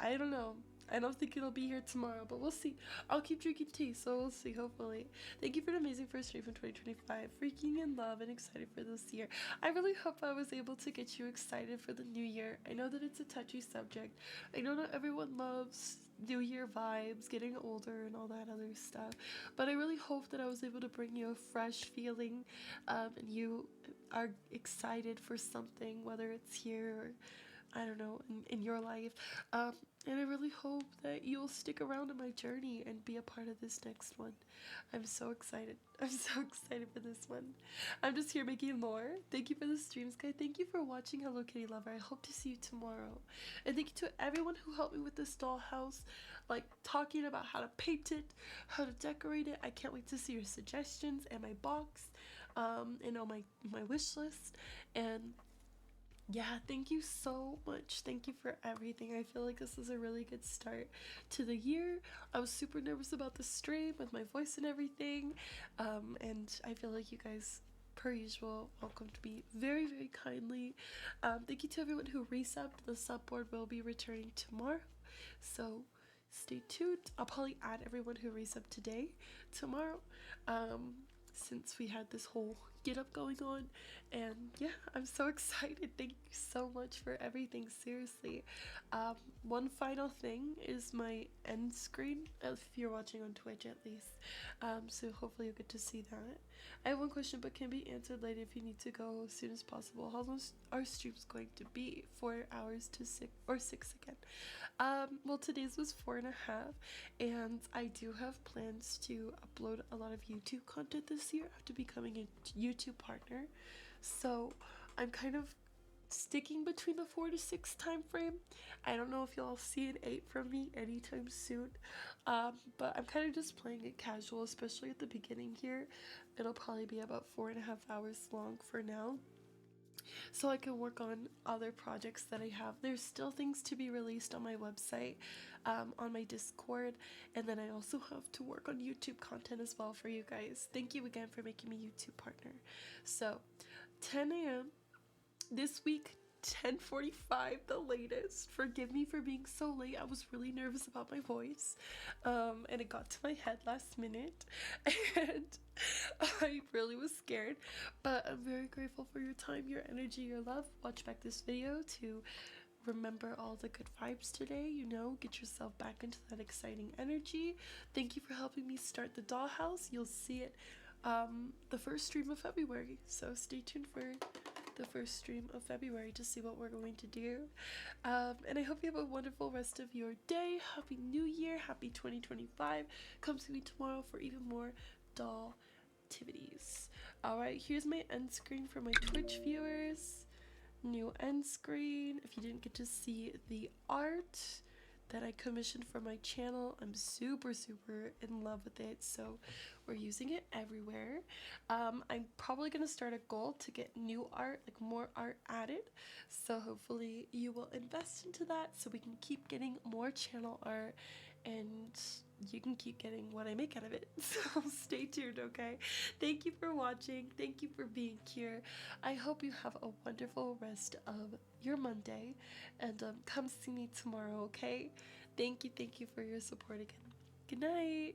I don't know. I don't think it'll be here tomorrow, but we'll see. I'll keep drinking tea, so we'll see, hopefully. Thank you for an amazing first stream from 2025. Freaking in love and excited for this year. I really hope I was able to get you excited for the new year. I know that it's a touchy subject. I know not everyone loves New Year vibes, getting older and all that other stuff, but I really hope that I was able to bring you a fresh feeling, and you are excited for something, whether it's here or I don't know, in your life. And I really hope that you'll stick around in my journey and be a part of this next one. I'm so excited. I'm so excited for this one. I'm just here making more. Thank you for the streams, guys. Thank you for watching Hello Kitty Lover. I hope to see you tomorrow. And thank you to everyone who helped me with this dollhouse, like talking about how to paint it, how to decorate it. I can't wait to see your suggestions and my box, and on my wish list. And yeah, thank you so much. Thank you for everything. I feel like this is a really good start to the year. I was super nervous about the stream with my voice and everything. And I feel like you guys, per usual, welcomed me very kindly. Thank you to everyone who resubbed. The sub board will be returning tomorrow, so stay tuned. I'll probably add everyone who resubbed today, tomorrow, since we had this whole get up going on. And yeah, I'm so excited. Thank you so much for everything, seriously. One final thing is my end screen, if you're watching on Twitch at least, so hopefully you'll get to see that. I have one question but can be answered later if you need to go as soon as possible. How long are streams going to be? 4 hours to 6 or 6 again? Well, today's was 4.5, and I do have plans to upload a lot of YouTube content this year after becoming a YouTube partner. So I'm kind of sticking between the 4 to 6 time frame. I don't know if y'all see an 8 from me anytime soon, but I'm kind of just playing it casual, especially at the beginning here. It'll probably be about 4.5 hours long for now, so I can work on other projects that I have. There's still things to be released on my website, on my Discord, and then I also have to work on YouTube content as well for you guys. Thank you again for making me YouTube partner. So 10 a.m. this week, 10:45 the latest. Forgive me for being so late. I was really nervous about my voice, and it got to my head last minute, and I really was scared, but I'm very grateful for your time, your energy, your love. Watch back this video to remember all the good vibes today, you know, get yourself back into that exciting energy. Thank you for helping me start the dollhouse. You'll see it the first stream of February, so stay tuned for the first stream of February to see what we're going to do. And I hope you have a wonderful rest of your day. Happy New Year. Happy 2025. Come see me tomorrow for even more doll activities. Alright, here's my end screen for my Twitch viewers. New end screen. If you didn't get to see the art that I commissioned for my channel, I'm super in love with it, so we're using it everywhere. I'm probably gonna start a goal to get new art, like more art added, so hopefully you will invest into that so we can keep getting more channel art and you can keep getting what I make out of it. So stay tuned, okay? Thank you for watching. Thank you for being here. I hope you have a wonderful rest of your Monday, and come see me tomorrow, okay? Thank you for your support again. Good night.